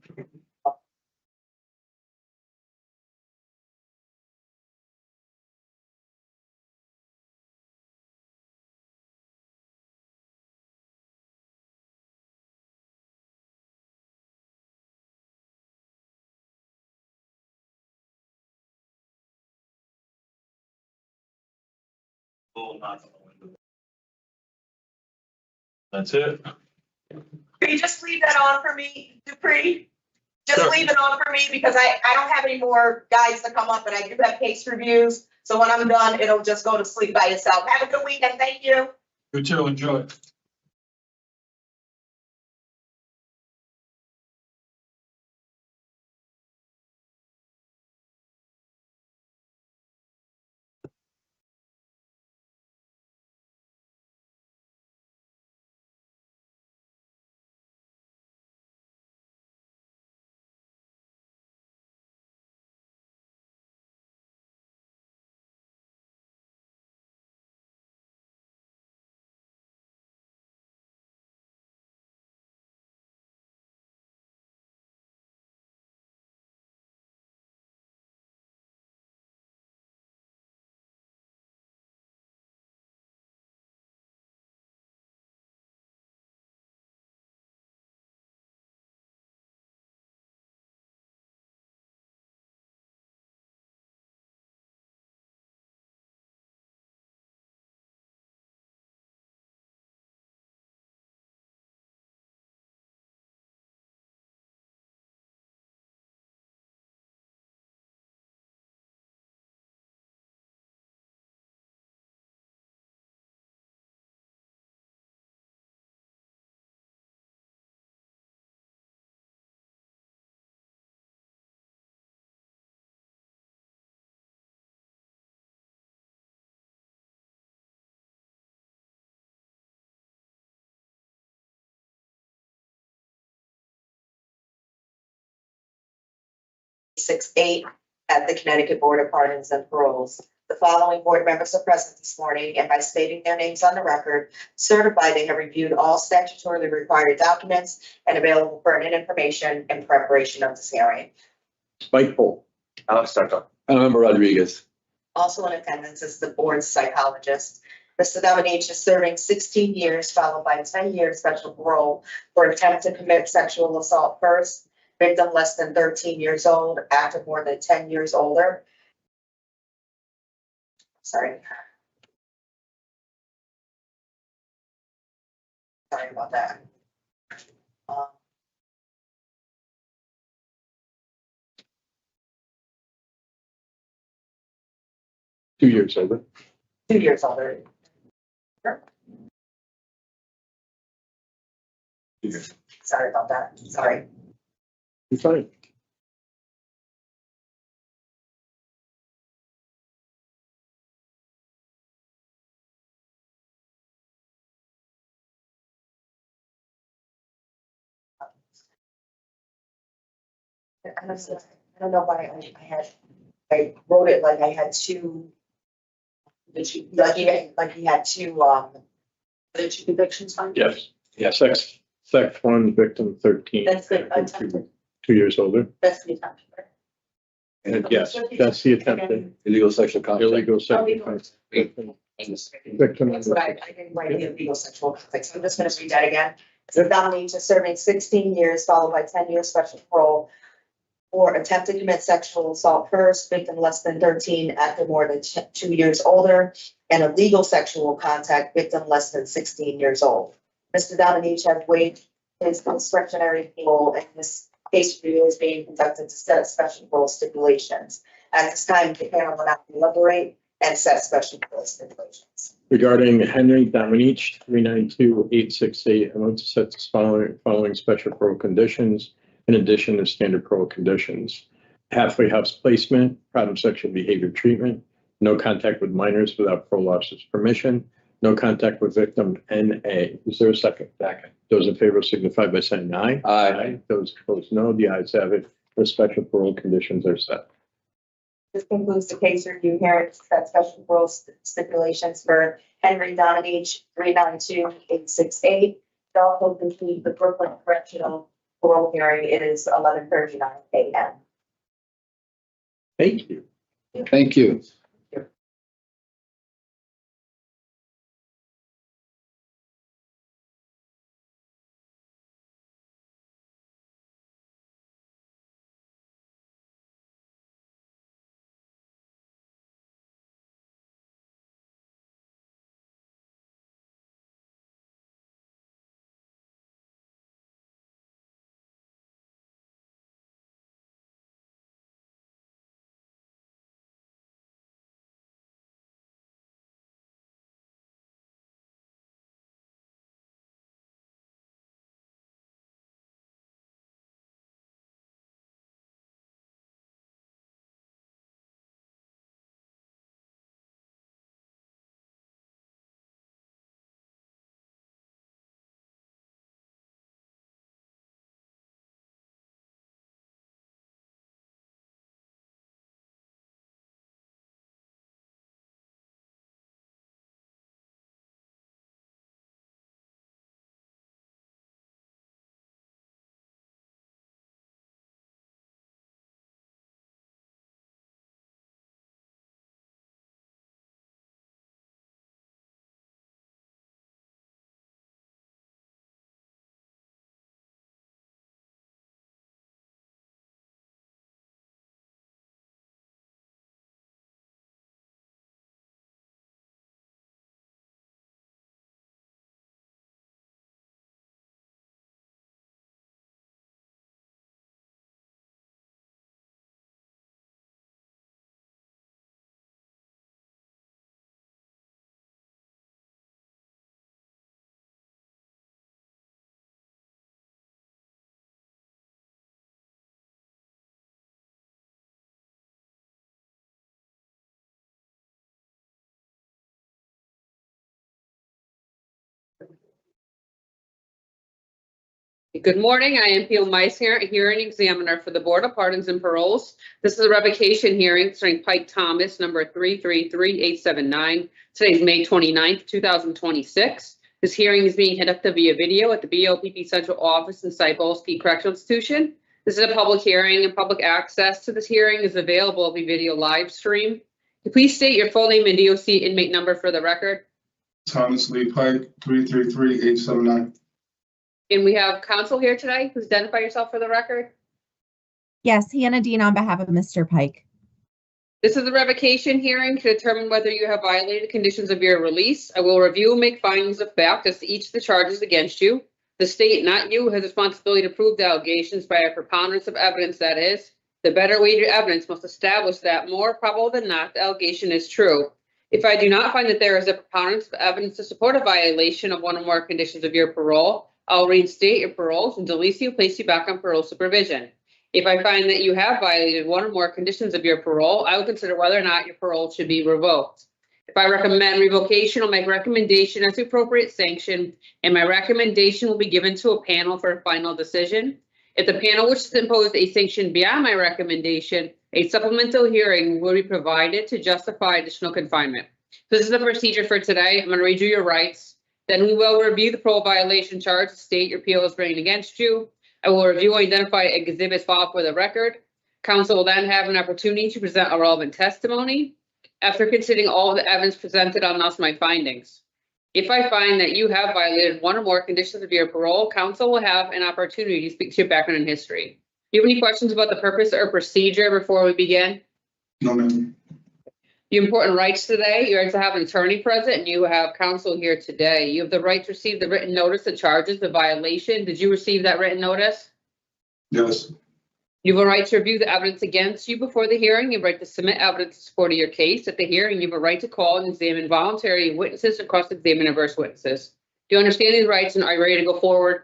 That's it. Can you just leave that on for me, Dupree? Just Sure. leave it on for me because I don't have any more guys to come up, but I do have case reviews. So when I'm done, it'll just go to sleep by itself. Have a good weekend. Thank you. You too, enjoy. Six-eight at the Connecticut Board of Pardons and Paroles. The following board members are present this morning and by stating their names on the record, certify they have reviewed all statutorily required documents and available pertinent information in preparation of this hearing. Spike Pole. Alex Startup. Member Rodriguez. Also in attendance is the board's psychologist. Mr. Dominich is serving 16 years followed by 10 years special parole for attempt to commit sexual assault first. Victim less than 13 years old, active more than 10 years older. Sorry. Sorry about that. 2 years older. 2 years older. Sorry about that. Sorry. You're fine. I don't know why I wrote it like I had two. Like he had two, the two convictions on. Yes, yes, sex one, victim 13. That's the attempted, 2 years older. that's the attempted. And yes, that's the attempted Illegal sexual contact. illegal sexual contact. Victim. That's what I didn't write the illegal sexual contact, so I'm just gonna read that again. So nominee to serving 16 years followed by 10 years special parole or attempt to commit sexual assault first, victim less than 13 after more than 2 years older, and illegal sexual contact, victim less than 16 years old. Mr. Dominich has waived his discretionary parole, and this case review is being conducted to set special parole stipulations. At this time, the panel will not deliberate and set special parole stipulations. Regarding Henry Dominich, 392-868, I want to set the following special parole conditions in addition to standard parole conditions. Halfway house placement, problem sexual behavior treatment, no contact with minors without parole officer's permission, no contact with victim NA. Is there a second? Second. Those in favor signify by saying aye. Aye. Those opposed, no. The ayes have it. The special parole conditions are set. This concludes the case review hearing, set special parole stipulations for Henry Dominich, 392-868. It also concludes the Brooklyn Correctional Parole hearing. It is 11:39 a.m. Thank you. Thank you. Good morning. I am Peel Meisinger, hearing examiner for the Board of Pardons and Paroles. This is a revocation hearing concerning Pike Thomas, number 333-879. Today is May 29th, 2026. This hearing is being conducted via video at the BOPP Central Office in Cybulski Correctional Institution. This is a public hearing, and public access to this hearing is available via video live stream. Please state your full name and DOC inmate number for the record. Thomas Lee Pike, 333-879. And we have counsel here today. Please identify yourself for the record. Yes, Hannah Dean on behalf of Mr. Pike. This is a revocation hearing to determine whether you have violated the conditions of your release. I will review and make findings of fact as to each of the charges against you. The state, not you, has responsibility to prove the allegations by a preponderance of evidence. That is, the better weighted evidence must establish that more probable than not, the allegation is true. If I do not find that there is a preponderance of evidence to support a violation of one or more conditions of your parole, I'll reinstate your paroles and delete you, place you back on parole supervision. If I find that you have violated one or more conditions of your parole, I will consider whether or not your parole should be revoked. If I recommend revocation, I'll make recommendation as the appropriate sanction, and my recommendation will be given to a panel for a final decision. If the panel wishes to impose a sanction beyond my recommendation, a supplemental hearing will be provided to justify additional confinement. So this is the procedure for today. I'm going to read you your rights. Then we will review the parole violation charge the state your appeal is bringing against you. I will review and identify exhibits filed for the record. Counsel will then have an opportunity to present a relevant testimony. After considering all of the evidence presented, I'll announce my findings. If I find that you have violated one or more conditions of your parole, counsel will have an opportunity to speak to your background and history. Do you have any questions about the purpose or procedure before we begin? No, ma'am. Your important rights today, you are to have an attorney present and you have counsel here today. You have the right to receive the written notice that charges the violation. Did you receive that written notice? Yes. You have a right to review the evidence against you before the hearing. You have a right to submit evidence in support of your case at the hearing. You have a right to call and examine voluntary witnesses and cross-examine adverse witnesses. Do you understand these rights and are you ready to go forward?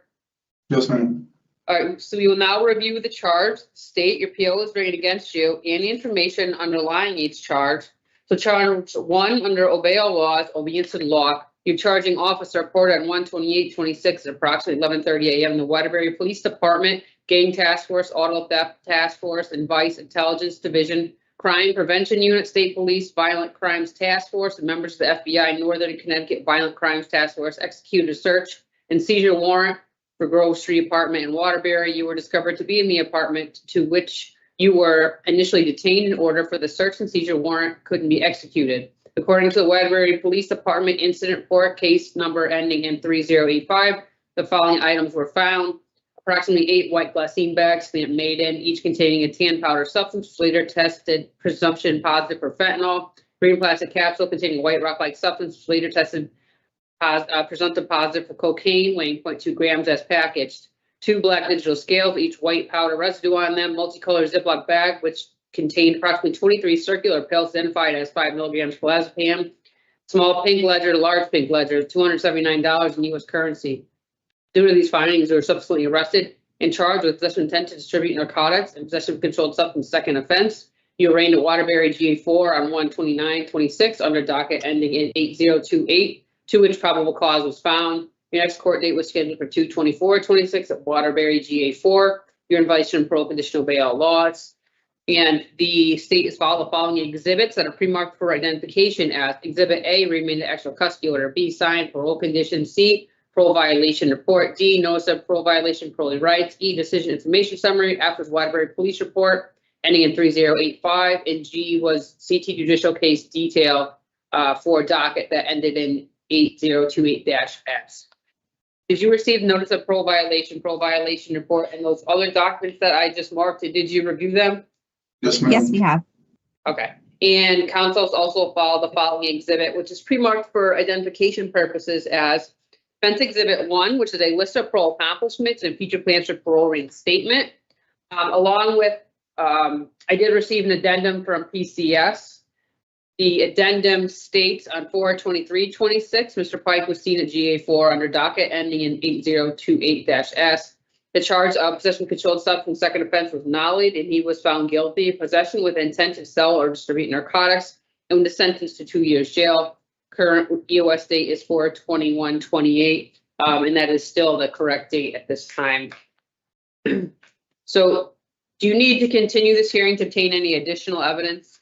Yes, ma'am. All right, so we will now review the charge, state your appeal is bringing against you, and the information underlying each charge. So charge 1 under obey all laws, obedience to the law. Your charging officer reported on 1/28/26 at approximately 11:30 a.m. in the Waterbury Police Department, Gang Task Force, Auto Theft Task Force, and Vice Intelligence Division, Crime Prevention Unit, State Police, Violent Crimes Task Force, and members of the FBI Northern Connecticut Violent Crimes Task Force executed a search and seizure warrant for Grove Street apartment in Waterbury. You were discovered to be in the apartment to which you were initially detained in order for the search and seizure warrant couldn't be executed. According to the Waterbury Police Department incident report, case number ending in 3085, the following items were found. Approximately 8 white glassine bags stamped Maiden, each containing a tan powder substance, later tested presumption positive for fentanyl. Green plastic capsule containing white rock-like substance, later tested presumptive positive for cocaine, weighing 0.2 grams as packaged. 2 black digital scales, each white powder residue on them, multicolored Ziploc bag, which contained approximately 23 circular pills identified as 5 milligrams clozapam. Small pink ledger, large pink ledger, $279 in U.S. currency. Due to these findings, they were subsequently arrested and charged with possession of intent to distribute narcotics and possession of controlled substance second offense. You arraigned at Waterbury GA4 on 1/29/26 under docket ending in 8028, to which probable cause was found. Your next court date was scheduled for 2/24/26 at Waterbury GA4. You're in violation of parole conditional bail laws. And the state has filed the following exhibits that are pre-marked for identification as Exhibit A, remain the actual custody order. B, signed parole condition. C, parole violation report. D, notice of parole violation, parolee rights. E, decision information summary after the Waterbury police report ending in 3085. And G was CT judicial case detail for docket that ended in 8028-S. Did you receive notice of parole violation report, and those other documents that I just marked? Did you review them? Yes, ma'am. Yes, we have. Okay. And council's also filed the following exhibit, which is pre-marked for identification purposes as Offense Exhibit 1, which is a list of parole accomplishments and future plans for parole reinstatement. Along with, I did receive an addendum from PCS. The addendum states on 4/23/26, Mr. Pike was seen at GA4 under docket ending in 8028-S. The charge of possession of controlled substance second offense was nollied, and he was found guilty of possession with intent to sell or distribute narcotics and was sentenced to 2 years jail. Current US date is 4/21/28, and that is still the correct date at this time. So do you need to continue this hearing to obtain any additional evidence?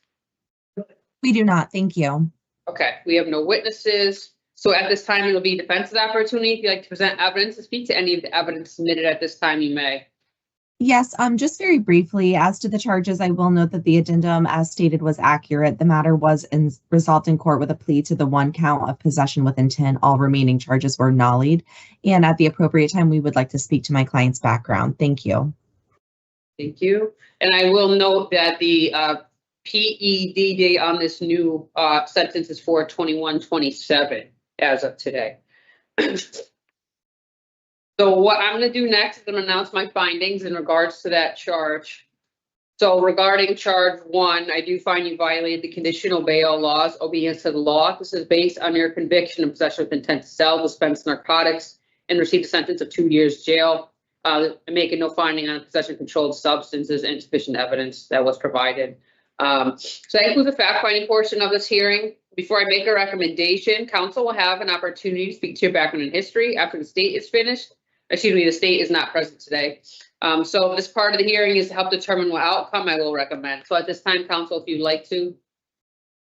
We do not. Thank you. Okay, we have no witnesses. So at this time, it'll be defense's opportunity. If you'd like to present evidence and speak to any of the evidence submitted at this time, you may. Yes, just very briefly, as to the charges, I will note that the addendum, as stated, was accurate. The matter was resolved in court with a plea to the 1 count of possession with intent. All remaining charges were nollied. And at the appropriate time, we would like to speak to my client's background. Thank you. Thank you. And I will note that the PED date on this new sentence is 4/21/27 as of today. So what I'm going to do next is I'm going to announce my findings in regards to that charge. So regarding charge 1, I do find you violated the conditional bail laws, obedience to the law. This is based on your conviction of possession with intent to sell, dispense narcotics, and receive a sentence of 2 years jail. Making no finding on possession of controlled substances and insufficient evidence that was provided. So that includes the fact-finding portion of this hearing. Before I make a recommendation, council will have an opportunity to speak to your background and history after the state is finished. Excuse me, the state is not present today. So this part of the hearing is to help determine what outcome I will recommend. So at this time, counsel, if you'd like to.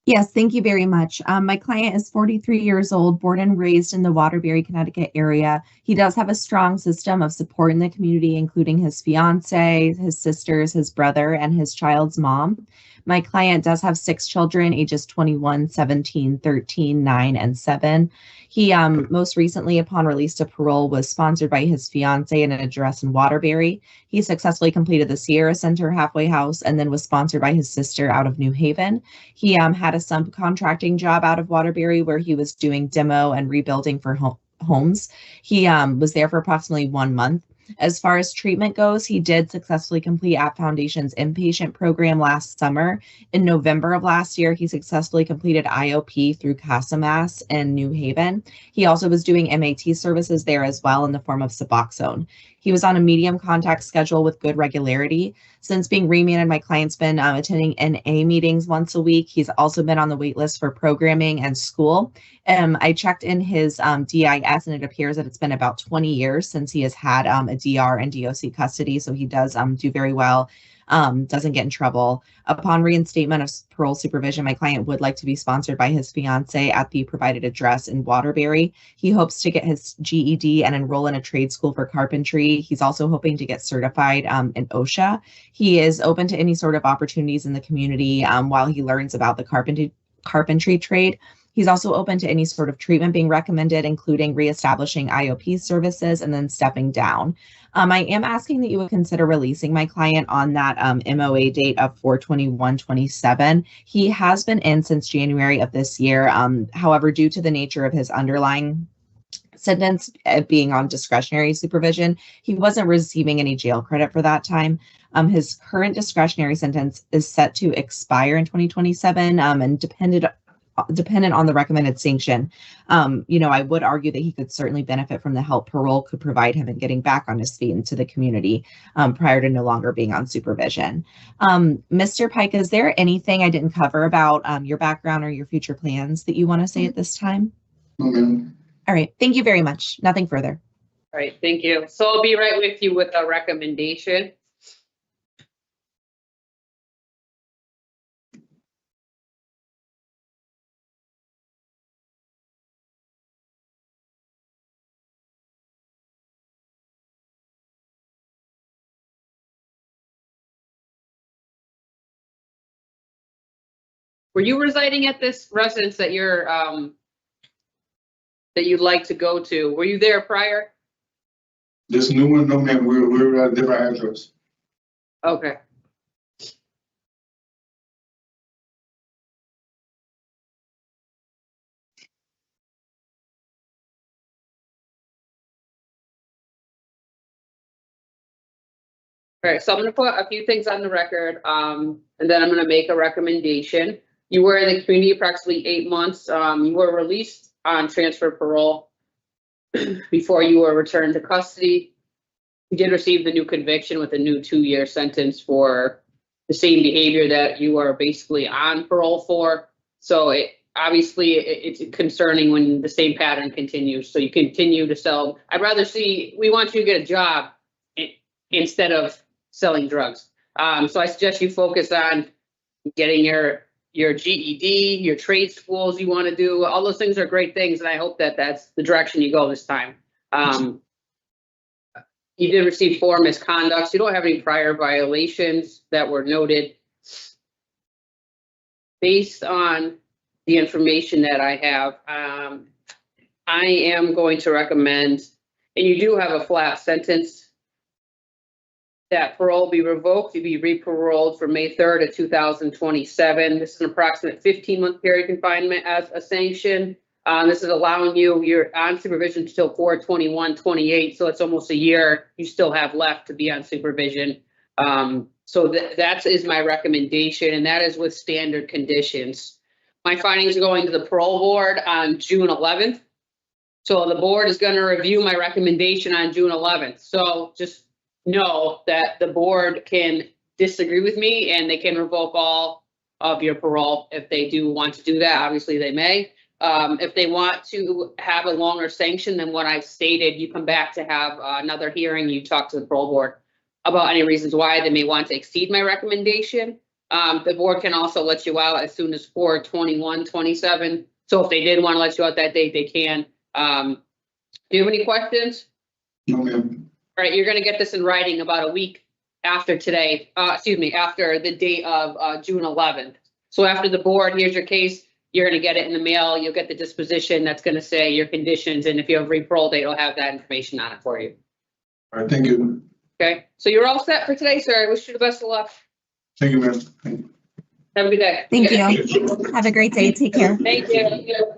Yes, thank you very much. My client is 43 years old, born and raised in the Waterbury, Connecticut area. He does have a strong system of support in the community, including his fiance, his sisters, his brother, and his child's mom. My client does have 6 children, ages 21, 17, 13, 9, and 7. He most recently, upon release to parole, was sponsored by his fiance in an address in Waterbury. He successfully completed the Sierra Center halfway house and then was sponsored by his sister out of New Haven. He had a subcontracting job out of Waterbury where he was doing demo and rebuilding for homes. He was there for approximately 1 month. As far as treatment goes, he did successfully complete App Foundation's inpatient program last summer. In November of last year, he successfully completed IOP through CasaMass in New Haven. He also was doing MAT services there as well in the form of Suboxone. He was on a medium contact schedule with good regularity. Since being remanded, my client's been attending NA meetings once a week. He's also been on the wait list for programming and school. I checked in his DIS, and it appears that it's been about 20 years since he has had a DR and DOC custody, so he does do very well, doesn't get in trouble. Upon reinstatement of parole supervision, my client would like to be sponsored by his fiance at the provided address in Waterbury. He hopes to get his GED and enroll in a trade school for carpentry. He's also hoping to get certified in OSHA. He is open to any sort of opportunities in the community while he learns about the carpentry trade. He's also open to any sort of treatment being recommended, including reestablishing IOP services and then stepping down. I am asking that you would consider releasing my client on that MOA date of 4/21/27. He has been in since January of this year. However, due to the nature of his underlying sentence being on discretionary supervision, he wasn't receiving any jail credit for that time. His current discretionary sentence is set to expire in 2027 and dependent on the recommended sanction. I would argue that he could certainly benefit from the help parole could provide him in getting back on his feet into the community prior to no longer being on supervision. Mr. Pike, is there anything I didn't cover about your background or your future plans that you want to say at this time? No, ma'am. All right. Thank you very much. Nothing further. All right, thank you. So I'll be right with you with a recommendation. Were you residing at this residence that you're, that you'd like to go to? Were you there prior? This new one, no, ma'am, we're at a different address. Okay. All right, so I'm gonna put a few things on the record, and then I'm gonna make a recommendation. You were in the community approximately 8 months. You were released on transfer parole before you were returned to custody. You did receive the new conviction with a new 2-year sentence for the same behavior that you are basically on parole for. So it's concerning when the same pattern continues. So you continue to sell. We want you to get a job instead of selling drugs. So I suggest you focus on getting your GED, your trade schools you want to do. All those things are great things, and I hope that that's the direction you go this time. You did receive 4 misconducts. You don't have any prior violations that were noted. Based on the information that I have, I am going to recommend, and you do have a flat sentence, that parole be revoked to be re-paroled for May 3rd of 2027. This is an approximate 15-month period confinement as a sanction. This is allowing you're on supervision until 4/21/28, so it's almost a year you still have left to be on supervision. So that is my recommendation, and that is with standard conditions. My findings are going to the parole board on June 11th. So the board is going to review my recommendation on June 11th. So just know that the board can disagree with me and they can revoke all of your parole if they do want to do that. Obviously they may. If they want to have a longer sanction than what I've stated, you come back to have another hearing, you talk to the parole board. about any reasons why they may want to exceed my recommendation. The board can also let you out as soon as 4/21/27. So if they did want to let you out that date, they can. Do you have any questions? No, ma'am. All right, you're gonna get this in writing about a week after today, after the date of June 11th. So after the board here's your case, you're gonna get it in the mail. You'll get the disposition that's gonna say your conditions, and if you have a re-parole date, it'll have that information on it for you. All right, thank you. Okay, so you're all set for today, sir. I wish you the best of luck. Thank you, ma'am. Thank you. Have a good day. Thank you. Have a great day. Take care. Thank you.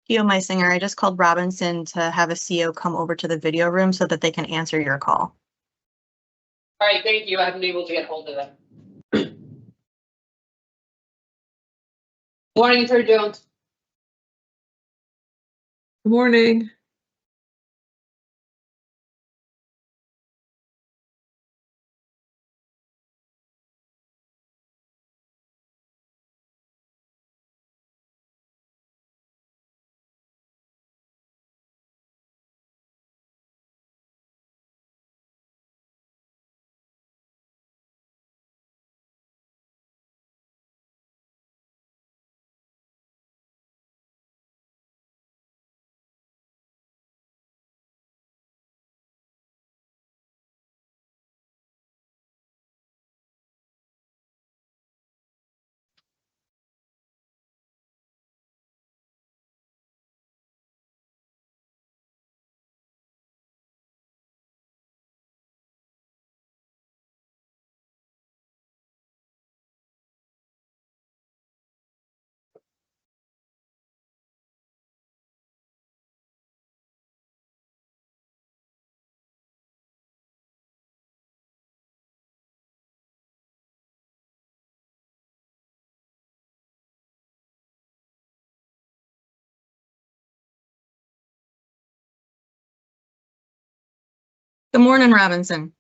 Theo Meisinger, I just called Robinson to have a CO come over to the video room so that they can answer your call. All right, thank you. I haven't been able to get hold of them. Morning, Attorney Jones. Good morning. Good morning, Robinson.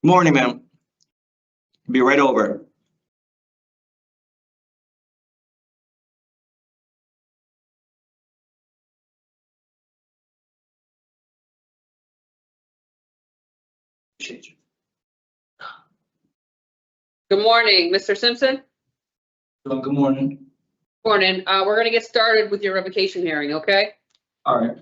Morning, ma'am. Be right over. Good morning, Mr. Simpson. Good morning. Morning. We're going to get started with your revocation hearing, okay? All right.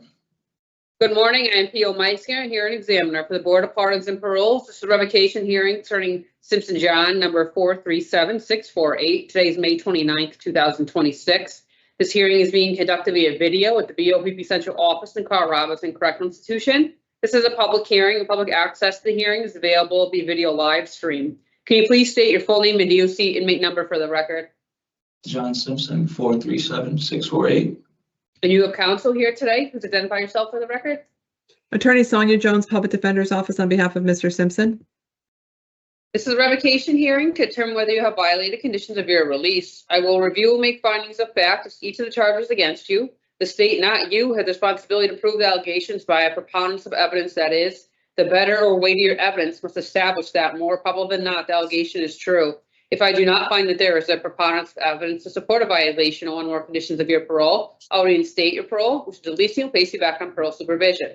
Good morning. I am P.O. Meisinger, hearing examiner for the Board of Pardons and Paroles. This is a revocation hearing concerning Simpson John, number 437648. Today is May 29th, 2026. This hearing is being conducted via video at the BOPP Central Office in Carl Robinson Correctional Institution. This is a public hearing, and public access to the hearing is available via video live stream. Can you please state your full name and DOC inmate number for the record? John Simpson, 437648. And you have counsel here today. Please identify yourself for the record. Attorney Sonia Jones, Public Defender's Office on behalf of Mr. Simpson. This is a revocation hearing to determine whether you have violated conditions of your release. I will review and make findings of fact as to each of the charges against you. The state, not you, has the responsibility to prove the allegations by a preponderance of evidence. That is, the better or weightier evidence must establish that more probable than not the allegation is true. If I do not find that there is a preponderance of evidence to support a violation of one or more conditions of your parole, I'll reinstate your parole, which is the least and place you back on parole supervision.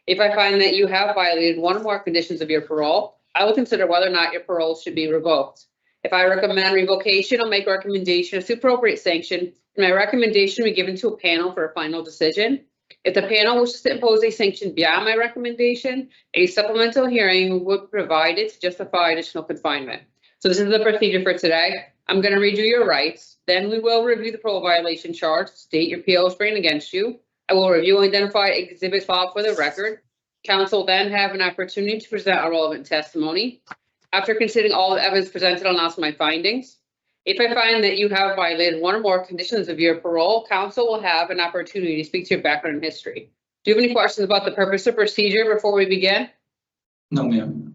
If I find that you have violated one or more conditions of your parole, I will consider whether or not your parole should be revoked. If I recommend revocation, I'll make a recommendation as to appropriate sanction, and my recommendation will be given to a panel for a final decision. If the panel wishes to impose a sanction beyond my recommendation, a supplemental hearing would be provided to justify additional confinement. So this is the procedure for today. I'm going to read you your rights. Then we will review the parole violation charge, state your PO is bringing against you. I will review and identify exhibits filed for the record. Counsel will then have an opportunity to present a relevant testimony. After considering all the evidence presented, I'll announce my findings. If I find that you have violated one or more conditions of your parole, counsel will have an opportunity to speak to your background and history. Do you have any questions about the purpose of procedure before we begin? No, ma'am.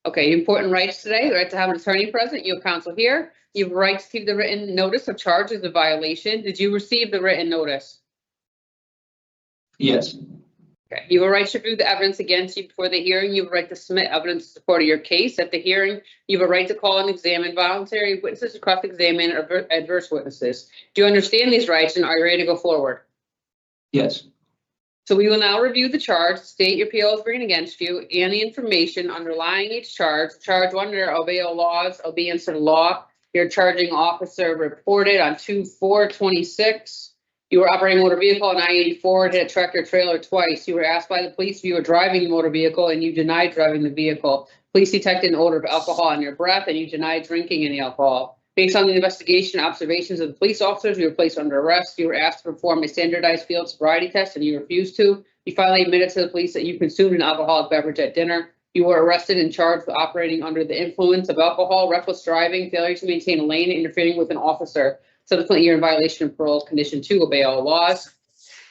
Okay, important rights today. The right to have an attorney present. You have counsel here. You have a right to receive the written notice of charges of violation. Did you receive the written notice? Yes. Okay. You have a right to review the evidence against you before the hearing. You have a right to submit evidence in support of your case at the hearing. You have a right to call and examine voluntary witnesses to cross-examine adverse witnesses. Do you understand these rights and are you ready to go forward? Yes. So we will now review the charge, state your PO is bringing against you, and the information underlying each charge. Charge 1 under obey all laws, obedience to the law. Your charging officer reported on 2/4/26. You were operating a motor vehicle on I-84, hit a tractor trailer twice. You were asked by the police if you were driving a motor vehicle and you denied driving the vehicle. Police detected an odor of alcohol in your breath and you denied drinking any alcohol. Based on the investigation and observations of the police officers, you were placed under arrest. You were asked to perform a standardized field sobriety test and you refused to. You finally admitted to the police that you consumed an alcoholic beverage at dinner. You were arrested and charged with operating under the influence of alcohol, reckless driving, failure to maintain a lane, and interfering with an officer. Subsequently, you're in violation of parole condition 2, obey all laws.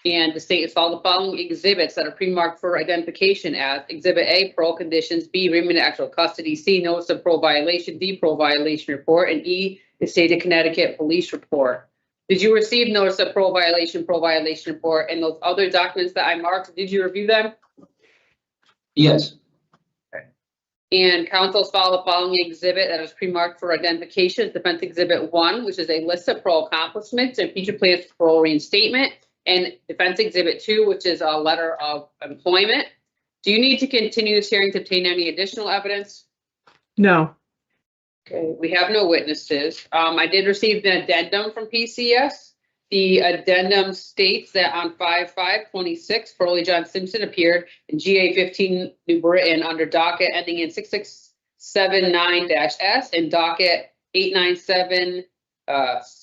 And the state has followed the following exhibits that are pre-marked for identification as Exhibit A, parole conditions, B, remand actual custody, C, notice of parole violation, D, parole violation report, and E, the state of Connecticut police report. Did you receive notice of parole violation report, and those other documents that I marked? Did you review them? Yes. And council's follow the following exhibit that is pre-marked for identification, Defense Exhibit 1, which is a list of parole accomplishments and future plans for parole reinstatement, and Defense Exhibit 2, which is a letter of employment. Do you need to continue this hearing to obtain any additional evidence? No. Okay, we have no witnesses. I did receive the addendum from PCS. The addendum states that on 5/5/26, Parole John Simpson appeared in GA 15 New Britain under docket ending in 6679-S and docket 897-6-S.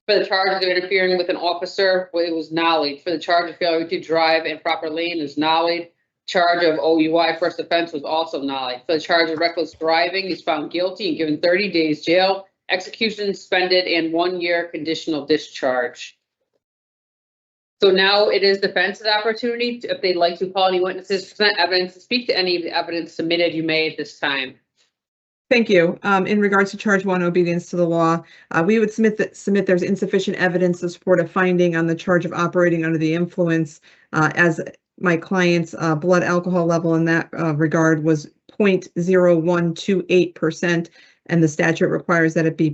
For the charge of interfering with an officer, it was nollied. For the charge of failure to drive in proper lane is nollied. Charge of OUI first offense was also nollied. For the charge of reckless driving, he's found guilty and given 30 days jail, execution suspended, and 1 year conditional discharge. So now it is defense's opportunity, if they'd like to call any witnesses, present evidence, to speak to any of the evidence submitted you made at this time. Thank you. In regards to charge 1, obedience to the law, we would submit there's insufficient evidence to support a finding on the charge of operating under the influence, as my client's blood alcohol level in that regard was 0.0128%, and the statute requires that it be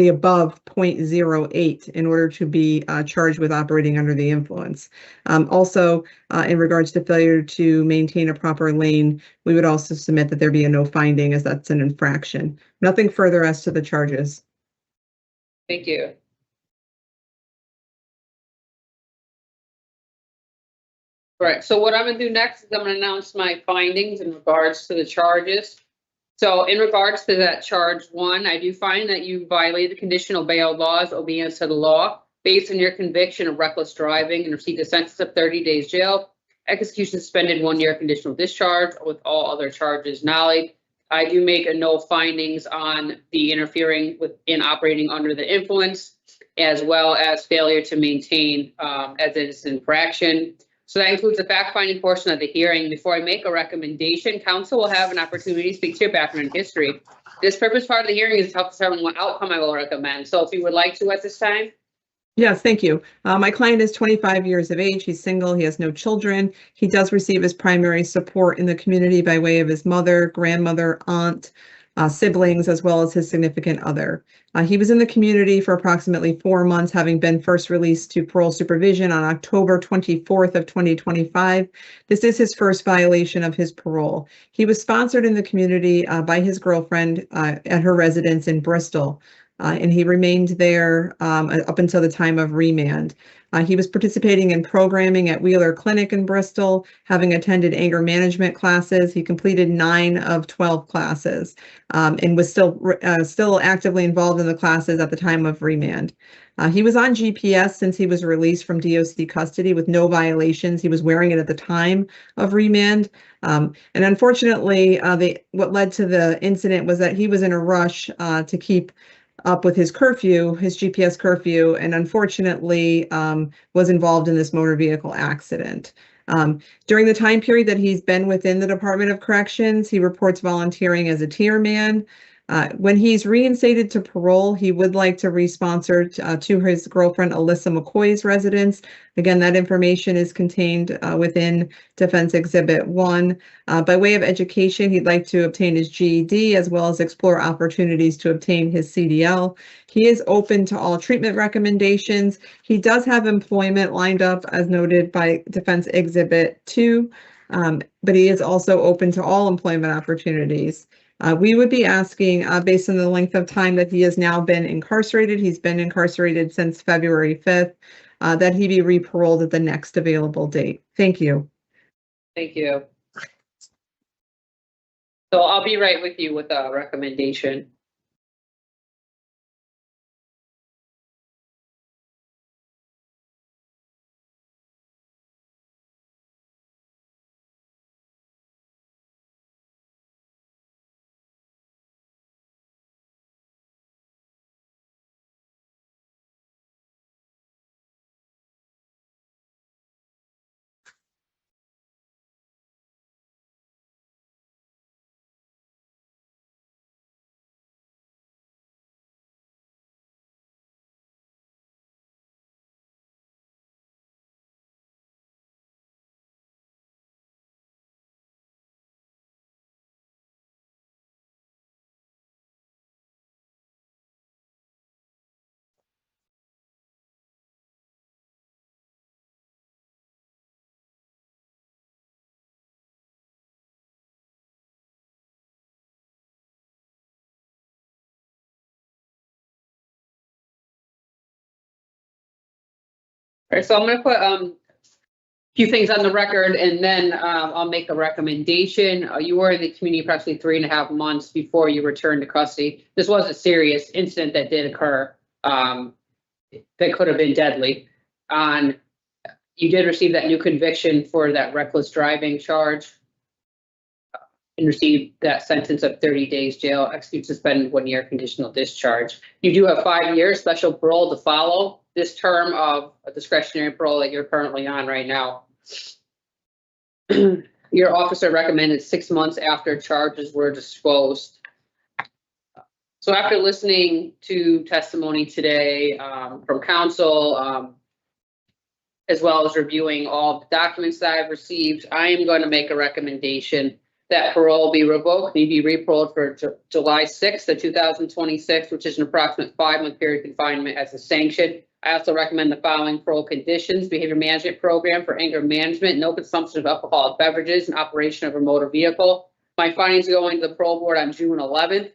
above 0.08 in order to be charged with operating under the influence. Also, in regards to failure to maintain a proper lane, we would also submit that there be a no finding, as that's an infraction. Nothing further as to the charges. Thank you. All right, so what I'm gonna do next is I'm gonna announce my findings in regards to the charges. So in regards to that charge 1, I do find that you violated the conditional bail laws, obedience to the law, based on your conviction of reckless driving and received a sentence of 30 days jail, execution suspended, 1 year conditional discharge, with all other charges nollied. I do make a no findings on the interfering with in operating under the influence, as well as failure to maintain as it is an infraction. So that includes the fact-finding portion of the hearing. Before I make a recommendation, council will have an opportunity to speak to your background and history. This purpose part of the hearing is to help determine what outcome I will recommend. So if you would like to at this time. Yes, thank you. My client is 25 years of age. He's single. He has no children. He does receive his primary support in the community by way of his mother, grandmother, aunt, siblings, as well as his significant other. He was in the community for approximately 4 months, having been first released to parole supervision on October 24th of 2025. This is his first violation of his parole. He was sponsored in the community by his girlfriend at her residence in Bristol, and he remained there up until the time of remand. He was participating in programming at Wheeler Clinic in Bristol, having attended anger management classes. He completed 9 of 12 classes and was still actively involved in the classes at the time of remand. He was on GPS since he was released from DOC custody with no violations. He was wearing it at the time of remand. And unfortunately, what led to the incident was that he was in a rush to keep up with his curfew, his GPS curfew, and unfortunately was involved in this motor vehicle accident. During the time period that he's been within the Department of Corrections, he reports volunteering as a tier man. When he's reinstated to parole, he would like to re-sponsor to his girlfriend Alyssa McCoy's residence. Again, that information is contained within Defense Exhibit 1. By way of education, he'd like to obtain his GED as well as explore opportunities to obtain his CDL. He is open to all treatment recommendations. He does have employment lined up as noted by Defense Exhibit 2, but he is also open to all employment opportunities. We would be asking, based on the length of time that he has now been incarcerated, he's been incarcerated since February 5th, that he be re-paroled at the next available date. Thank you. Thank you. So I'll be right with you with a recommendation. right, so I'm gonna put, few things on the record and then, I'll make a recommendation. You were in the community approximately 3.5 months before you returned to custody. This was a serious incident that did occur, that could have been deadly. You did receive that new conviction for that reckless driving charge. And received that sentence of 30 days jail, execute suspended 1 year conditional discharge. You do have 5 years special parole to follow this term of a discretionary parole that you're currently on right now. Your officer recommended 6 months after charges were disclosed. So after listening to testimony today from counsel, as well as reviewing all the documents that I've received, I am going to make a recommendation that parole be revoked, need be reparoled for July 6th of 2026, which is an approximate 5-month period confinement as a sanction. I also recommend the following parole conditions: behavior management program for anger management, no consumption of alcoholic beverages, and operation of a motor vehicle. My findings go into the parole board on June 11th.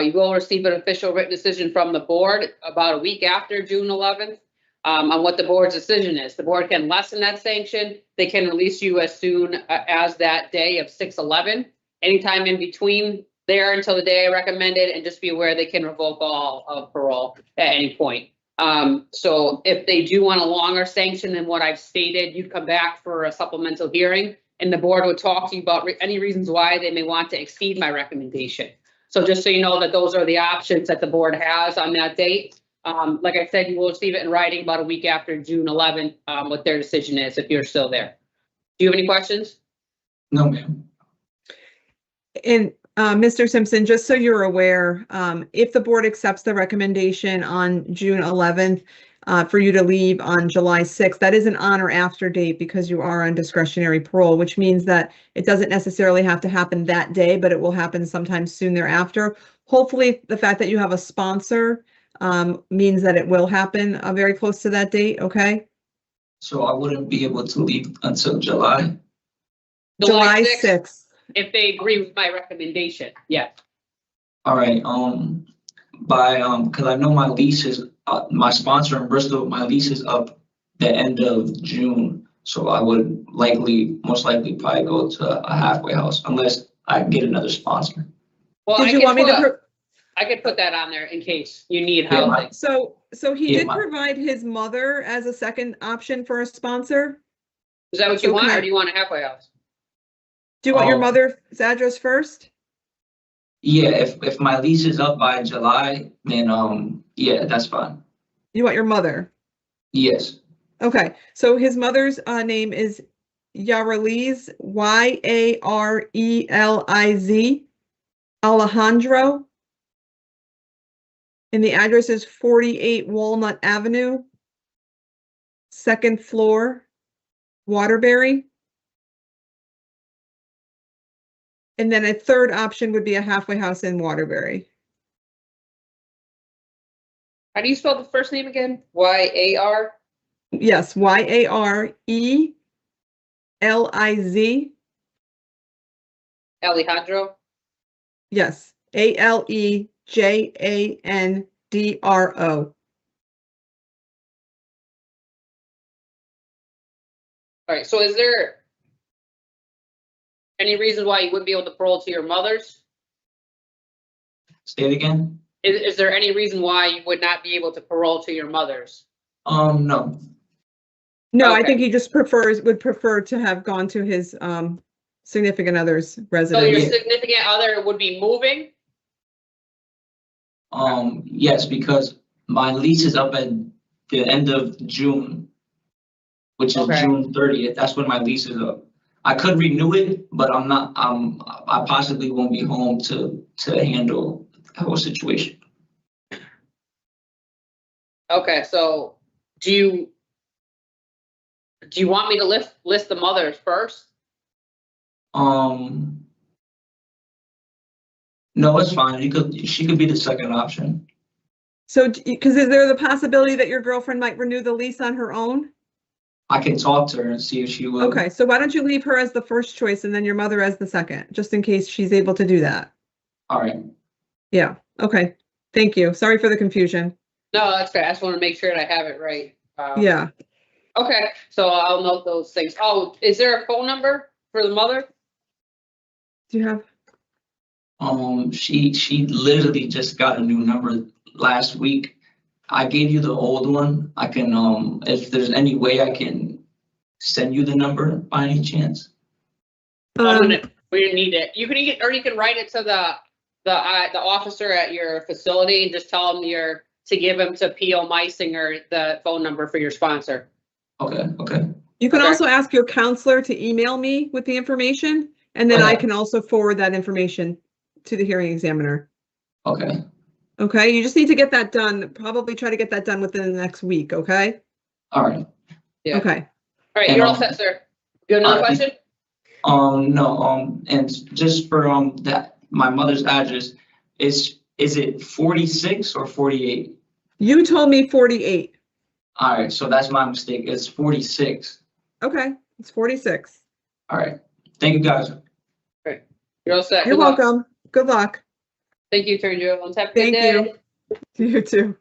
You will receive an official written decision from the board about a week after June 11th. On what the board's decision is. The board can lessen that sanction. They can release you as soon as that day of 6/11. Anytime in between there until the day I recommended, and just be aware they can revoke all of parole at any point. So if they do want a longer sanction than what I've stated, you'd come back for a supplemental hearing and the board would talk to you about any reasons why they may want to exceed my recommendation. So just so you know that those are the options that the board has on that date. Like I said, you will receive it in writing about a week after June 11th, what their decision is, if you're still there. Do you have any questions? No, ma'am. And Mr. Simpson, just so you're aware, if the board accepts the recommendation on June 11th for you to leave on July 6th, that is an on or after date because you are on discretionary parole, which means that it doesn't necessarily have to happen that day, but it will happen sometime soon thereafter. Hopefully, the fact that you have a sponsor means that it will happen very close to that date, okay? So I wouldn't be able to leave until July? July 6th. If they agree with my recommendation, yeah. All right, because I know my lease is, my sponsor in Bristol, my lease is up the end of June. So I would most likely probably go to a halfway house unless I get another sponsor. Well, Did you want me to? I could put that on there in case you need Yeah, help. So he did provide his mother as a second option for a sponsor. Is that what you want, or do you want a halfway house? Do you want your mother's address first? Yeah, if my lease is up by July, then yeah, that's fine. You want your mother? Yes. Okay, so his mother's name is Yareliz, Yareliz Alejandro. And the address is 48 Walnut Avenue, 2nd floor, Waterbury. And then a third option would be a halfway house in Waterbury. How do you spell the first name again? Y-A-R? Yes, Yareliz. Alejandro? Yes, Alejandro. All right, so is there any reason why you wouldn't be able to parole to your mother's? Say it again? Is there any reason why you would not be able to parole to your mother's? No. No, Okay. I think he just would prefer to have gone to his significant other's residence. So your significant other would be moving? Yes, because my lease is up at the end of June, which is June 30th. That's when my lease is up. I could renew it, but I'm not. I possibly won't be home to handle the whole situation. Okay, so do you want me to list the mothers first? No, it's fine. She could be the second option. So, because is there the possibility that your girlfriend might renew the lease on her own? I can talk to her and see if she will. Okay, so why don't you leave her as the first choice and then your mother as the second, just in case she's able to do that? All right. Yeah, okay. Thank you. Sorry for the confusion. No, that's fair. I just want to make sure that I have it right. Yeah. Okay, so I'll note those things. Oh, is there a phone number for the mother? Do you have? She literally just got a new number last week. I gave you the old one. I can, if there's any way I can send you the number by any chance. We didn't need it. You can write it to the officer at your facility and just tell him to give him to P.O. Meisinger the phone number for your sponsor. Okay, okay. You can Okay. also ask your counselor to email me with the information, and then I can also forward that information to the hearing examiner. Okay. Okay, you just need to get that done. Probably try to get that done within the next week, okay? All right. Yeah. Okay. All right, And, you're all set, sir. You have another question? No, and just for, that, my mother's address, is it 46 or 48? You told me 48. All right, so that's my mistake. It's 46. Okay, it's 46. All right. Thank you, guys. You're all set. You're Good luck. welcome. Good luck. Thank you, Attorney Jones. Have a good Thank day. you. You too.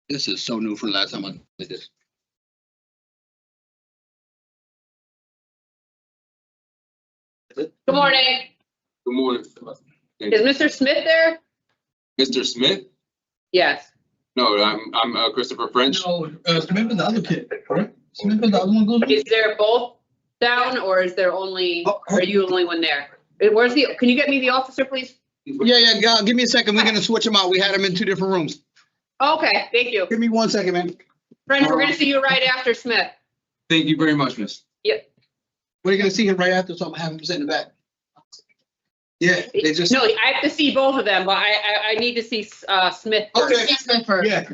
This is so new from last time I did this. Good morning. Good morning. Is Mr. Smith there? Mr. Smith? Yes. No, I'm Christopher French. No, Smith is the other kid, correct? Smith is the other one going? Is there both down or is there only, are you the only one there? Where's the, can you get me the officer, please? Yeah, give me a second. We're gonna switch them out. We had them in 2 different rooms. Okay, thank you. Give me 1 second, man. Friends, we're gonna see you right after Smith. Thank you very much, miss. We're gonna see him right after, so I'm gonna have him sit in the back. Yeah, they just. No, I have to see both of them, but I need to see Smith first. Okay. Smith first. Yeah.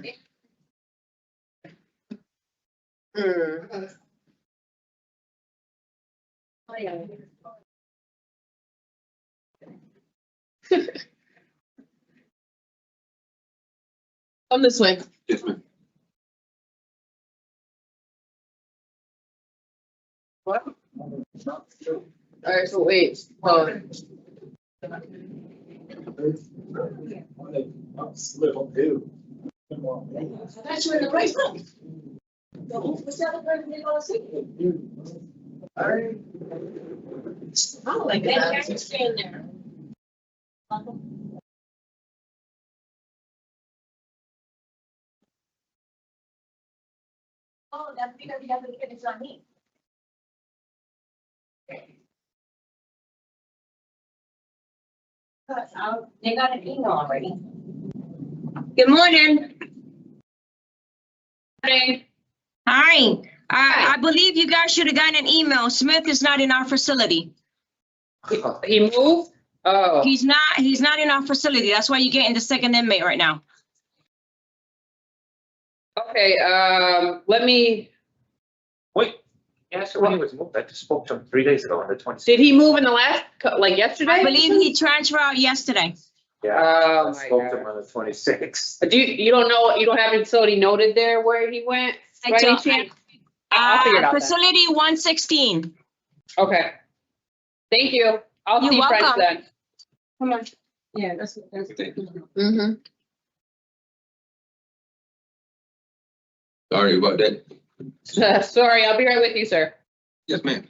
Come this way. Yes, ma'am. What? All right, so wait. That's where the right one. What's the other person they gonna see? I don't like that. Just stand there. Oh, that's because you have the kids on me. They got an email already. Good morning. Morning. Hi. I believe you guys should have gotten an email. Smith is not in our facility. He moved? Oh. He's not in our facility. That's why you're getting the second inmate right now. Okay, let me, Wait, yes, when he was moved, I just spoke to him 3 days ago on the 26th. did he move in the last, like yesterday? I believe he transferred out yesterday. Yeah, Oh I my spoke to him God. on the 26th. Do you don't know, you don't have a facility noted there where he went? By any chance? I'll figure it out then. Facility 116. Okay. Thank you. I'll You're see French welcome. then. Come on. Yeah, that's mm-hmm. Sorry about that. Sorry, I'll be right with you, sir. Yes, ma'am.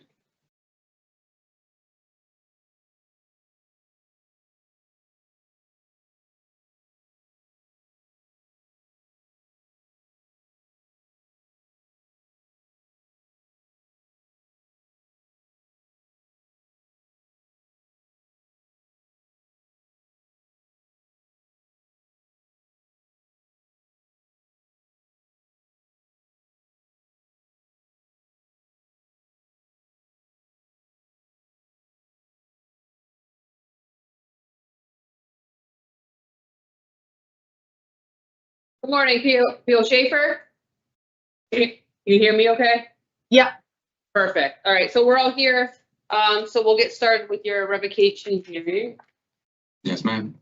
Good morning, P.O. Schaefer. Can you hear me okay? Yeah. Perfect. All right, so we're all here. So we'll get started with your revocation hearing. Yes, ma'am.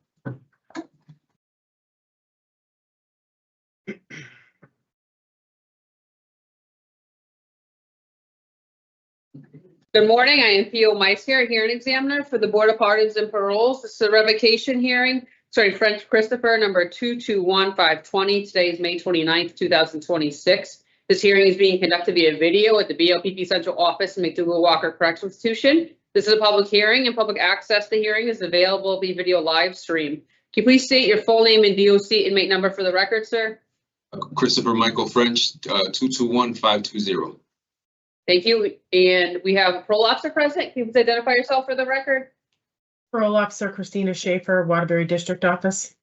Good morning, I am P.O. Meister, hearing examiner for the Board of Pardons and Paroles. This is a revocation hearing. French Christopher, number 221520. Today is May 29th, 2026. This hearing is being conducted via video at the BOPP Central Office in McDougal Walker Correctional Institution. This is a public hearing and public access to the hearing is available via video live stream. Can you please state your full name and DOC inmate number for the record, sir? Christopher Michael French, 221520. Thank you. And we have a parole officer present. Can you please identify yourself for the record? Parole Officer Christina Schaefer, Waterbury District Office.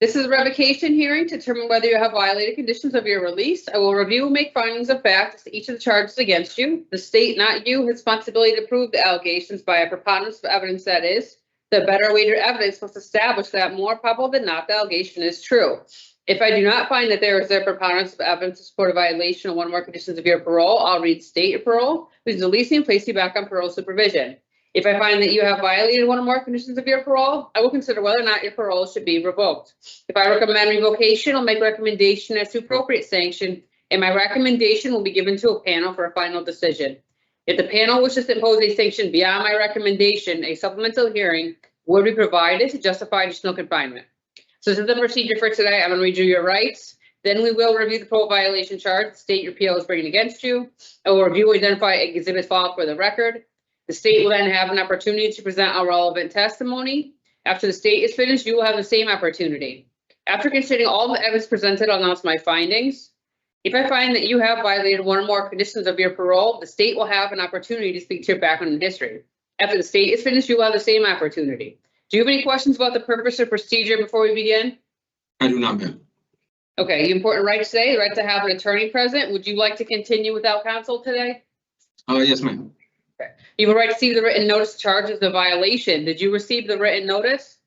This is a revocation hearing to determine whether you have violated conditions of your release. I will review and make findings of fact as to each of the charges against you. The state, not you, has responsibility to prove the allegations by a preponderance of evidence that is. The better weighted evidence must establish that more probable than not the allegation is true. If I do not find that there is a preponderance of evidence to support a violation of one or more conditions of your parole, I'll reinstate your parole, which is release you and place you back on parole supervision. If I find that you have violated one or more conditions of your parole, I will consider whether or not your parole should be revoked. If I recommend revocation, I'll make a recommendation as to appropriate sanction, and my recommendation will be given to a panel for a final decision. If the panel wishes to impose a sanction beyond my recommendation, a supplemental hearing will be provided to justify additional confinement. So this is the procedure for today. I'm going to read you your rights. Then we will review the parole violation charge, state your PO is bringing against you. I will review and identify exhibits filed for the record. The state will then have an opportunity to present a relevant testimony. After the state is finished, you will have the same opportunity. After considering all the evidence presented, I'll announce my findings. If I find that you have violated one or more conditions of your parole, the state will have an opportunity to speak to your background and history. After the state is finished, you will have the same opportunity. Do you have any questions about the purpose or procedure before we begin? I do not, ma'am. Okay, the important right today, the right to have an attorney present. Would you like to continue without counsel today? Yes, ma'am. You have a right to see the written notice of charges of violation. Did you receive the written notice?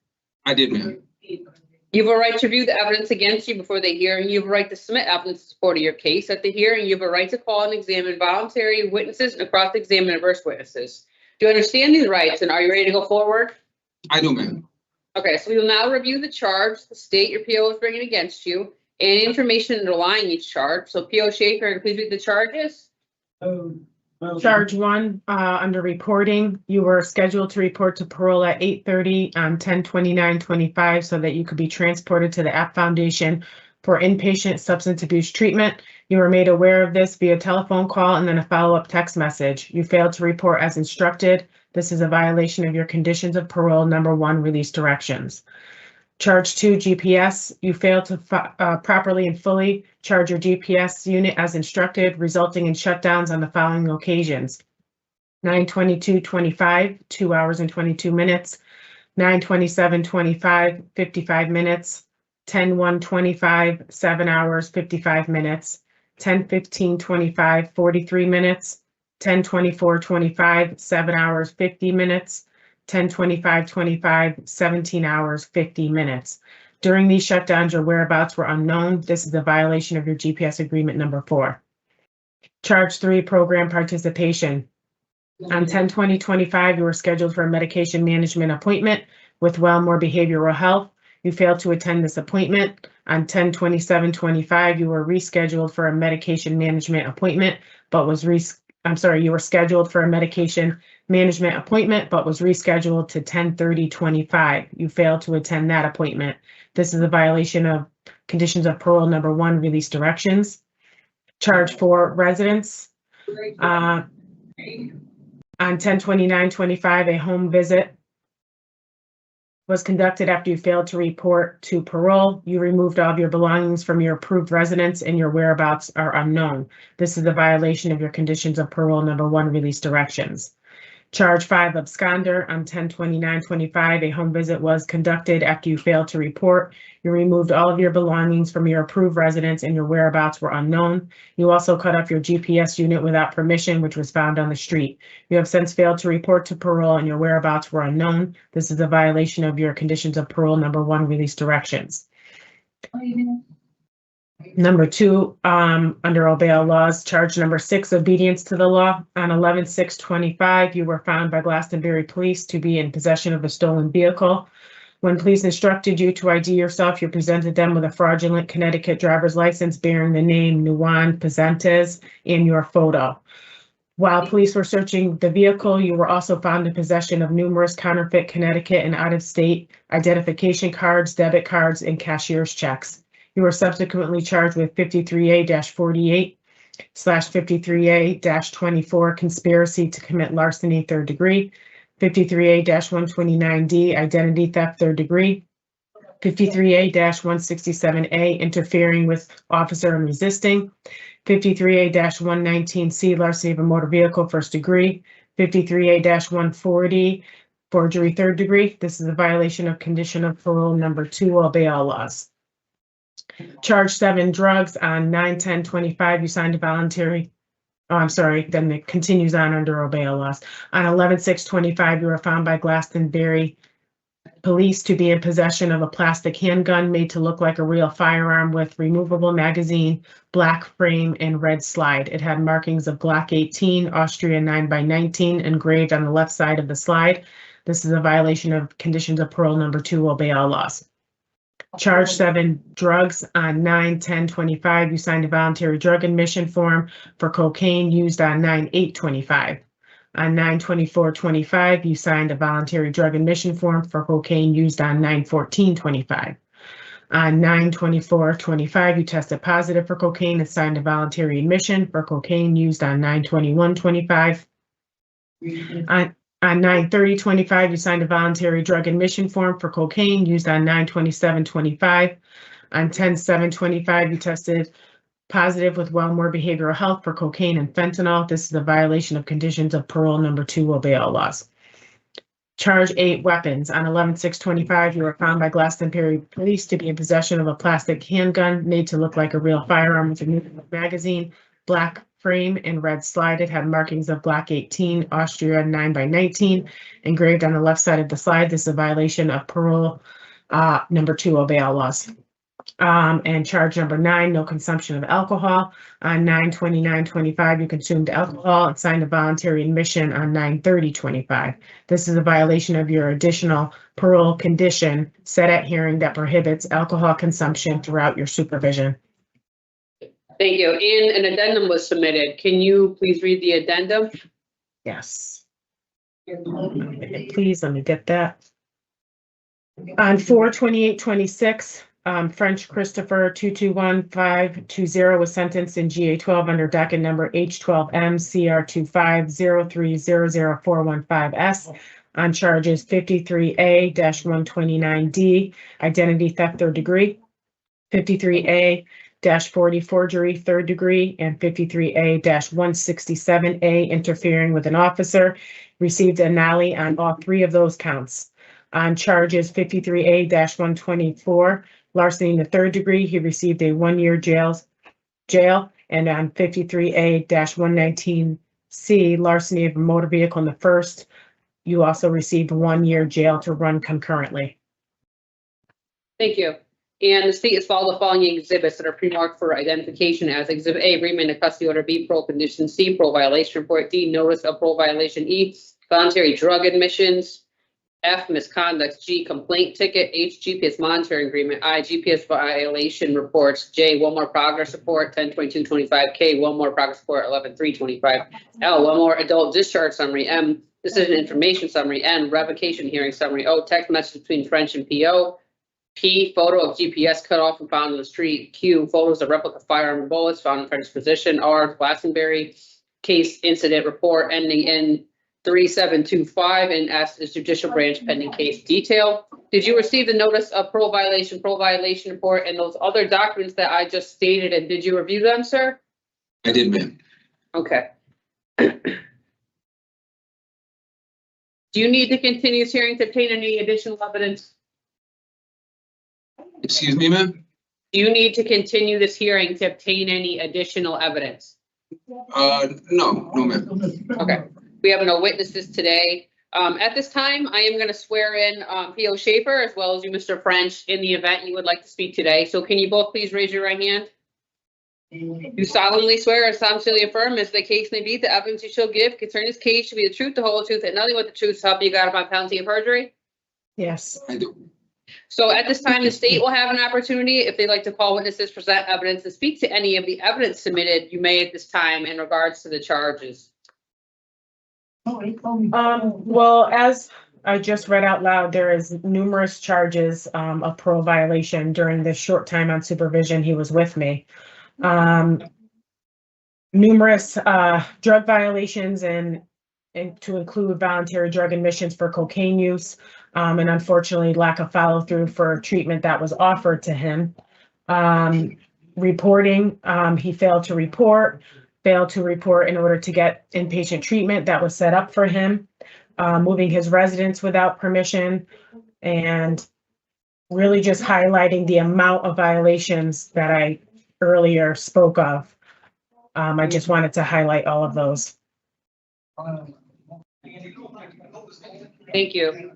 I did, ma'am. You have a right to review the evidence against you before the hearing. You have a right to submit evidence in support of your case at the hearing. You have a right to call and examine voluntary witnesses and cross-examine adverse witnesses. Do you understand these rights and are you ready to go forward? I do, ma'am. Okay, so we will now review the charge, the state your PO is bringing against you, and information underlying each charge. So PO Schaefer, please read the charges. Charge 1, under reporting, you were scheduled to report to parole at 8:30 on 10/29/25 so that you could be transported to the App Foundation for inpatient substance abuse treatment. You were made aware of this via telephone call and then a follow-up text message. You failed to report as instructed. This is a violation of your conditions of parole number 1 release directions. Charge 2, GPS. You failed to properly and fully charge your GPS unit as instructed, resulting in shutdowns on the following occasions. 9/22/25, 2 hours and 22 minutes. 9/27/25, 55 minutes. 10/1/25, 7 hours, 55 minutes. 10/15/25, 43 minutes. 10/24/25, 7 hours, 50 minutes. 10/25/25, 17 hours, 50 minutes. During these shutdowns, your whereabouts were unknown. This is a violation of your GPS agreement number 4. Charge 3, program participation. On 10/20/25, you were scheduled for a medication management appointment with Wellmore Behavioral Health. You failed to attend this appointment. On 10/27/25, you were rescheduled for a medication management appointment, but was you were scheduled for a medication management appointment, but was rescheduled to 10/30/25. You failed to attend that appointment. This is a violation of conditions of parole number 1, release directions. Charge 4, residence. On 10/29/25, a home visit was conducted after you failed to report to parole. You removed all of your belongings from your approved residence and your whereabouts are unknown. This is a violation of your conditions of parole number 1, release directions. Charge 5, absconder. On 10/29/25, a home visit was conducted after you failed to report. You removed all of your belongings from your approved residence and your whereabouts were unknown. You also cut off your GPS unit without permission, which was found on the street. You have since failed to report to parole and your whereabouts were unknown. This is a violation of your conditions of parole number 1, release directions. Number 2, under all bail laws, charge number 6, obedience to the law. On 11/6/25, you were found by Glastonbury Police to be in possession of a stolen vehicle. When police instructed you to ID yourself, you presented them with a fraudulent Connecticut driver's license bearing the name Nuwan Pezentes in your photo. While police were searching the vehicle, you were also found in possession of numerous counterfeit Connecticut and out-of-state identification cards, debit cards, and cashier's checks. You were subsequently charged with 53A-48/53A-24 conspiracy to commit larceny 3rd degree, 53A-129D identity theft 3rd degree, 53A-167A interfering with officer and resisting, 53A-119C larceny of a motor vehicle 1st degree, 53A-140 forgery 3rd degree. This is a violation of condition of parole number 2, all bail laws. Charge 7, drugs. On 9/10/25, you signed a voluntary, then it continues on under all bail laws. On 11/6/25, you were found by Glastonbury Police to be in possession of a plastic handgun made to look like a real firearm with removable magazine, black frame, and red slide. It had markings of Glock 18, Austria 9x19 engraved on the left side of the slide. This is a violation of conditions of parole number 2, all bail laws. Charge 7, drugs. On 9/10/25, you signed a voluntary drug admission form for cocaine used on 9/8/25. On 9/24/25, you signed a voluntary drug admission form for cocaine used on 9/14/25. On 9/24/25, you tested positive for cocaine and signed a voluntary admission for cocaine used on 9/21/25. On 9/30/25, you signed a voluntary drug admission form for cocaine used on 9/27/25. On 10/7/25, you tested positive with Wellmore Behavioral Health for cocaine and fentanyl. This is a violation of conditions of parole number 2, obey all laws. Charge 8, weapons. On 11/6/25, you were found by Glastonbury Police to be in possession of a plastic handgun made to look like a real firearm with a new magazine, black frame and red slide. It had markings of Glock 18, Austria 9x19 engraved on the left side of the slide. This is a violation of parole number 2, obey all laws. And charge number 9, no consumption of alcohol. On 9/29/25, you consumed alcohol and signed a voluntary admission on 9/30/25. This is a violation of your additional parole condition set at hearing that prohibits alcohol consumption throughout your supervision. Thank you. And an addendum was submitted. Can you please read the addendum? Yes. Please, let me get that. On 4/28/26, French Christopher 221520 was sentenced in GA 12 under docket number H12M CR 2503000415S on charges 53A-129D, identity theft 3rd degree, 53A-40 forgery 3rd degree, and 53A-167A interfering with an officer. Received a nollie on all 3 of those counts. On charges 53A-124, larceny in the 3rd degree, he received a 1-year jail. And on 53A-119C, larceny of a motor vehicle in the 1st, you also received 1-year jail to run concurrently. Thank you. And the state has followed the following exhibits that are pre-marked for identification as Exhibit A, remand of custody order, B, parole condition, C, parole violation report, D, notice of parole violation, E, voluntary drug admissions, F, misconduct, G, complaint ticket, H, GPS monitoring agreement, I, GPS violation reports, J, one more progress report, 10/22/25, K, one more progress report, 11/3/25, L, one more adult discharge summary, M, decision information summary, N, revocation hearing summary, O, text message between French and PO, P, photo of GPS cutoff and found on the street, Q, photos of replica firearm and bullets found in French's position, R, Glastonbury case incident report ending in 3725, and S is judicial branch pending case detail. Did you receive the notice of parole violation report, and those other documents that I just stated, and did you review them, sir? I did, ma'am. Okay. Do you need to continue this hearing to obtain any additional evidence? Excuse me, ma'am? Do you need to continue this hearing to obtain any additional evidence? No, ma'am. Okay. We have no witnesses today. At this time, I am going to swear in P.O. Schaefer as well as you, Mr. French, in the event you would like to speak today. So can you both please raise your right hand? You solemnly swear or solemnly affirm, as the case may be, the evidence you shall give concerning this case should be the truth, the whole truth, and nothing but the truth, so help you God upon penalty of perjury? Yes. I do. So at this time, the state will have an opportunity, if they'd like to call witnesses, present evidence, and speak to any of the evidence submitted, you may at this time in regards to the charges. Well, as I just read out loud, there is numerous charges of parole violation during this short time on supervision he was with me. Numerous drug violations and to include voluntary drug admissions for cocaine use, and unfortunately lack of follow through for treatment that was offered to him. Reporting, he failed to report in order to get inpatient treatment that was set up for him, moving his residence without permission, and really just highlighting the amount of violations that I earlier spoke of. I just wanted to highlight all of those. Thank you.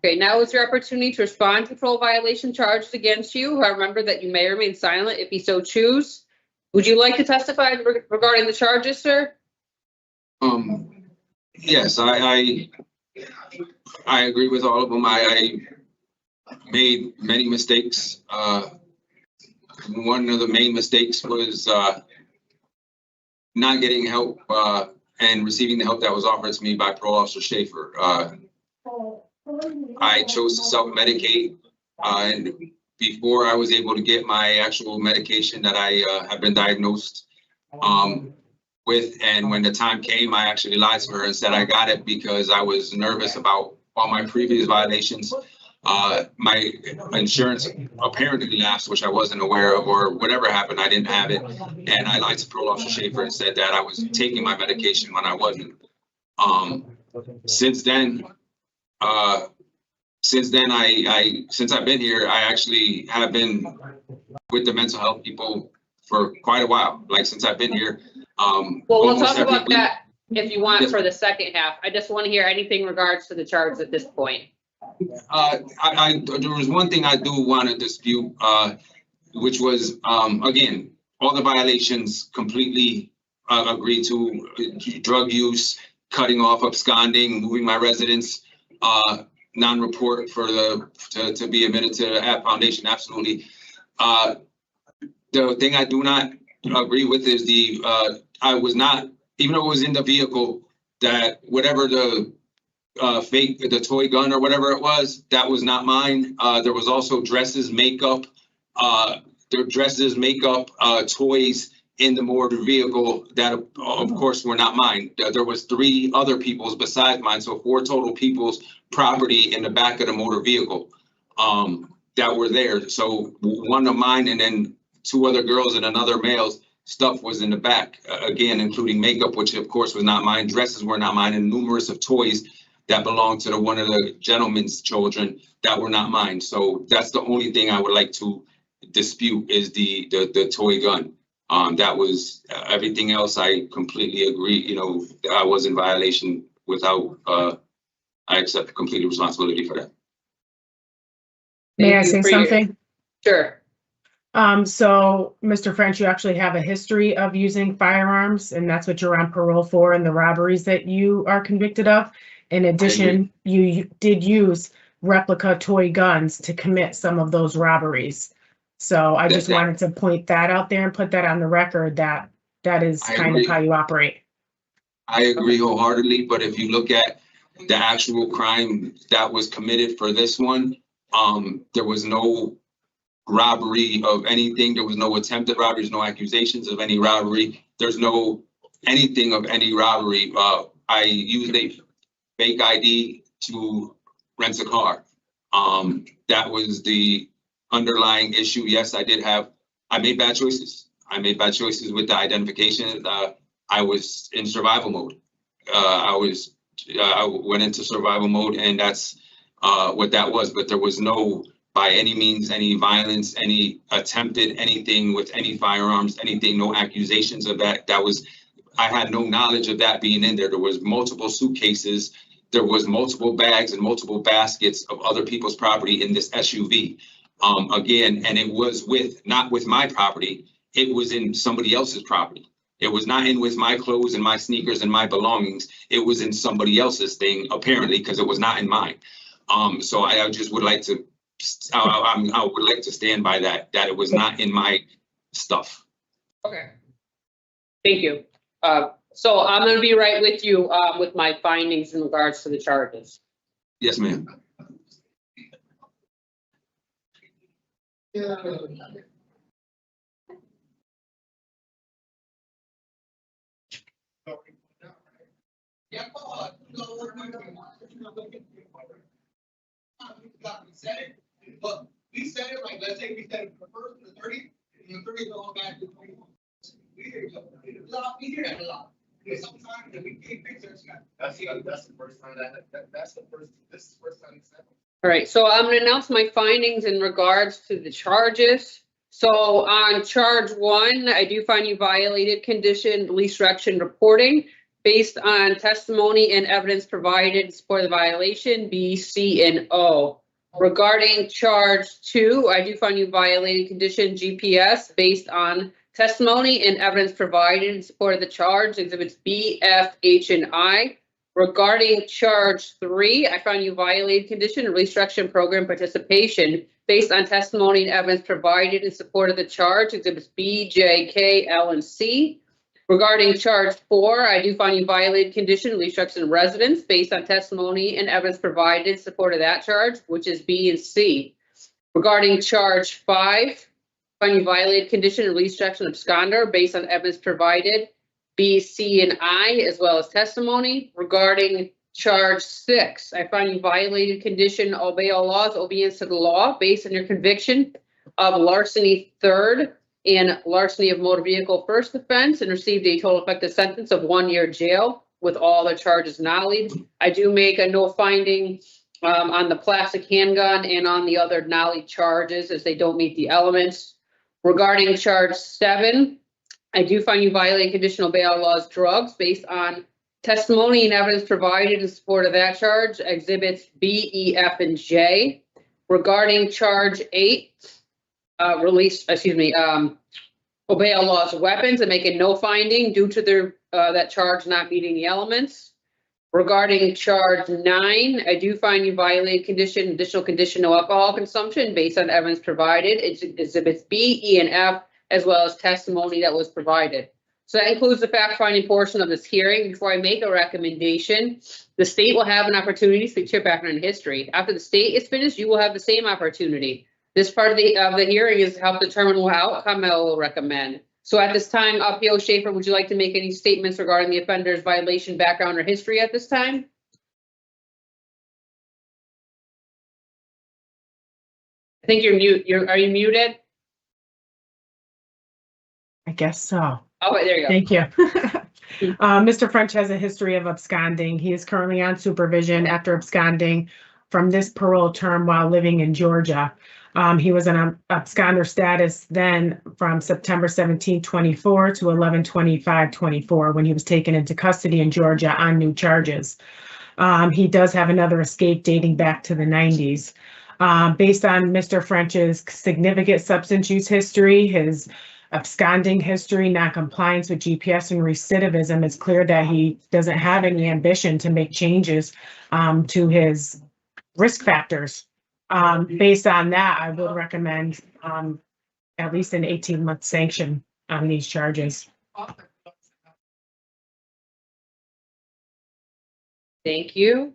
Okay, now is your opportunity to respond to parole violation charges against you. Remember that you may remain silent if you so choose. Would you like to testify regarding the charges, sir? Yes, I agree with all of them. I made many mistakes. One of the main mistakes was not getting help and receiving the help that was offered to me by Parole Officer Schaefer. I chose to self-medicate, and before I was able to get my actual medication that I have been diagnosed with, and when the time came, I actually lied to her and said I got it because I was nervous about all my previous violations. My insurance apparently lapsed, which I wasn't aware of, or whatever happened, I didn't have it. And I lied to Parole Officer Schaefer and said that I was taking my medication when I wasn't. Since then, since I've been here, I actually have been with the mental health people for quite a while, like since I've been here. Well, we'll talk about week. that if you want for the second half. I just want to hear anything in regards to the charge at this point. There was one thing I do want to dispute, which was, again, all the violations completely agreed to: drug use, cutting off, absconding, moving my residence, non-report for to be admitted to the foundation. Absolutely. The thing I do not agree with is I was not, even though it was in the vehicle, that whatever the the toy gun or whatever it was, that was not mine. There was also dresses, makeup, toys in the motor vehicle that of course were not mine. There was 3 other people's besides mine, so 4 total people's property in the back of the motor vehicle that were there. So 1 of mine and then 2 other girls and another male's stuff was in the back, again, including makeup, which of course was not mine. Dresses were not mine, and numerous of toys that belonged to one of the gentleman's children that were not mine. So that's the only thing I would like to dispute is the toy gun. That was everything else. I completely agree. You know, I was in violation without, I accept complete responsibility for that. May I say something? Sure. So Mr. French, you actually have a history of using firearms, and that's what you're on parole for in the robberies that you are convicted of. In addition, you did use replica toy guns to commit some of those robberies. So I just wanted to point that out there and put that on the record that that is kind of how you operate. I agree wholeheartedly, but if you look at the actual crime that was committed for this one, there was no robbery of anything. There was no attempted robberies, no accusations of any robbery. There's no anything of any robbery. I used a fake ID to rent a car. That was the underlying issue. Yes, I made bad choices. I made bad choices with the identification. I was in survival mode. I went into survival mode, and that's what that was. But there was no, by any means, any violence, any attempted anything with any firearms, anything, no accusations of that. I had no knowledge of that being in there. There was multiple suitcases. There was multiple bags and multiple baskets of other people's property in this SUV. Again, and it was not with my property. It was in somebody else's property. It was not in with my clothes and my sneakers and my belongings. It was in somebody else's thing, apparently, because it was not in mine. So I just would like to, I would like to stand by that it was not in my stuff. Okay. Thank you. So I'm going to be right with you with my findings in regards to the charges. Yes, ma'am. But we said it like, let's say we said it the first and the 30th, and the 30th going back to 21. We hear that a lot. Sometimes we can't fix it. That's the first time this is the first time it's happened. All right, so I'm going to announce my findings in regards to the charges. So on charge 1, I do find you violated condition lease direction reporting based on testimony and evidence provided in support of the violation, B, C, and O. Regarding charge 2, I do find you violated condition GPS based on testimony and evidence provided in support of the charge, exhibits B, F, H, and I. Regarding charge 3, I found you violated condition restructuring program participation based on testimony and evidence provided in support of the charge, exhibits B, J, K, L, and C. Regarding charge 4, I do find you violated condition of instruction in residence based on testimony and evidence provided in support of that charge, which is B and C. Regarding charge 5, find you violated condition of instruction absconder based on evidence provided, B, C, and I, as well as testimony. Regarding charge 6, I find you violated condition, obey all laws, obedience to the law based on your conviction of larceny third and larceny of motor vehicle first offense, and received a total effective sentence of 1 year jail with all the charges nollied. I do make a no finding on the plastic handgun and on the other nollied charges as they don't meet the elements. Regarding charge 7, I do find you violating conditional bail laws drugs based on testimony and evidence provided in support of that charge, exhibits B, E, F, and J. Regarding charge 8, obey all laws of weapons, and make a no finding due to their that charge not meeting the elements. Regarding charge 9, I do find you violated additional condition no alcohol consumption based on evidence provided. It's exhibits B, E, and F, as well as testimony that was provided. So that includes the fact-finding portion of this hearing. Before I make a recommendation, the state will have an opportunity to speak to your background and history. After the state is finished, you will have the same opportunity. This part of the hearing is to help determine what outcome I will recommend. So at this time, P.O. Schaefer, would you like to make any statements regarding the offender's violation, background, or history at this time? I think you're mute. Are you muted? I guess so. Oh, there you go. Thank you. Mr. French has a history of absconding. He is currently on supervision after absconding from this parole term while living in Georgia. He was in absconder status then from September 17, 24 to 11/25/24 when he was taken into custody in Georgia on new charges. He does have another escape dating back to the 90s. Based on Mr. French's significant substance use history, his absconding history, non-compliance with GPS, and recidivism, it's clear that he doesn't have any ambition to make changes to his risk factors. Based on that, I would recommend at least an 18-month sanction on these charges. Thank you.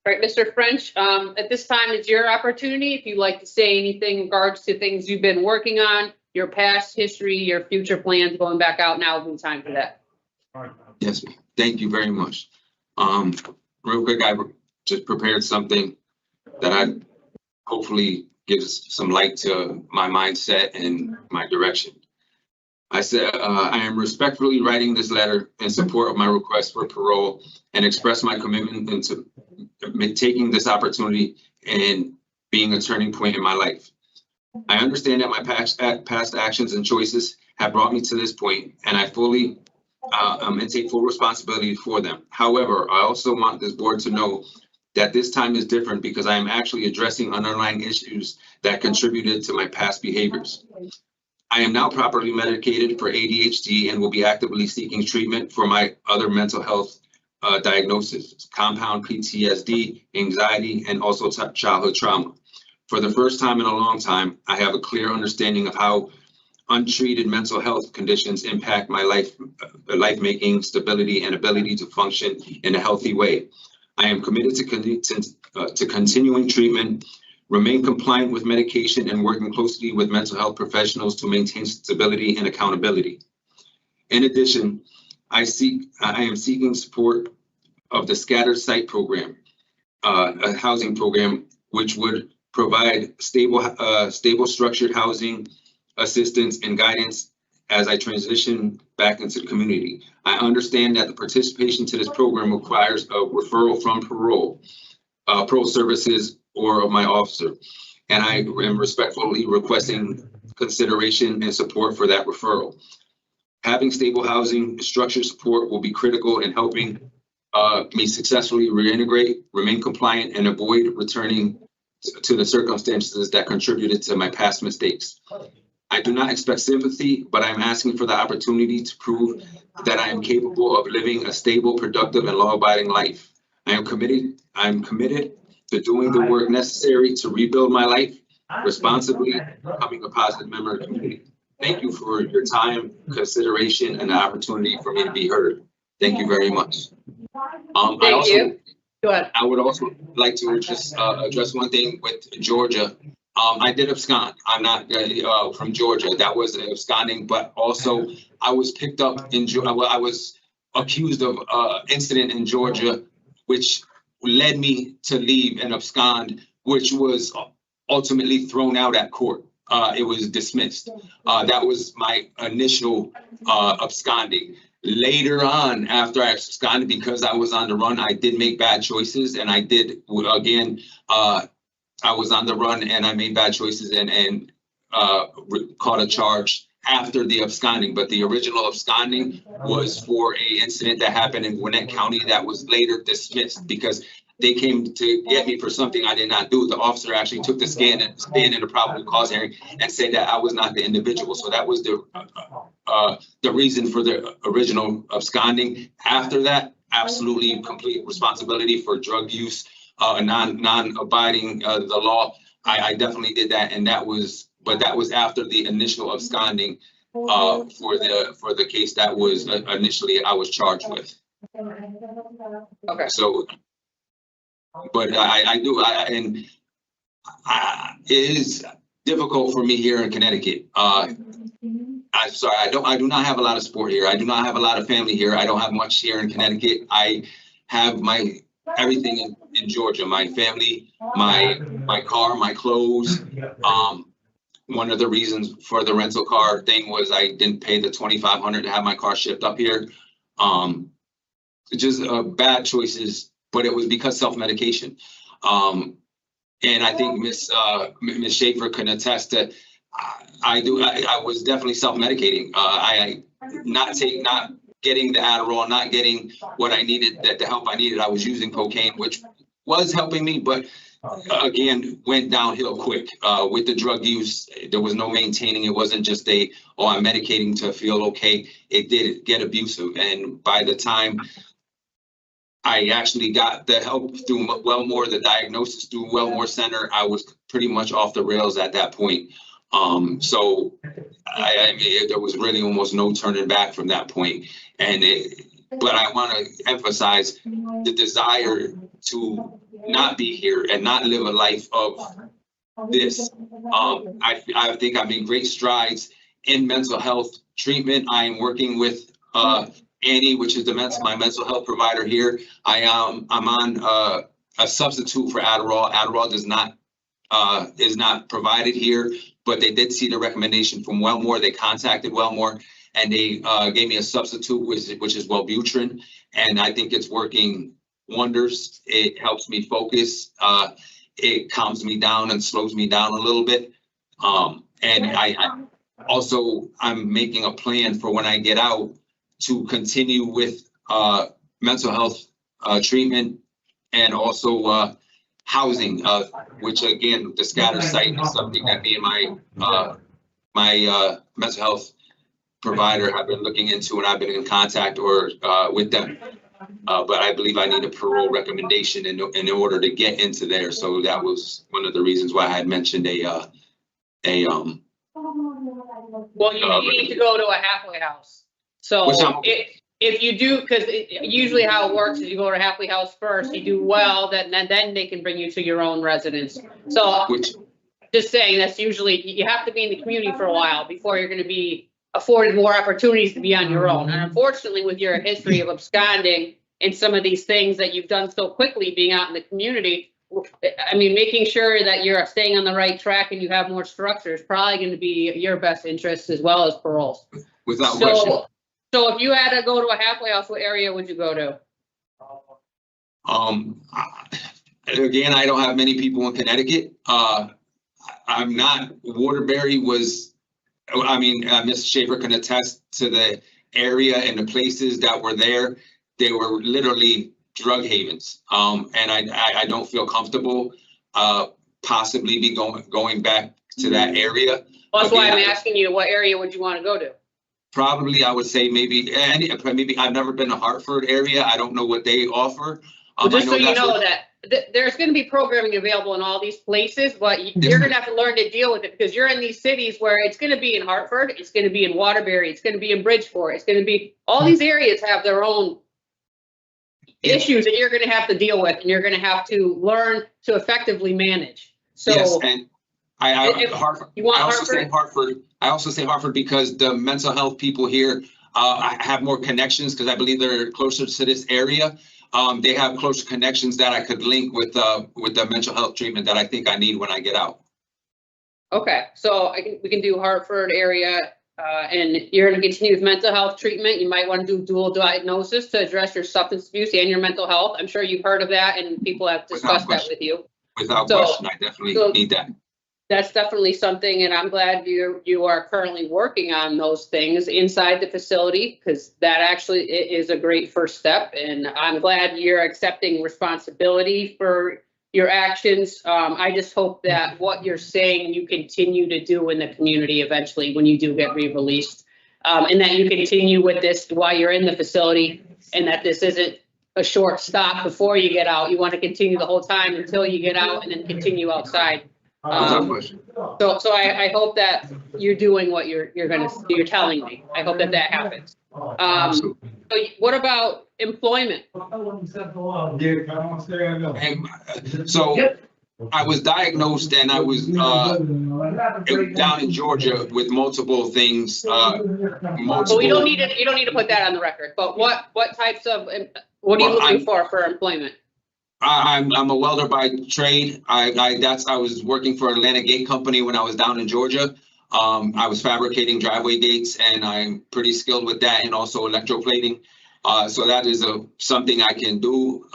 All right, Mr. French, at this time is your opportunity. If you'd like to say anything in regards to things you've been working on, your past history, your future plans going back out, now would be time for that. Yes, ma'am. Thank you very much. Real quick, I just prepared something that I hopefully gives some light to my mindset and my direction. I said, I am respectfully writing this letter in support of my request for parole and express my commitment into taking this opportunity and being a turning point in my life. I understand that my past actions and choices have brought me to this point, and I fully and take full responsibility for them. However, I also want this board to know that this time is different because I am actually addressing underlying issues that contributed to my past behaviors. I am now properly medicated for ADHD and will be actively seeking treatment for my other mental health diagnoses, compound PTSD, anxiety, and also childhood trauma. For the first time in a long time, I have a clear understanding of how untreated mental health conditions impact my life-making stability and ability to function in a healthy way. I am committed to continuing treatment, remain compliant with medication, and working closely with mental health professionals to maintain stability and accountability. In addition, I am seeking support of the Scattered Site Program, a housing program which would provide stable structured housing assistance and guidance as I transition back into the community. I understand that the participation to this program requires a referral from parole services or of my officer, and I am respectfully requesting consideration and support for that referral. Having stable housing and structured support will be critical in helping me successfully reintegrate, remain compliant, and avoid returning to the circumstances that contributed to my past mistakes. I do not expect sympathy, but I'm asking for the opportunity to prove that I am capable of living a stable, productive, and law-abiding life. I'm committed to doing the work necessary to rebuild my life responsibly, becoming a positive member of the community. Thank you for your time, consideration, and the opportunity for me to be heard. Thank you very much. Thank you. Go ahead. I would also like to just address one thing with Georgia. I did abscond. I'm not from Georgia. That was absconding, but also I was picked up in I was accused of incident in Georgia, which led me to leave and abscond, which was ultimately thrown out at court. It was dismissed. That was my initial absconding. Later on, after I absconded, because I was on the run, I did make bad choices, and I did again. I was on the run, and I made bad choices, and caught a charge after the absconding. But the original absconding was for a incident that happened in Gwinnett County that was later dismissed because they came to get me for something I did not do. The officer actually took the stand in the probable cause hearing and said that I was not the individual. So that was the reason for the original absconding. After that, absolutely complete responsibility for drug use, non-abiding the law. I definitely did that, and that was after the initial absconding for the case that was initially I was charged with. Okay. So. But it is difficult for me here in Connecticut. I'm sorry, I do not have a lot of support here. I do not have a lot of family here. I don't have much here in Connecticut. I have my everything in Georgia, my family, my car, my clothes. One of the reasons for the rental car thing was I didn't pay the $2,500 to have my car shipped up here. Just bad choices. But it was because self-medication. And I think Miss Schaefer can attest that I was definitely self-medicating. Not getting the Adderall, not getting what I needed, the help I needed. I was using cocaine, which was helping me, but again, went downhill quick. With the drug use, there was no maintaining. It wasn't just I'm medicating to feel okay. It did get abusive. And by the time I actually got the help through Wellmore, the diagnosis through Wellmore Center, I was pretty much off the rails at that point. So I mean, there was really almost no turning back from that point. But I want to emphasize the desire to not be here and not live a life of this. I think I made great strides in mental health treatment. I am working with Annie, which is my mental health provider here. I'm on a substitute for Adderall. Adderall is not provided here, but they did see the recommendation from Wellmore. They contacted Wellmore, and they gave me a substitute, which is Wellbutrin, and I think it's working wonders. It helps me focus. It calms me down and slows me down a little bit. And I'm making a plan for when I get out to continue with mental health treatment and also housing, which again, the scatter site is something that me and my mental health provider have been looking into, and I've been in contact with them. But I believe I need a parole recommendation in order to get into there. So that was one of the reasons why I had mentioned well, you need to go to a halfway house. So if you do, because usually how it works is you go to a halfway house first, you do well, then they can bring you to your own residence. So just saying, that's usually, you have to be in the community for a while before you're going to be afforded more opportunities to be on your own. And unfortunately, with your history of absconding and some of these things that you've done so quickly being out in the community, I mean, making sure that you're staying on the right track and you have more structure is probably going to be your best interest as well as paroles. Without question. So if you had to go to a halfway house, what area would you go to? Again, I don't have many people in Connecticut. I'm not, Waterbury was, Ms. Schaefer can attest to the area and the places that were there. They were literally drug havens. And I don't feel comfortable possibly be going back to that area. Well, that's why I'm asking you, what area would you want to go to? Probably, I would say maybe I've never been to Hartford area. I don't know what they offer. Well, just so you know that there's gonna be programming available in all these places, but you're gonna have to learn to deal with it because you're in these cities where it's gonna be in Hartford, it's gonna be in Waterbury, it's gonna be in Bridgeport, it's gonna be, all these areas have their own issues that you're gonna have to deal with, and you're gonna have to learn to effectively manage. So. Yes, and Hartford, you want Hartford? I also say Hartford because the mental health people here have more connections because I believe they're closer to this area. They have closer connections that I could link with the mental health treatment that I think I need when I get out. Okay, so we can do Hartford area, and you're going to continue with mental health treatment. You might want to do dual diagnosis to address your substance abuse and your mental health. I'm sure you've heard of that, and people have discussed that with you. Without question, I definitely need that. That's definitely something, and I'm glad you are currently working on those things inside the facility, because that actually is a great first step. And I'm glad you're accepting responsibility for your actions. I just hope that what you're saying you continue to do in the community eventually when you do get re-released, and that you continue with this while you're in the facility, and that this isn't a short stop before you get out. You want to continue the whole time until you get out, and then continue outside. So I hope that you're doing what you're telling me. I hope that happens. So what about employment? So I was diagnosed and I was down in Georgia with multiple things. So you don't need to put that on the record. But what types of what are you looking for employment? I'm a welder by trade. I was working for Atlantic Gate Company when I was down in Georgia. I was fabricating driveway gates, and I'm pretty skilled with that, and also electroplating. So that is something I can do.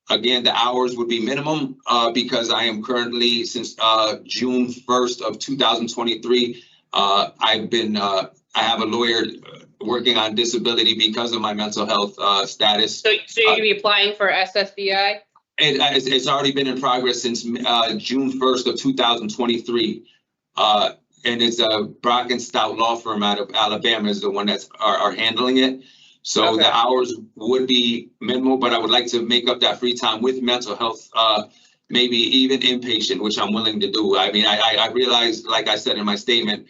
Again, the hours would be minimum because I am currently, since June 1st of 2023, I have a lawyer working on disability because of my mental health status. So you're gonna be applying for SSDI? It's already been in progress since June 1st of 2023. And it's a Brock and Stout law firm out of Alabama is the one that's are handling it. So okay. The hours would be minimal, but I would like to make up that free time with mental health, maybe even inpatient, which I'm willing to do. I mean, I realize, like I said in my statement,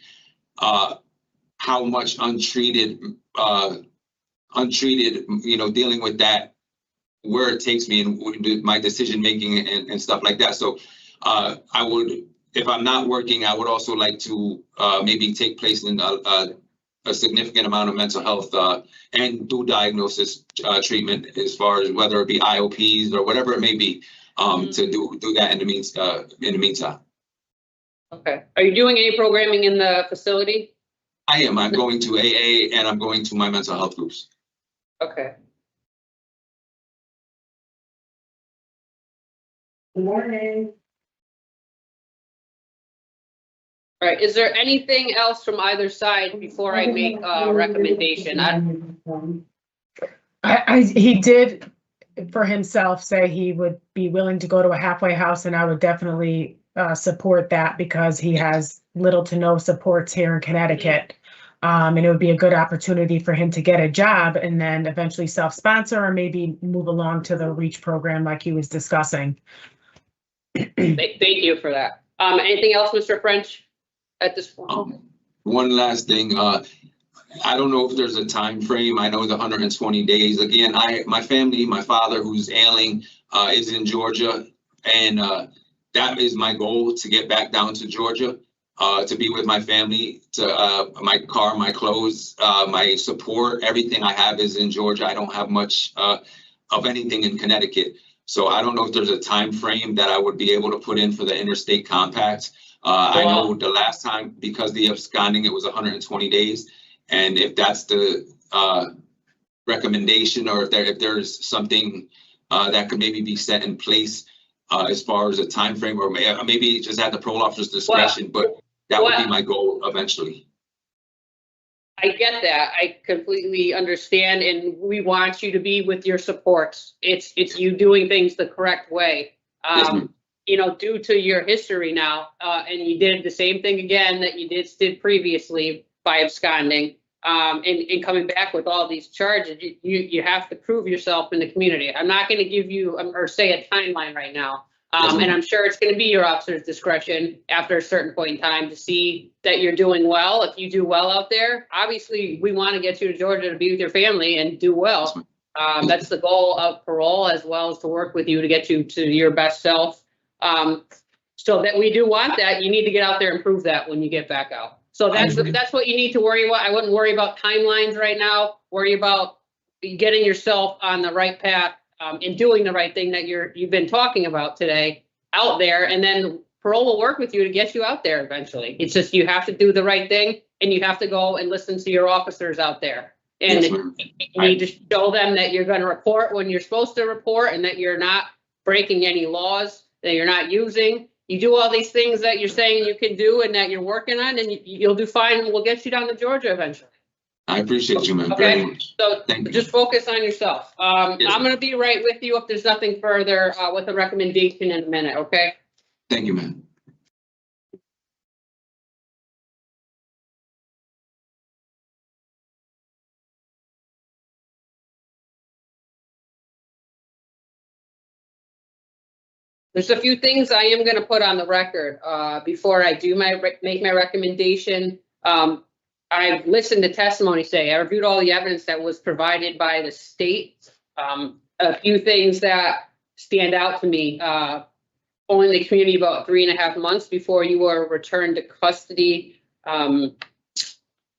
how much untreated, dealing with that, where it takes me and my decision making and stuff like that. So I would, if I'm not working, I would also like to maybe take place in a significant amount of mental health and do diagnosis treatment as far as whether it be IOPs or whatever it may be, to do that in the meantime. Okay. Are you doing any programming in the facility? I am. I'm going to AA and I'm going to my mental health groups. Okay. Good morning. All right. Is there anything else from either side before I make a recommendation? He did for himself say he would be willing to go to a halfway house, and I would definitely support that because he has little to no supports here in Connecticut. And it would be a good opportunity for him to get a job and then eventually self-sponsor or maybe move along to the REACH program like he was discussing. Thank you for that. Anything else, Mr. French, at this point? One last thing. I don't know if there's a time frame. I know the 120 days. Again, my family, my father who's ailing is in Georgia, and that is my goal, to get back down to Georgia. To be with my family, to my car, my clothes, my support, everything I have is in Georgia. I don't have much of anything in Connecticut. So I don't know if there's a time frame that I would be able to put in for the interstate compact. I know the last time, because the absconding, it was 120 days. And if that's the recommendation, or if there's something that could maybe be set in place as far as a time frame, or maybe just at the parole officer's discretion, but that would be my goal eventually. I get that. I completely understand, and we want you to be with your supports. It's you doing things the correct way. Due to your history now, and you did the same thing again that you did previously by absconding. and coming back with all these charges, you have to prove yourself in the community. I'm not gonna give you, or say a timeline right now. And I'm sure it's gonna be your officer's discretion after a certain point in time to see that you're doing well. If you do well out there, obviously, we wanna get you to Georgia to be with your family and do well. That's the goal of parole, as well as to work with you to get you to your best self. So that we do want that, you need to get out there and prove that when you get back out. So that's what you need to worry about. I wouldn't worry about timelines right now. Worry about getting yourself on the right path, and doing the right thing that you've been talking about today out there. And then parole will work with you to get you out there eventually. It's just, you have to do the right thing, and you have to go and listen to your officers out there. And you need to show them that you're going to report when you're supposed to report, and that you're not breaking any laws, that you're not using. You do all these things that you're saying you can do and that you're working on, and you'll do fine, and we'll get you down to Georgia eventually. I appreciate you, man, very much. So just focus on yourself. I'm going to be right with you if there's nothing further with a recommendation in a minute, okay? Thank you, man. There's a few things I am going to put on the record before I do make my recommendation. I've listened to testimony say, I reviewed all the evidence that was provided by the state. A few things that stand out to me, only in the community about 3.5 months before you were returned to custody.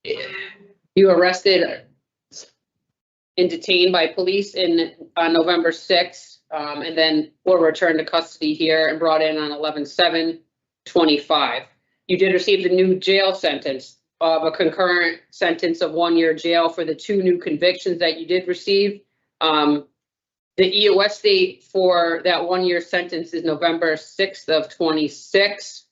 You were arrested and detained by police on November 6th. And then were returned to custody here and brought in on 11/7/25. You did receive the new jail sentence of a concurrent sentence of 1 year jail for the 2 new convictions that you did receive. The EOS date for that 1 year sentence is November 6th of 26.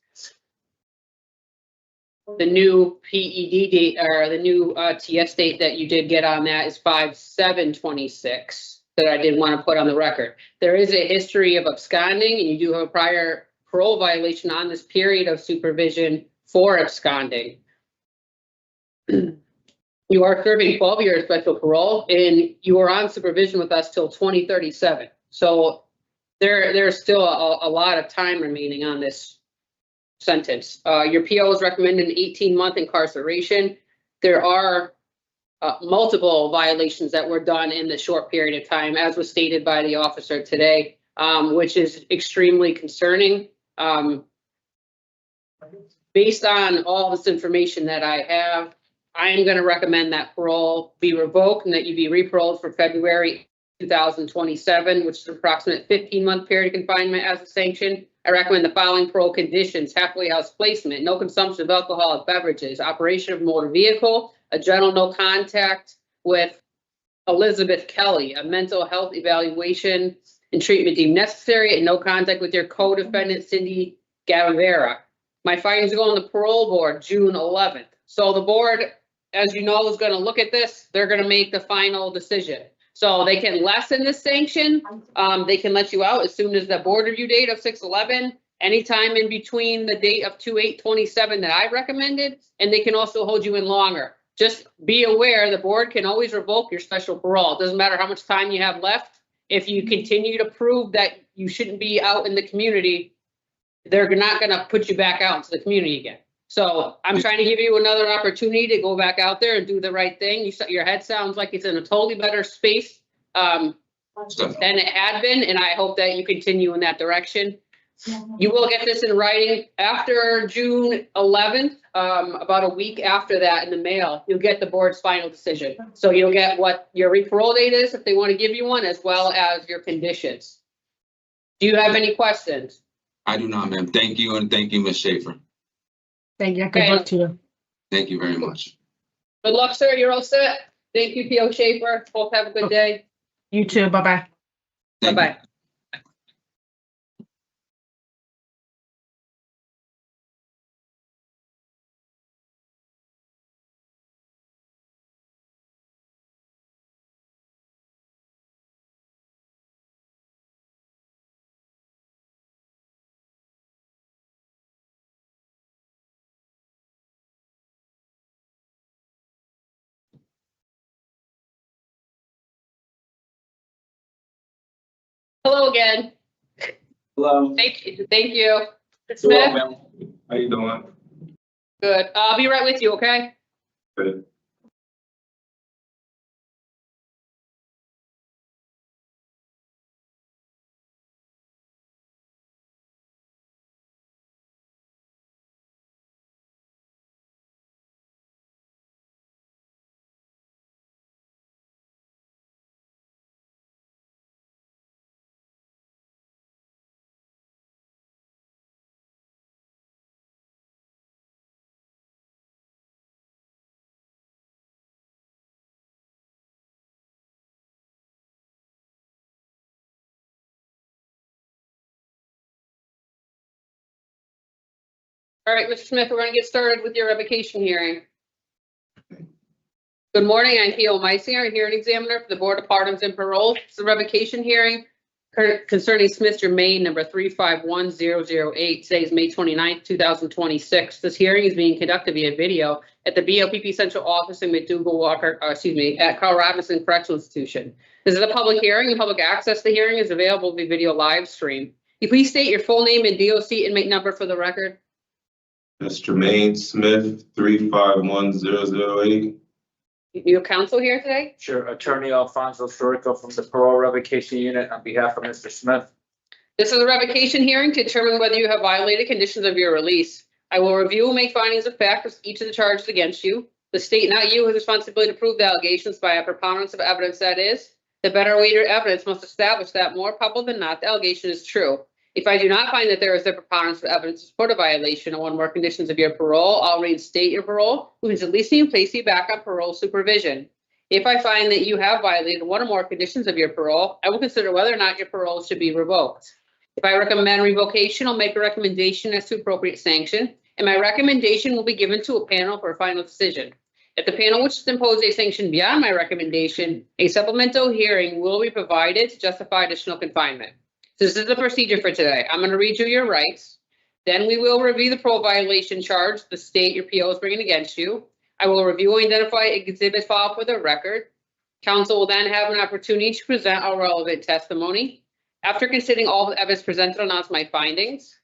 The new PED date, or the new TS date that you did get on that is 5/7/26. That I did want to put on the record. There is a history of absconding, and you do have a prior parole violation on this period of supervision for absconding. You are serving 12 years special parole, and you are on supervision with us till 2037. So there's still a lot of time remaining on this sentence. Your PO is recommended an 18-month incarceration. There are multiple violations that were done in the short period of time, as was stated by the officer today, which is extremely concerning. Based on all this information that I have, I am going to recommend that parole be revoked and that you be re-paroled for February 2027, which is an approximate 15-month period of confinement as a sanction. I recommend the following parole conditions: halfway house placement, no consumption of alcoholic beverages, operation of motor vehicle, a general no contact with Elizabeth Kelly, a mental health evaluation and treatment deemed necessary, and no contact with your co-defendant, Cindy Gavera. My findings go on the parole board June 11th. So the board, as you know, is going to look at this. They're going to make the final decision. So they can lessen the sanction. They can let you out as soon as the board review date of 6/11. Anytime in between the date of 2/8/27 that I recommended, and they can also hold you in longer. Just be aware the board can always revoke your special parole. It doesn't matter how much time you have left. If you continue to prove that you shouldn't be out in the community, they're not going to put you back out into the community again. So I'm trying to give you another opportunity to go back out there and do the right thing. Your head sounds like it's in a totally better space than it had been, and I hope that you continue in that direction. You will get this in writing after June 11th, about a week after that in the mail. You'll get the board's final decision. So you'll get what your re-parole date is if they want to give you one, as well as your conditions. Do you have any questions? I do not, ma'am. Thank you, and thank you, Ms. Schaefer. Thank you. Good luck to you. Thank you very much. Good luck, sir. You're all set. Thank you, P.O. Schaefer. Hope have a good day. You too. Bye-bye. Bye-bye. Hello again. Hello. Thank you. Thank you. Hello, Smith, ma'am. How you doing? good. I'll be right with you, okay? Good. All right, Mr. Smith, we're gonna get started with your revocation hearing. Good morning, I'm Theo Meisinger, hearing examiner for the Board of Pardons and Parole. It's a revocation hearing concerning Smith Germain number 351008. Today is May 29th, 2026. This hearing is being conducted via video at the BOPP Central Office in McDougal Walker, at Carl Robinson Correctional Institution. This is a public hearing, and public access to the hearing is available via video live stream. Can you please state your full name and DOC inmate number for the record? That's Jermaine Smith, 351008. You have counsel here today? Sure, Attorney Alfonso Storico from the Parole Revocation Unit on behalf of Mr. Smith. This is a revocation hearing to determine whether you have violated conditions of your release. I will review and make findings of fact for each of the charges against you. The state, not you, has responsibility to prove the allegations by a preponderance of evidence. That is, the better weighted evidence must establish that more probable than not the allegation is true. If I do not find that there is a preponderance of evidence to support a violation of one or more conditions of your parole, I'll reinstate your parole, which means releasing you and placing you back on parole supervision. If I find that you have violated one or more conditions of your parole, I will consider whether or not your parole should be revoked. If I recommend revocation, I'll make a recommendation as to appropriate sanction, and my recommendation will be given to a panel for a final decision. If the panel wishes to impose a sanction beyond my recommendation, a supplemental hearing will be provided to justify additional confinement. So this is the procedure for today. I'm going to read you your rights. Then we will review the parole violation charge the state your PO is bringing against you. I will review and identify exhibits filed for the record. Counsel will then have an opportunity to present our relevant testimony. After considering all the evidence presented, I'll announce my findings.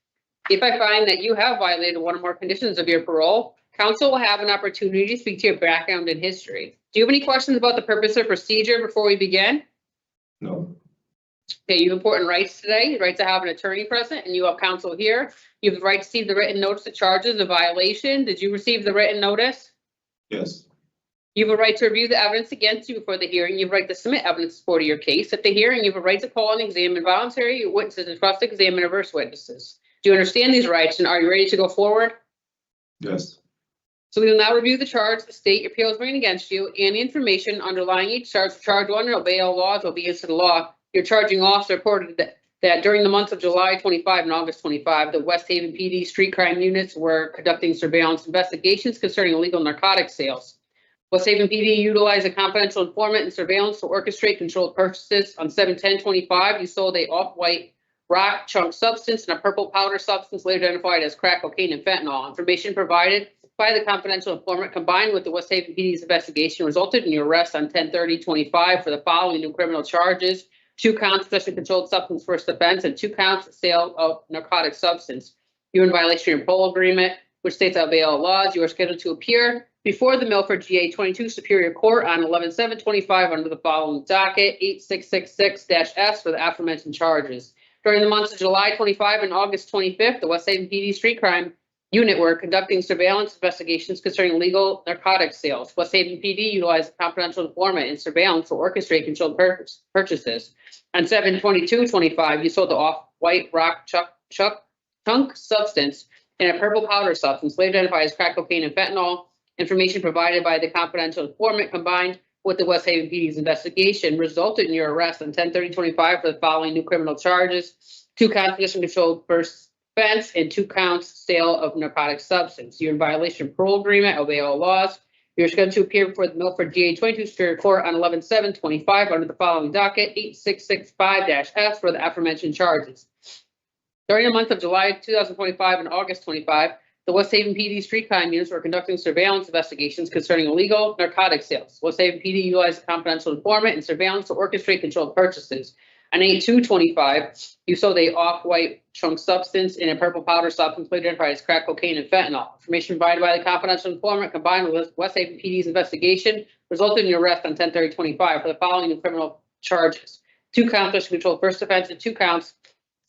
If I find that you have violated one or more conditions of your parole, counsel will have an opportunity to speak to your background and history. Do you have any questions about the purpose or procedure before we begin? No. Okay, you have important rights today. You have the right to have an attorney present, and you have counsel here. You have the right to receive the written notice of charges of violation. Did you receive the written notice? Yes. You have a right to review the evidence against you before the hearing. You have a right to submit evidence in support of your case. At the hearing, you have a right to call and examine voluntary witnesses and cross-examine adverse witnesses. Do you understand these rights, and are you ready to go forward? Yes. So we will now review the charge the state your PO is bringing against you and the information underlying each charge. Charge one, and obey all laws, obedience to the law. Your charging officer reported that during the months of July 25 and August 25, the West Haven PD street crime units were conducting surveillance investigations concerning illegal narcotics sales. West Haven PD utilized a confidential informant and surveillance to orchestrate controlled purchases. On 7/10/25, you sold a off-white rock chunk substance and a purple powder substance later identified as crack cocaine and fentanyl. Information provided by the confidential informant combined with the West Haven PD's investigation resulted in your arrest on 10/30/25 for the following new criminal charges: 2 counts possession of controlled substance first offense and 2 counts of sale of narcotic substance. You're in violation of your parole agreement, which states that obey all laws. You are scheduled to appear before the Milford GA 22 Superior Court on 11/7/25 under the following docket 8666-S for the aforementioned charges. During the months of July 25 and August 25th, the West Haven PD street crime unit were conducting surveillance investigations concerning illegal narcotics sales. West Haven PD utilized a confidential informant and surveillance to orchestrate controlled purchases. On 7/22/25, you sold the off-white rock chunk substance and a purple powder substance, later identified as crack cocaine and fentanyl. Information provided by the confidential informant combined with the West Haven PD's investigation resulted in your arrest on 10/30/25 for the following new criminal charges: 2 counts possession of controlled first offense and 2 counts sale of narcotic substance. You're in violation of parole agreement, obey all laws. You're scheduled to appear before the Milford GA 22 Superior Court on 11/7/25 under the following docket 8665-S for the aforementioned charges. During the month of July 2025 and August 25, the West Haven PD street crime units were conducting surveillance investigations concerning illegal narcotic sales. West Haven PD utilized a confidential informant and surveillance to orchestrate controlled purchases. On 8/2/25, you sold a off-white chunk substance in a purple powder substance identified as crack cocaine and fentanyl. Information provided by the confidential informant combined with West Haven PD's investigation resulted in your arrest on 10/30/25 for the following criminal charges: 2 counts possession control first offense and 2 counts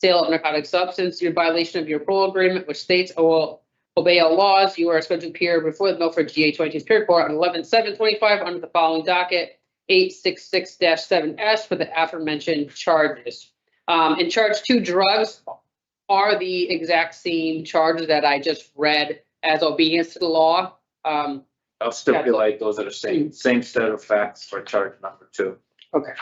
sale of narcotic substance. Your violation of your parole agreement, which states I will obey all laws. You are scheduled to appear before the Milford GA 22 Superior Court on 11/7/25 under the following docket 866-7S for the aforementioned charges. In charge 2, drugs are the exact same charges that I just read as obedience to the law. I'll stipulate those are the same set of facts for charge number 2. Okay.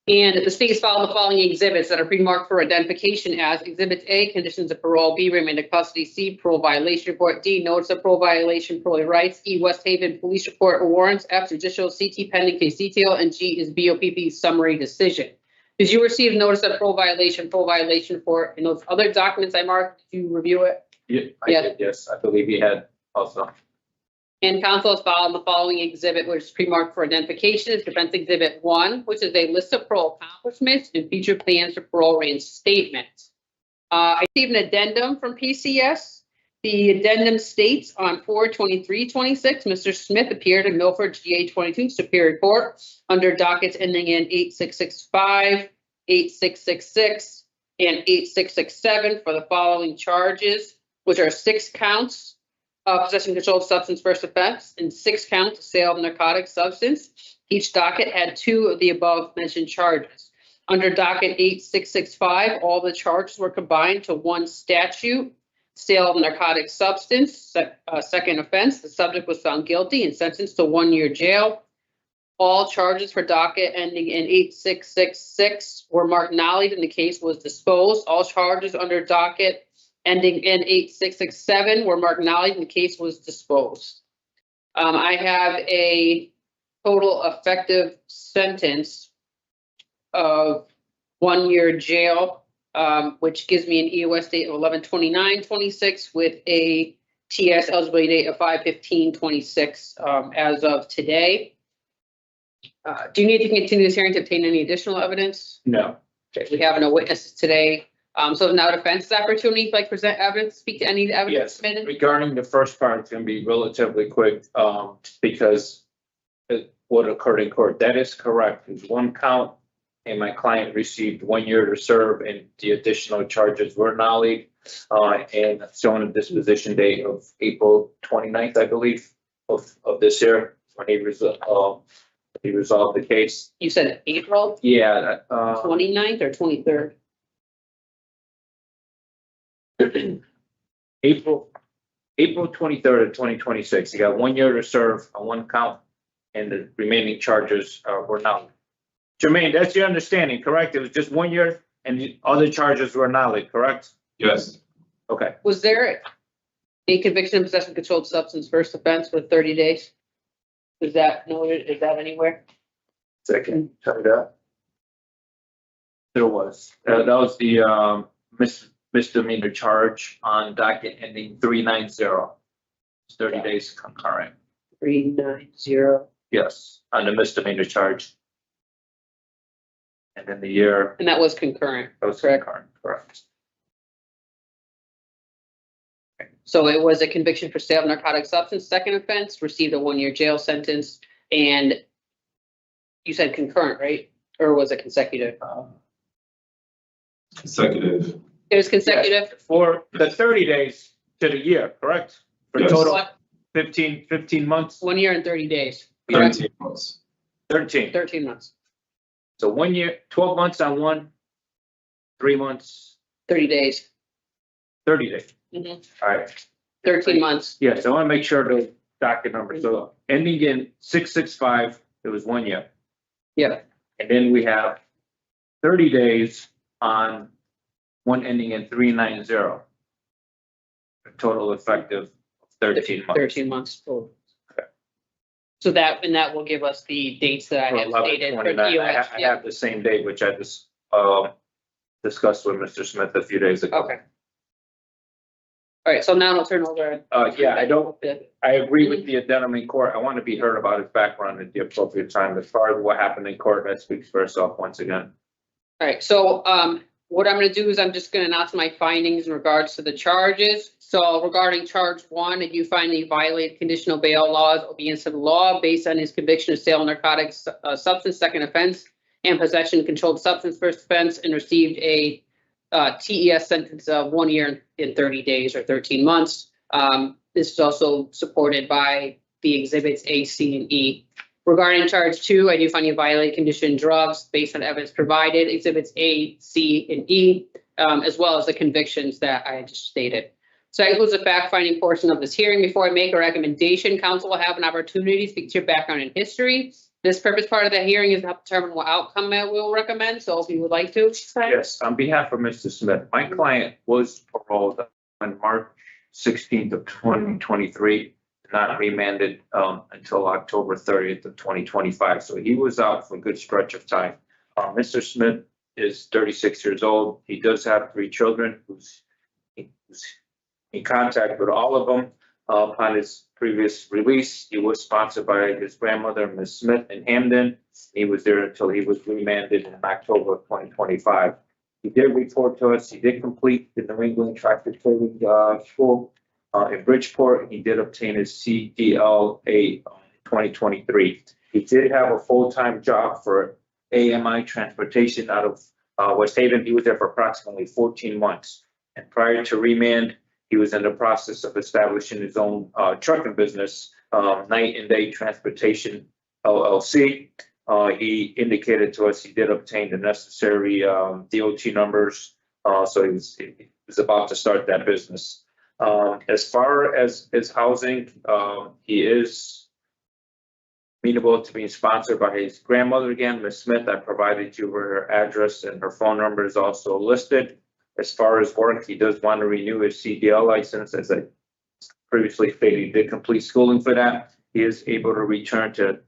And the state has filed the following exhibits that are pre-marked for identification as Exhibit A, conditions of parole; B, remand of custody; C, parole violation report; D, notice of parole violation, parole rights; E, West Haven police report or warrants; F, judicial CT pending case detail; and G is BOPP summary decision. Did you receive notice of parole violation report, and those other documents I marked? Did you review it? Yeah, I did, yes. I believe he had also. And council has filed the following exhibit, which is pre-marked for identification, is Defense Exhibit 1, which is a list of parole accomplishments and future plans for parole reinstatement. I received an addendum from PCS. The addendum states on 4/23/26, Mr. Smith appeared in Milford GA 22 Superior Court under dockets ending in 8665, 8666, and 8667 for the following charges, which are 6 counts possession controlled substance first offense and 6 counts of sale of narcotic substance. Each docket had 2 of the above mentioned charges. Under docket 8665, all the charges were combined to 1 statute, sale of narcotic substance, second offense. The subject was found guilty and sentenced to 1 year jail. All charges for docket ending in 8666 were marked nollied and the case was disposed. All charges under docket ending in 8667 were marked nollied and the case was disposed. I have a total effective sentence of 1 year jail, which gives me an EOS date of 11/29/26 with a TS eligibility date of 5/15/26 as of today. Do you need to continue this hearing to obtain any additional evidence? No. Okay, we have no witnesses today. So now defense opportunity, if I present evidence, speak to any evidence Yes, submitted. regarding the first part, it's gonna be relatively quick, because what occurred in court, that is correct. There's 1 count and my client received 1 year to serve and the additional charges were nollied. And showing a disposition date of April 29th, I believe, of this year, when he resolved the case. You said April Yeah, 29th or 23rd? April 23rd of 2026. He got 1 year to serve on 1 count and the remaining charges were nollied. Jermaine, that's your understanding, correct? It was just 1 year and the other charges were nollied, correct? Yes. Okay. Was there a conviction of possession of controlled substance first offense with 30 days? Is that noted? Is that anywhere? Second, tell me that. There was. That was the misdemeanor charge on docket ending 390. It's 30 days concurrent. 390. Yes, on the misdemeanor charge. And then the year. And that was concurrent. That was concurrent, correct. So it was a conviction for sale of narcotic substance, second offense, received a 1 year jail sentence, and you said concurrent, right? Or was it consecutive? Consecutive. It was consecutive? Yes, for the 30 days to the year, correct? For Yes. total 15 months? 1 year and 30 days. 13 months. 13. 13 months. So 1 year, 12 months on 1, 3 months, 30 days. 30 days. Mhm. All right. 13 months. Yes, I want to make sure the docket number. So ending in 665, it was 1 year. Yeah. And then we have 30 days on one ending in 390. A total effective of 13 months. 13 months. Okay. So that will give us the dates that I had stated for the 11/29. EOS. I have the same date, which I just discussed with Mr. Smith a few days ago. Okay. All right, so now I'll turn over. Yeah, I agree with the addendum in court. I want to be heard about his background at the appropriate time. As far as what happened in court, that speaks for itself once again. All right, so what I'm gonna do is I'm just gonna announce my findings in regards to the charges. So regarding charge 1, if you find he violated conditional bail laws, obedience to the law based on his conviction of sale of narcotics substance, second offense, and possession of controlled substance, first offense, and received a TES sentence of 1 year and 30 days or 13 months. This is also supported by the exhibits A, C, and E. Regarding charge 2, I do find you violated condition drugs based on evidence provided, exhibits A, C, and E, as well as the convictions that I just stated. So that includes the fact-finding portion of this hearing. Before I make a recommendation, council will have an opportunity to speak to your background and history. This purpose part of the hearing is to help determine what outcome I will recommend. So if you would like to. Yes, on behalf of Mr. Smith, my client was paroled on March 16th of 2023, not remanded until October 30th of 2025. So he was out for a good stretch of time. Mr. Smith is 36 years old. He does have 3 children who's in contact with all of them. Upon his previous release, he was sponsored by his grandmother, Ms. Smith, in Hamden. He was there until he was remanded in October of 2025. He did report to us. He did complete the New England Tractor Training School in Bridgeport. He did obtain his CDLA in 2023. He did have a full-time job for AMI Transportation out of West Haven. He was there for approximately 14 months. And prior to remand, he was in the process of establishing his own trucking business, Night and Day Transportation LLC. He indicated to us he did obtain the necessary DOT numbers, so he was about to start that business. As far as his housing, he is amenable to being sponsored by his grandmother again, Ms. Smith. I provided you with her address and her phone number is also listed. As far as work, he does want to renew his CDL license. As I previously stated, he did complete schooling for that. He is able to return to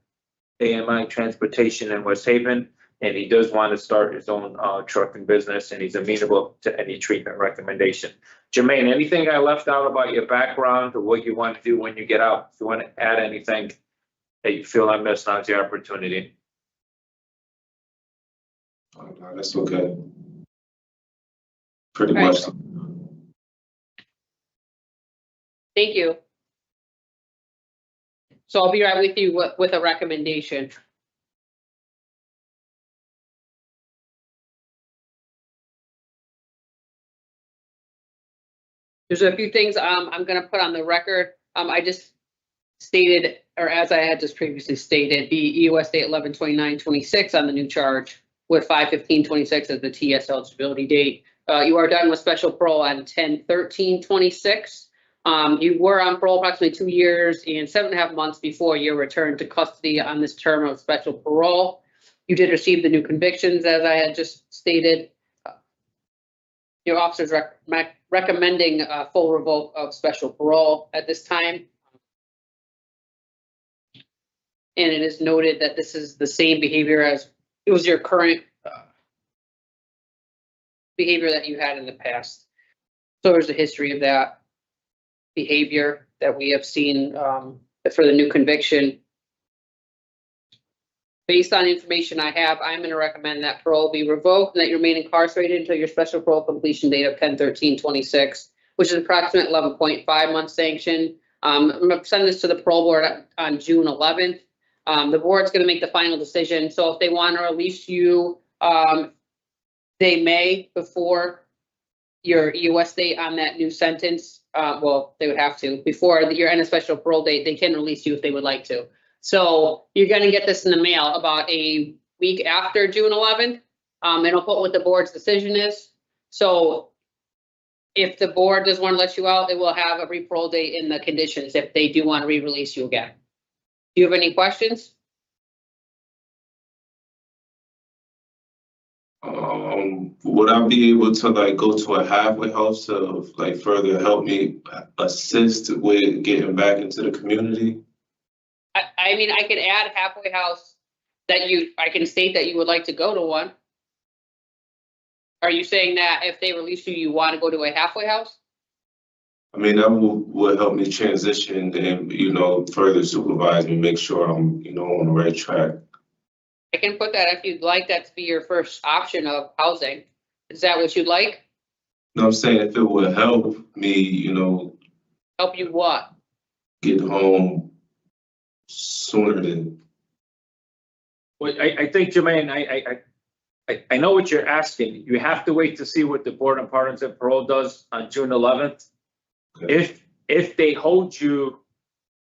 AMI Transportation in West Haven, and he does want to start his own trucking business, and he's amenable to any treatment recommendation. Jermaine, anything I left out about your background or what you want to do when you get out? If you want to add anything that you feel I missed, now's your opportunity. No, that's okay. Pretty much. Thank you. So I'll be right with you with a recommendation. There's a few things I'm going to put on the record. I just stated, or as I had just previously stated, the US date 11/29/26 on the new charge with 5/15/26 as the TS eligibility date. You are done with special parole on 10/13/26. You were on parole approximately 2 years and 7.5 months before your return to custody on this term of special parole. You did receive the new convictions, as I had just stated. Your officer's recommending a full revoke of special parole at this time. And it is noted that this is the same behavior as it was your current behavior that you had in the past. So there's a history of that behavior that we have seen for the new conviction. Based on information I have, I'm going to recommend that parole be revoked and that you remain incarcerated until your special parole completion date of 10/13/26, which is approximately 11.5 months sanction. I'm going to send this to the parole board on June 11th. The board's going to make the final decision. So if they want to release you, they may before your EOS date on that new sentence. Well, they would have to before your end of special parole date. They can release you if they would like to. So you're going to get this in the mail about a week after June 11th. And I'll put what the board's decision is. So if the board does want to let you out, it will have a re-parole date in the conditions if they do want to re-release you again. Do you have any questions? Would I be able to like go to a halfway house to like further help me assist with getting back into the community? I mean, I could add halfway house that I can state that you would like to go to one. Are you saying that if they release you, you want to go to a halfway house? I mean, that would help me transition and, further supervise me, make sure I'm, on the right track. I can put that if you'd like that to be your first option of housing. Is that what you'd like? No, I'm saying if it would help me, Help you what? get home sooner than. Well, I think, Jermaine, I know what you're asking. You have to wait to see what the Board of Pardons and Parole does on June 11th. If they hold you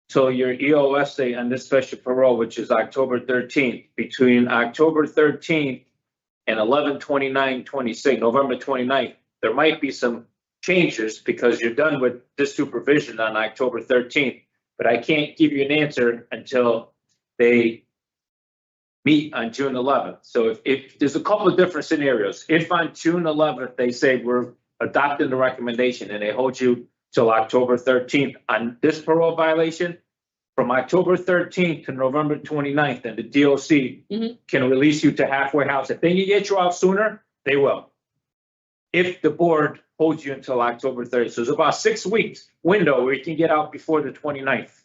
till your EOS day on this special parole, which is October 13th, between October 13th and 11/29/26, November 29th, there might be some changes because you're done with this supervision on October 13th. But I can't give you an answer until they meet on June 11th. So if there's a couple of different scenarios. If on June 11th, they say we're adopting the recommendation and they hold you till October 13th on this parole violation, from October 13th to November 29th, and the DOC can release you to halfway house. If they can get you out sooner, they will. If the board holds you until October 30th. So it's about 6 weeks window where you can get out before the 29th.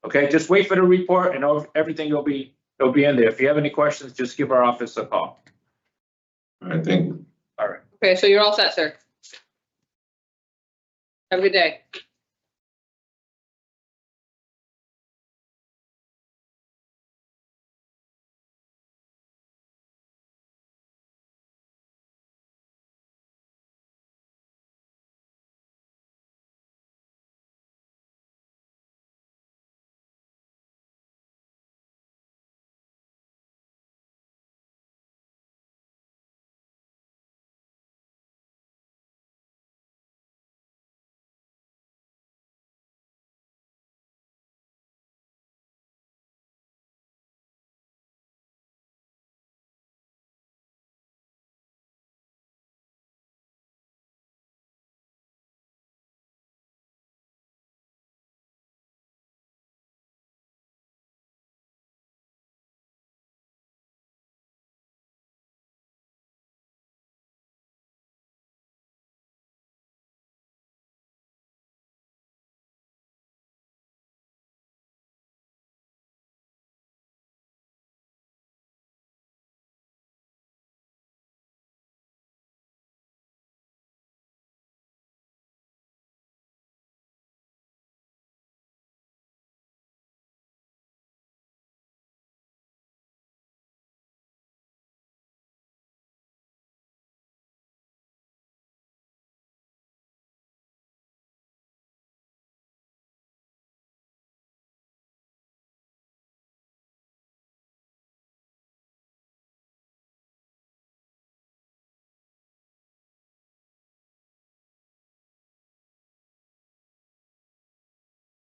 Okay, just wait for the report and everything will be in there. If you have any questions, just give our office a call. All right, thank you. All right. Okay, so you're all set, sir. Have a good day.